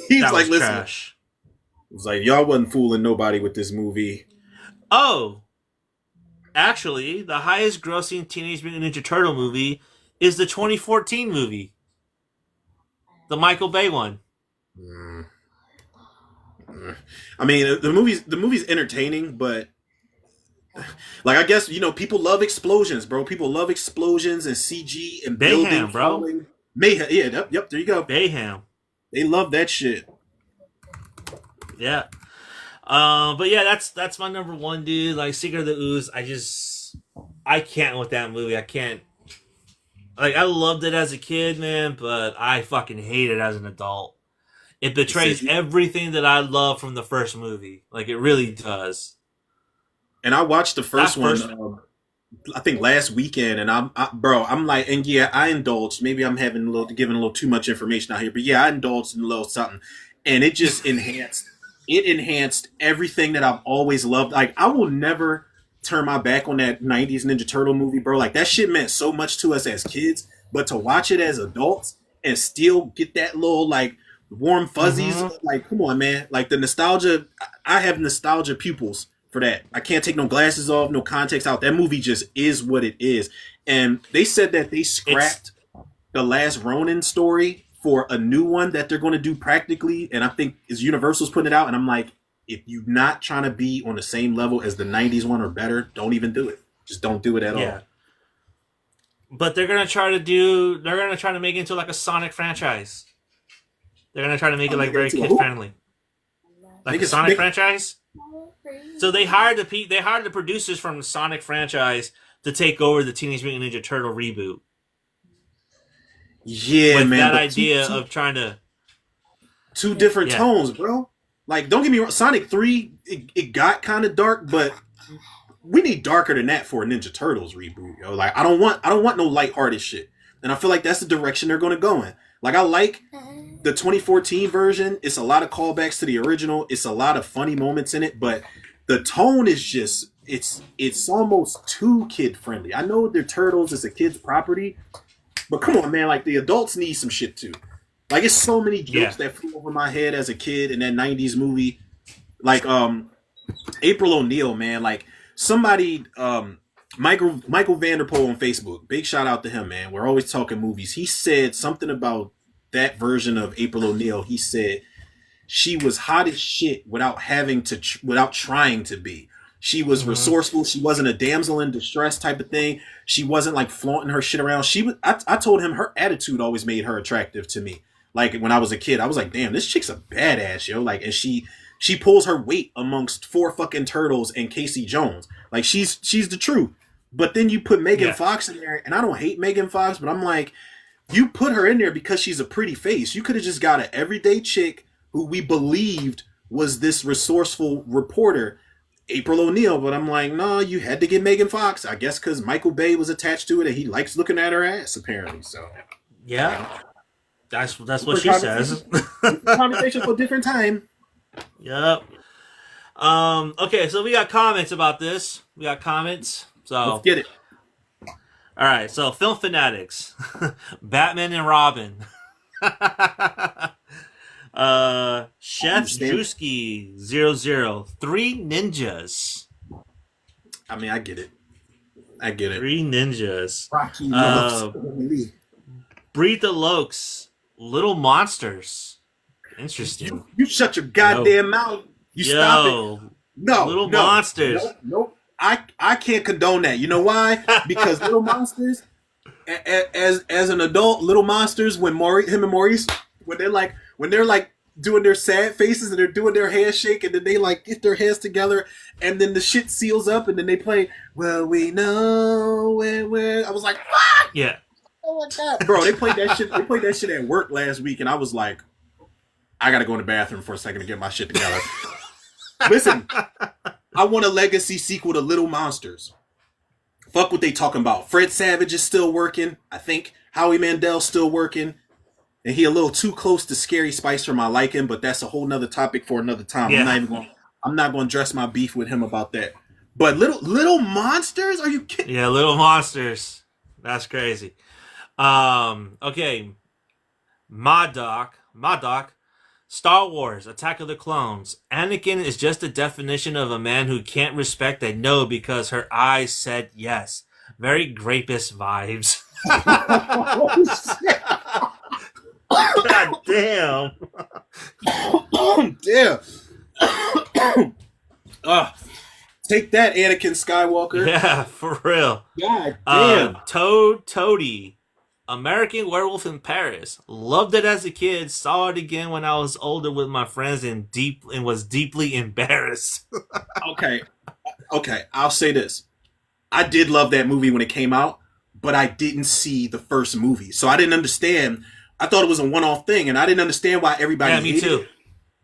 He was like, listen... Trash. It was like, y'all wasn't fooling nobody with this movie. Oh! Actually, the highest grossing Teenage Mutant Ninja Turtle movie is the 2014 movie. The Michael Bay one. Mm. I mean, the movie's entertaining, but like I guess people love explosions, bro. People love explosions and CG and building Bayham, bro. falling. Mayhem, yeah, yep. There you go. Bayham. They love that shit. Yeah. But yeah, that's my number one, dude. Like Secret of the Ooze, I can't with that movie. I can't. Like I loved it as a kid, man, but I fucking hate it as an adult. It betrays everything that I love from the first movie. Like it really does. And I watched the first one. I think last weekend, and I'm like, and yeah, I indulged. Maybe I'm giving a little too much information out here, but yeah, I indulged in a little something, and it just enhanced everything that I've always loved. Like I will never turn my back on that '90s Ninja Turtle movie, bro. Like that shit meant so much to us as kids, but to watch it as adults and still get that little like warm fuzzies, like come on, man. Like the nostalgia, I have nostalgia pupils for that. I can't take no glasses off, no context out. That movie just is what it is. And they said that they scrapped the last Ronin story for a new one that they're going to do practically. And I think is Universal's putting it out. And I'm like, if you're not trying to be on the same level as the 90s one or better, don't even do it. Just don't do it at all. But they're going to try to make it into like a Sonic franchise. They're going to try to make it like very kid friendly. Like a Sonic franchise? So they hired the producers from the Sonic franchise to take over the Teenage Mutant Ninja Turtle reboot. Yeah, with man. That idea of trying to two different tones, bro. Like, don't get me wrong. Sonic 3, it got kind of dark, but we need darker than that for a Ninja Turtles reboot. Yo, like I don't want no lighthearted shit, and I feel like that's the direction they're going to go in. Like I like the 2014 version. It's a lot of callbacks to the original. It's a lot of funny moments in it, but the tone is just it's almost too kid friendly. I know they're turtles; it's a kid's property, but come on, man! Like the adults need some shit too. Like it's so many jokes that flew over my head as a kid in that '90s movie. Like April O'Neil, man. Like somebody, Michael Vanderpool on Facebook. Big shout out to him, man. We're always talking movies. He said something about that version of April O'Neil. He said she was hot as shit without without trying to be. She was resourceful. She wasn't a damsel in distress type of thing. She wasn't like flaunting her shit around. I told him her attitude always made her attractive to me. Like when I was a kid, I was like, damn, this chick's a badass, yo. Like, and she pulls her weight amongst 4 fucking turtles and Casey Jones. Like she's the truth. But then you put Megan Fox in there, and I don't hate Megan Fox, but I'm like, you put her in there because she's a pretty face. You could have just got an everyday chick who we believed was this resourceful reporter, April O'Neil. But I'm like, no, you had to get Megan Fox. I guess because Michael Bay was attached to it, and he likes looking at her ass, apparently. So yeah, that's what she says. Conversation for a different time. Yep. Okay, so we got comments about this. We got comments. So let's get it. All right, so Film Fanatics, Batman and Robin, Chef Drewski 00, Three Ninjas. I mean, I get it. Three Ninjas. Rocky, Breathe the Lokes, Little Monsters. Interesting. You shut your goddamn mouth. You stop it. No, Little Monsters. Nope. I can't condone that. You know why? Because Little Monsters, as an adult, Little Monsters, when him and Maurice, when they're like doing their sad faces and they're doing their handshake and then they like get their hands together and then the shit seals up and then they play Well We Know Where I was like, fuck! Yeah. Bro, they played that shit. They played that shit at work last week, and I was like, I gotta go in the bathroom for a second to get my shit together. Listen, I want a legacy sequel to Little Monsters. Fuck what they talking about. Fred Savage is still working. I think Howie Mandel's still working. And he a little too close to Scary Spice for my liking, but that's a whole nother topic for another time. Yeah. I'm not going to dress my beef with him about that. But Little Monsters? Are you kidding? Yeah, Little Monsters. That's crazy. Okay. Modoc. Star Wars, Attack of the Clones. Anakin is just the definition of a man who can't respect a no because her eyes said yes. Very Grapist vibes. God damn. Damn. Take that, Anakin Skywalker. Yeah, for real. God damn. Toady. American Werewolf in Paris. Loved it as a kid. Saw it again when I was older with my friends and was deeply embarrassed. Okay. Okay. I'll say this. I did love that movie when it came out, but I didn't see the first movie. So I didn't understand. I thought it was a one-off thing, and I didn't understand why everybody Yeah, me hated too. it.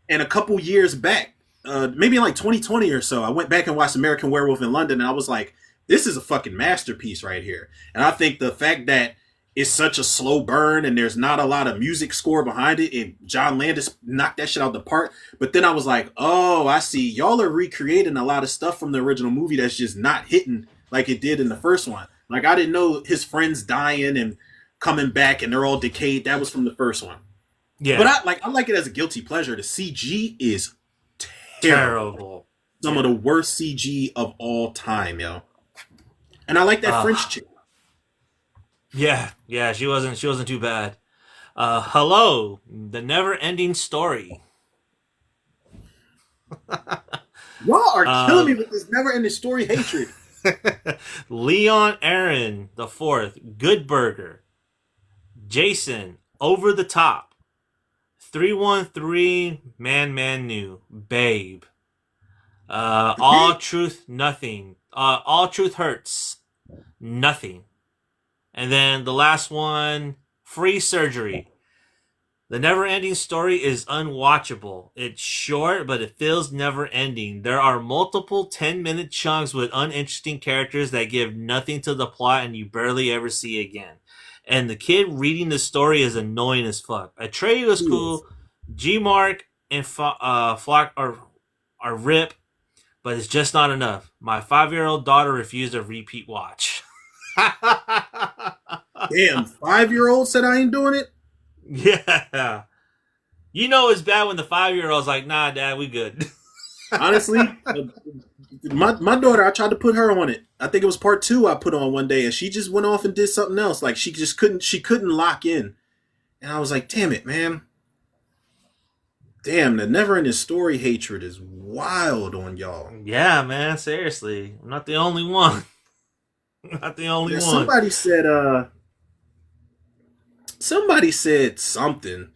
And a couple years back, maybe in like 2020 or so, I went back and watched American Werewolf in London, and I was like, this is a fucking masterpiece right here. And I think the fact that it's such a slow burn and there's not a lot of music score behind it, and John Landis knocked that shit out the park. But then I was like, oh, I see. Y'all are recreating a lot of stuff from the original movie that's just not hitting like it did in the first one. Like, I didn't know his friends dying and coming back and they're all decayed. That was from the first one. Yeah. But I like it as a guilty pleasure. The CG is terrible. Some of the worst CG of all time, yo. And I like that French chick. Yeah, she wasn't too bad. Hello, the never ending story. Y'all are killing me with this never ending story hatred. Leon Aaron the fourth, Good Burger. Jason, Over the Top. 313, Man New, Babe. All Truth, Nothing. All Truth Hurts, Nothing. And then the last one, Free Surgery. The never-ending story is unwatchable. It's short, but it feels never-ending. There are multiple 10-minute chunks with uninteresting characters that give nothing to the plot and you barely ever see again. And the kid reading the story is annoying as fuck. Atreyu is cool. G-Mark and Flock are rip, but it's just not enough. My 5-year-old daughter refused a repeat watch. Damn, 5-year-old said I ain't doing it? Yeah. You know it's bad when the 5-year-old's like, nah, Dad, we good. Honestly, my daughter, I tried to put her on it. I think it was part 2 I put on one day, and she just went off and did something else. Like, she couldn't lock in. And I was like, damn it, man. Damn, the never-ending story hatred is wild on y'all. Yeah, man, seriously. I'm not the only one. Not the only one. Somebody said something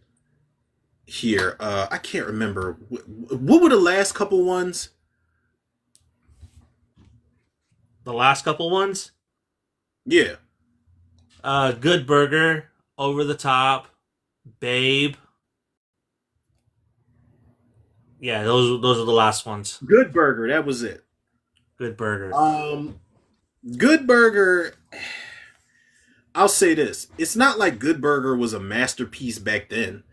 here. I can't remember. What were the last couple ones? The last couple ones? Yeah. Good Burger, Over the Top, Babe. Yeah, those are the last ones. Good Burger, that was it. Good Burger. Good Burger, I'll say this. It's not like Good Burger was a masterpiece back then.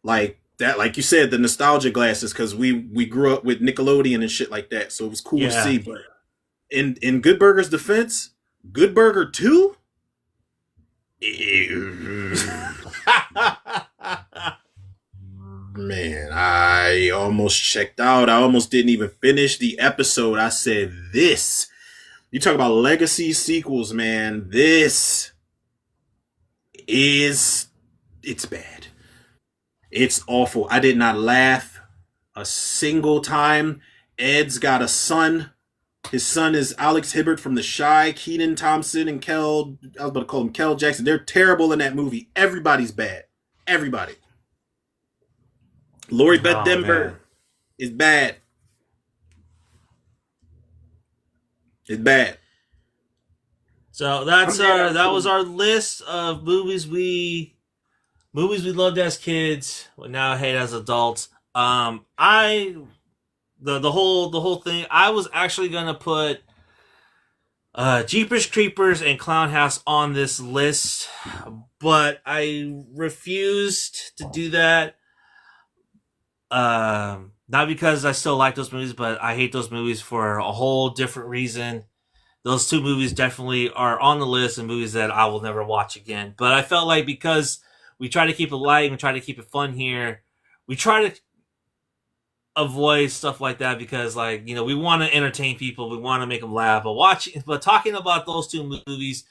Like that, like you said, the nostalgia glasses, because we grew up with Nickelodeon and shit like that, so it was cool to see. But in Good Burger's defense, Good Burger 2? Man, I almost checked out. I almost didn't even finish the episode. I said, this. You talk about legacy sequels, man. It's bad. It's awful. I did not laugh a single time. Ed's got a son. His son is Alex Hibbert from The Chi, Kenan Thompson and I was about to call him Kel Jackson. They're terrible in that movie. Everybody's bad. Everybody. Lori Beth Denver is bad. It's bad. So that was our list of movies we loved as kids, but now hate as adults. The whole thing. I was actually gonna put Jeepers Creepers and Clown House on this list, but I refused to do that. Not because I still like those movies, but I hate those movies for a whole different reason. Those two movies definitely are on the list and movies that I will never watch again. But I felt like because we try to keep it light and we try to keep it fun here, we try to avoid stuff like that because, like, we want to entertain people, we want to make them laugh. But talking about those two movies,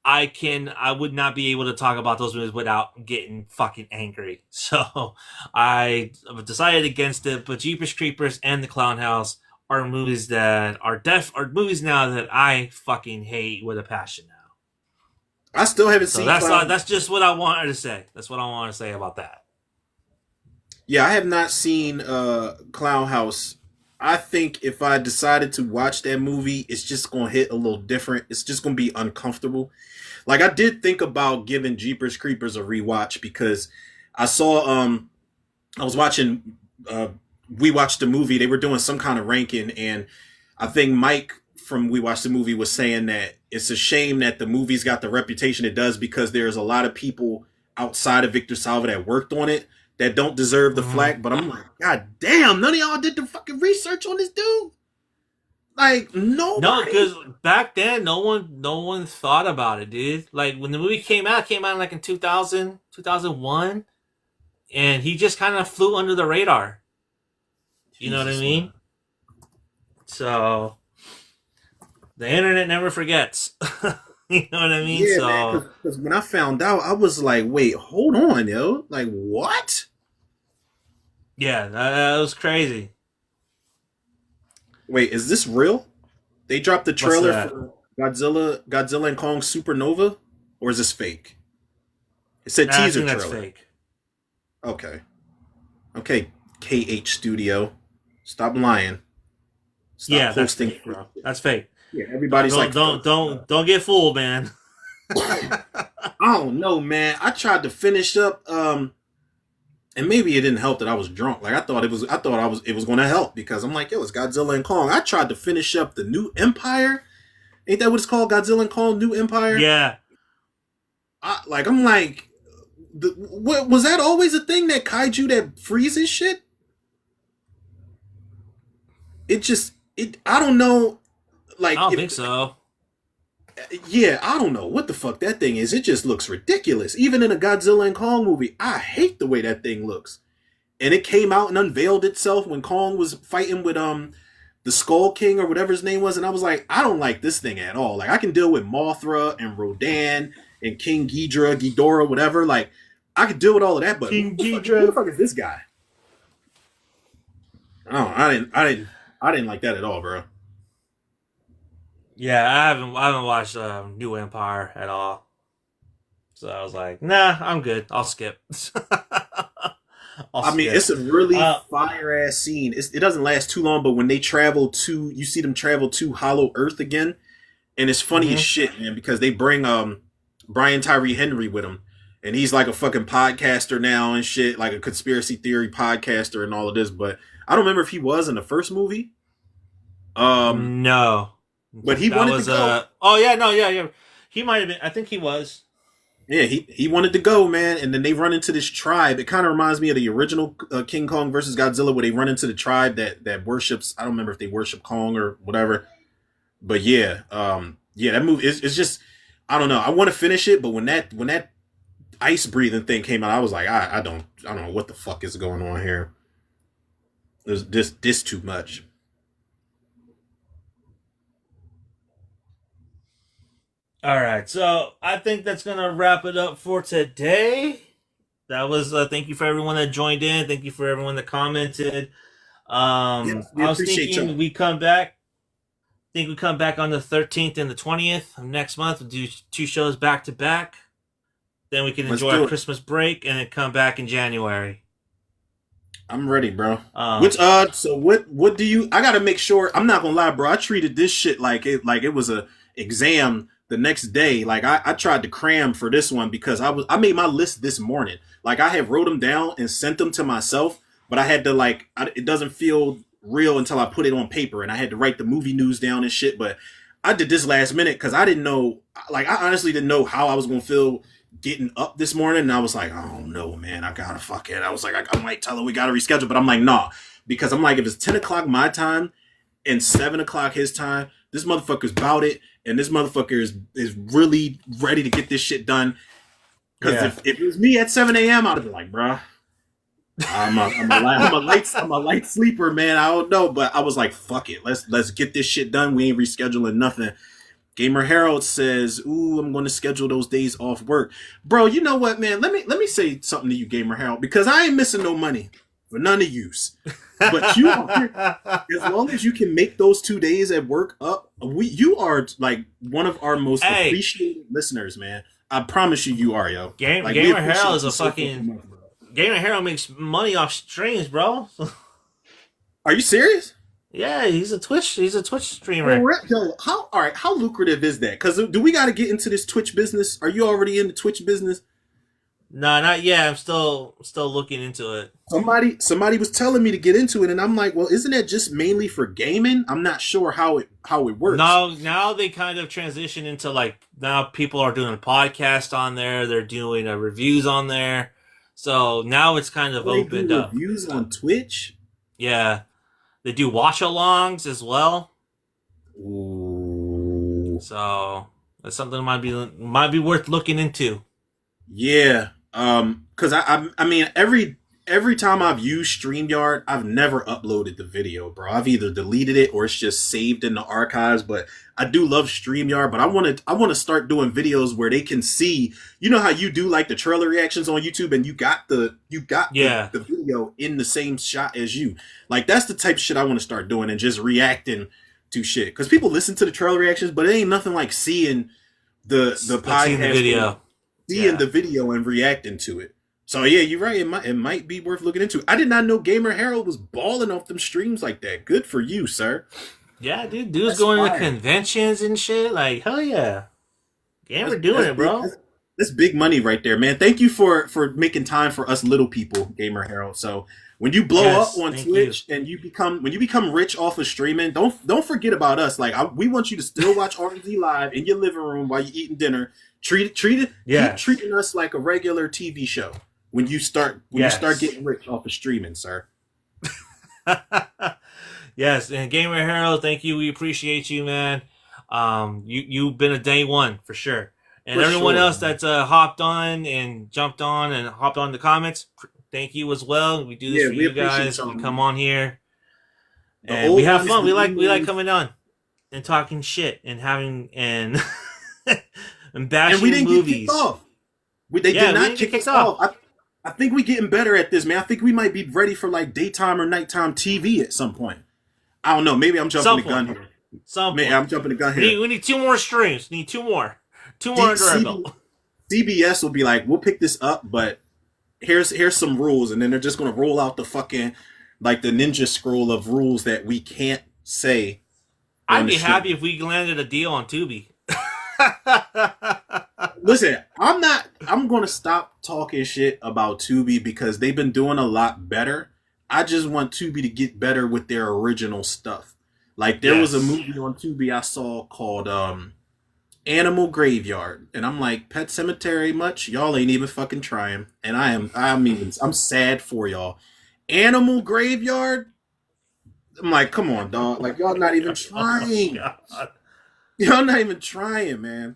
I would not be able to talk about those movies without getting fucking angry. So I decided against it. But Jeepers Creepers and The Clown House are movies that are movies now that I fucking hate with a passion now. I still haven't So seen Clown. that's just what I wanted to say. That's what I want to say about that. Yeah, I have not seen Clown House. I think if I decided to watch that movie, it's just gonna hit a little different. It's just gonna be uncomfortable. Like I did think about giving Jeepers Creepers a rewatch because I saw I was watching We Watched the Movie. They were doing some kind of ranking, and I think Mike from We Watched the Movie was saying that it's a shame that the movie's got the reputation it does because there's a lot of people outside of Victor Salva that worked on it that don't deserve the flack. But I'm like, God damn, none of y'all did the fucking research on this dude. Like No, nobody. because back then no one thought about it, dude. Like when the movie came out like in 2000, 2001, and he just kind of flew under the radar. You know what I Jesus, mean? man. So the internet never forgets. You know what I mean? Yeah, man. So Because when I found out, I was like, wait, hold on, yo. Like what? yeah, that was crazy. Wait, is this real? They dropped the What's trailer that? for Godzilla and Kong Supernova, or is this fake? It said I teaser think that's trailer. fake. Okay, okay, KH Studio, stop lying. Stop Yeah, that's posting. fake, bro. That's fake. Yeah, everybody's like, Don't get fooled, man. I don't know, man. I tried to finish up, and maybe it didn't help that I was drunk. Like it was going to help because I'm like, yo, it's Godzilla and Kong. I tried to finish up the New Empire. Ain't that what it's called? Godzilla and Kong New Empire. Yeah. I'm like, what was that always a thing that kaiju that freezes shit? I don't know. Like I don't think so. yeah, I don't know what the fuck that thing is. It just looks ridiculous. Even in a Godzilla and Kong movie, I hate the way that thing looks. And it came out and unveiled itself when Kong was fighting with the Skull King or whatever his name was, and I was like, I don't like this thing at all. Like I can deal with Mothra and Rodan and King Ghidorah, whatever. Like I could deal with all of that, but King who Ghidorah. the fuck is this guy? Oh, I didn't like that at all, bro. Yeah, I haven't watched New Empire at all. So I was like, nah, I'm good. I'll skip. I'll I mean, skip. it's a really Uh, fire ass scene. It doesn't last too long, but when they you see them travel to Hollow Earth again, and it's funny as mhm. shit, man, because they bring Brian Tyree Henry with him, and he's like a fucking podcaster now and shit, like a conspiracy theory podcaster and all of this. But I don't remember if he was in the first movie. No, But he that wanted to was go. Oh yeah, no, yeah, yeah. He might have been. I think he was. Yeah, he wanted to go, man, and then they run into this tribe. It kind of reminds me of the original King Kong versus Godzilla, where they run into the tribe that worships. I don't remember if they worship Kong or whatever, but yeah, yeah, that movie is it's just I don't know. I want to finish it, but when that ice breathing thing came out, I was like, I don't know what the fuck is going on here. There's this too much. All right, so I think that's gonna wrap it up for today. That was thank you for everyone that joined in. Thank you for everyone that commented. Yes, we I was appreciate thinking y'all. we come back. Think we come back on the 13th and the 20th of next month. We'll do 2 shows back to back. Then we can Let's enjoy do our it. Christmas break and then come back in January. I'm ready, bro. Um, Which so what do you I gotta make sure I'm not gonna lie, bro. I treated this shit like it was a exam the next day. Like I tried to cram for this one because I made my list this morning. Like I had wrote them down and sent them to myself, but I had to it doesn't feel real until I put it on paper and I had to write the movie news down and shit. But I did this last minute because I didn't know I honestly didn't know how I was gonna feel getting up this morning, and I was like, oh no, man, I gotta fuck it. I was like, I might tell her we gotta reschedule, but I'm like, nah, because I'm like, if it's 10 o'clock my time and 7 o'clock his time, this motherfucker's about it, and this motherfucker is really ready to get this shit done. Because yeah. if it was me at 7 a.m., I'd have been like, bruh, I'm a light sleeper, man. I don't know, but I was like, fuck it, let's get this shit done. We ain't rescheduling nothing. Gamer Harold says, "Ooh, I'm going to schedule those days off work, bro. You know what, man? Let me say something to you, Gamer Harold, because I ain't missing no money for none of yous. But you are, as long as you can make those 2 days at work up, you are like one of our most Hey, appreciated listeners, man. I promise you, you are, yo. Like, we Gamer Harold appreciate is you a so fucking fucking much, bro. Gamer Harold makes money off streams, bro. Are you serious? Yeah, he's a Twitch Well, streamer. Yo, all right, how lucrative is that? Because do we got to get into this Twitch business? Are you already in the Twitch business? No, not yet. I'm still looking into it. Somebody was telling me to get into it, and I'm like, well, isn't that just mainly for gaming? I'm not sure how it works. Now they kind of transition into like now people are doing a podcast on there. They're doing reviews on there. So now it's kind of They do opened up. reviews on Twitch. Yeah, they do watch-alongs as well. Ooh, So that's something that might be worth looking into. yeah. Because I mean every time I've used StreamYard, I've never uploaded the video, bro. I've either deleted it or it's just saved in the archives. But I do love StreamYard, but I want to start doing videos where they can see. You know how you do like the trailer reactions on YouTube, and you got Yeah. the video in the same shot as you. Like, that's the type of shit I want to start doing, and just reacting to shit. Because people listen to the trailer reactions, but it ain't nothing like seeing the Like seeing the podcast, video. seeing Yeah. the video and reacting to it. So yeah, you're right. It might be worth looking into. I did not know Gamer Harold was balling off them streams like that. Good for you, sir. Yeah, dude's That's going to fire. conventions and shit. Like, hell yeah. Gamer That's, doing that's it, big, bro. that's big money right there, man. Thank you for making time for us little people, Gamer Harold. So when you blow Yes, up on thank Twitch and when you become rich off of streaming, don't forget about us. Like, we want you to still watch RZ live in your living room while you're eating dinner. Keep Yes. treating us like a regular TV show when you start Yes. getting rich off of streaming, sir. Yes, and Gamer Harold, thank you. We appreciate you, man. You've been a day one for sure. And For everyone sure, else man. that's hopped on and jumped on and hopped on the comments, thank you as well. We do this Yeah, for we you appreciate guys. y'all, We man. come on here The and old we have ones, fun. the We new like ones. coming on and talking shit and having and and And bashing we didn't get movies. kicked off. They Yeah, did we not didn't kick get us kicked off. off. I think we getting better at this, man. I think we might be ready for like daytime or nighttime TV at some point. I don't know. Maybe I'm jumping Some the gun point. here. Some Maybe point. I'm jumping the gun here. We need 2 more streams. Need 2 more. 2 more under our belt. CBS will be like, we'll pick this up, but here's some rules, and then they're just gonna roll out the fucking like the ninja scroll of rules that we can't say. I'd on be the show. happy if we landed a deal on Tubi. Listen, I'm gonna stop talking shit about Tubi because they've been doing a lot better. I just want Tubi to get better with their original stuff. Like, there was a Yes. movie on Tubi I saw called Animal Graveyard, and I'm like, Pet Cemetery much? Y'all ain't even fucking trying. And I'm sad for y'all. Animal Graveyard? I'm like, come on, dog. Like, y'all not even trying. Oh, God. Y'all not even trying, man.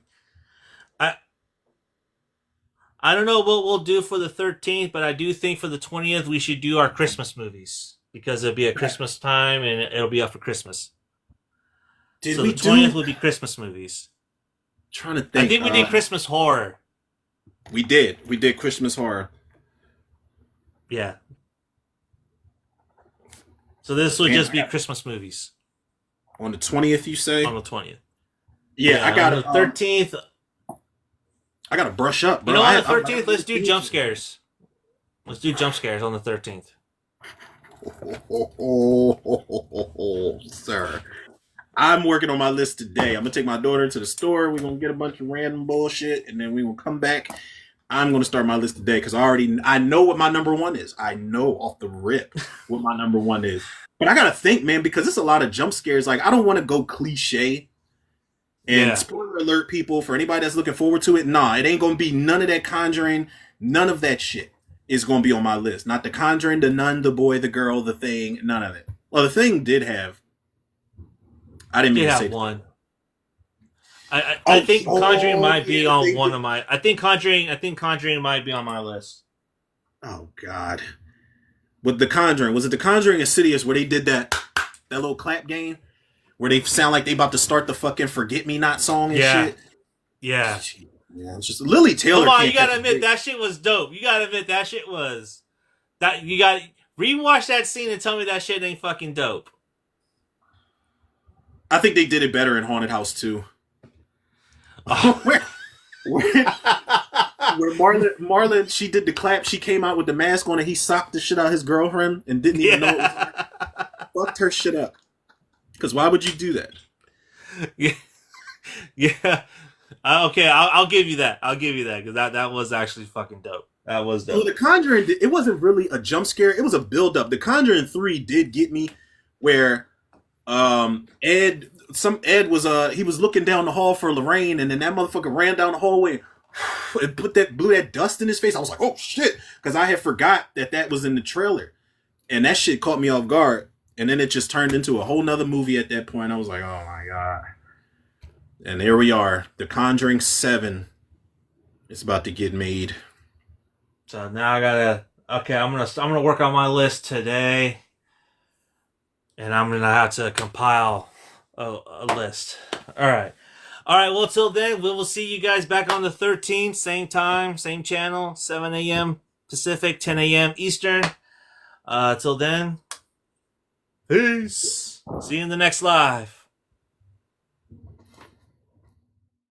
I don't know what we'll do for the 13th, but I do think for the 20th we should do our Christmas movies because it'll be a Christmas time and it'll be up for Christmas. Did So we the 20th do? will be Christmas movies. Trying to think. I think we did Christmas horror. We did. We did Christmas horror. Yeah. So this will just be Christmas movies On the 20th, you say? on the 20th. Yeah, I got on to. the 13th. I got to brush up, bro. You know, on the I- 13th, let's do jump scares. Let's do jump scares on the 13th. Sir. I'm working on my list today. I'm gonna take my daughter to the store. We're gonna get a bunch of random bullshit, and then we will come back. I'm gonna start my list today because I know what my number one is. I know off the rip what my number one is. But I gotta think, man, because it's a lot of jump scares. Like, I don't want to go cliche. And Yeah. spoiler alert, people, for anybody that's looking forward to it, nah, it ain't gonna be none of that Conjuring. None of that shit is gonna be on my list. Not the Conjuring, the Nun, the Boy, the Girl, the Thing. None of it. Well, the Thing did have. I didn't mean Did to have say one. I think Conjuring might be yeah, on they one did. of my. I think Conjuring might be on my list. Oh God. With the Conjuring, was it the Conjuring Insidious where they did that little clap game where they sound like they about to start the fucking Forget Me Not song and Yeah. shit. Yeah. Yeah, it's just Lily Taylor. Come on, can't you gotta catch a admit break. that shit was dope. You gotta admit that shit was that. You got rewatch that scene and tell me that shit ain't fucking dope. I think they did it better in Haunted House 2. Oh. where, where, where Marlon, she did the clap. She came out with the mask on and he socked the shit out of his girlfriend and didn't even know it was her. Fucked her shit up. Because why would you do that? Yeah. Yeah. Okay, I'll give you that. I'll give you that because that was actually fucking dope. That was dope. Well, The Conjuring, it wasn't really a jump scare. It was a build up. The Conjuring 3 did get me where Ed was he was looking down the hall for Lorraine and then that motherfucker ran down the hallway and blew that dust in his face. I was like, oh shit, because I had forgot that was in the trailer. And that shit caught me off guard. And then it just turned into a whole nother movie at that point. I was like, oh my God. And here we are. The Conjuring 7 is about to get made. So now I gotta. Okay, I'm gonna work on my list today, and I'm gonna have to compile a list. All right. Well, till then, we will see you guys back on the 13th, same time, same channel, 7 a.m. Pacific, 10 a.m. Eastern. Till then, peace. See you in the next live.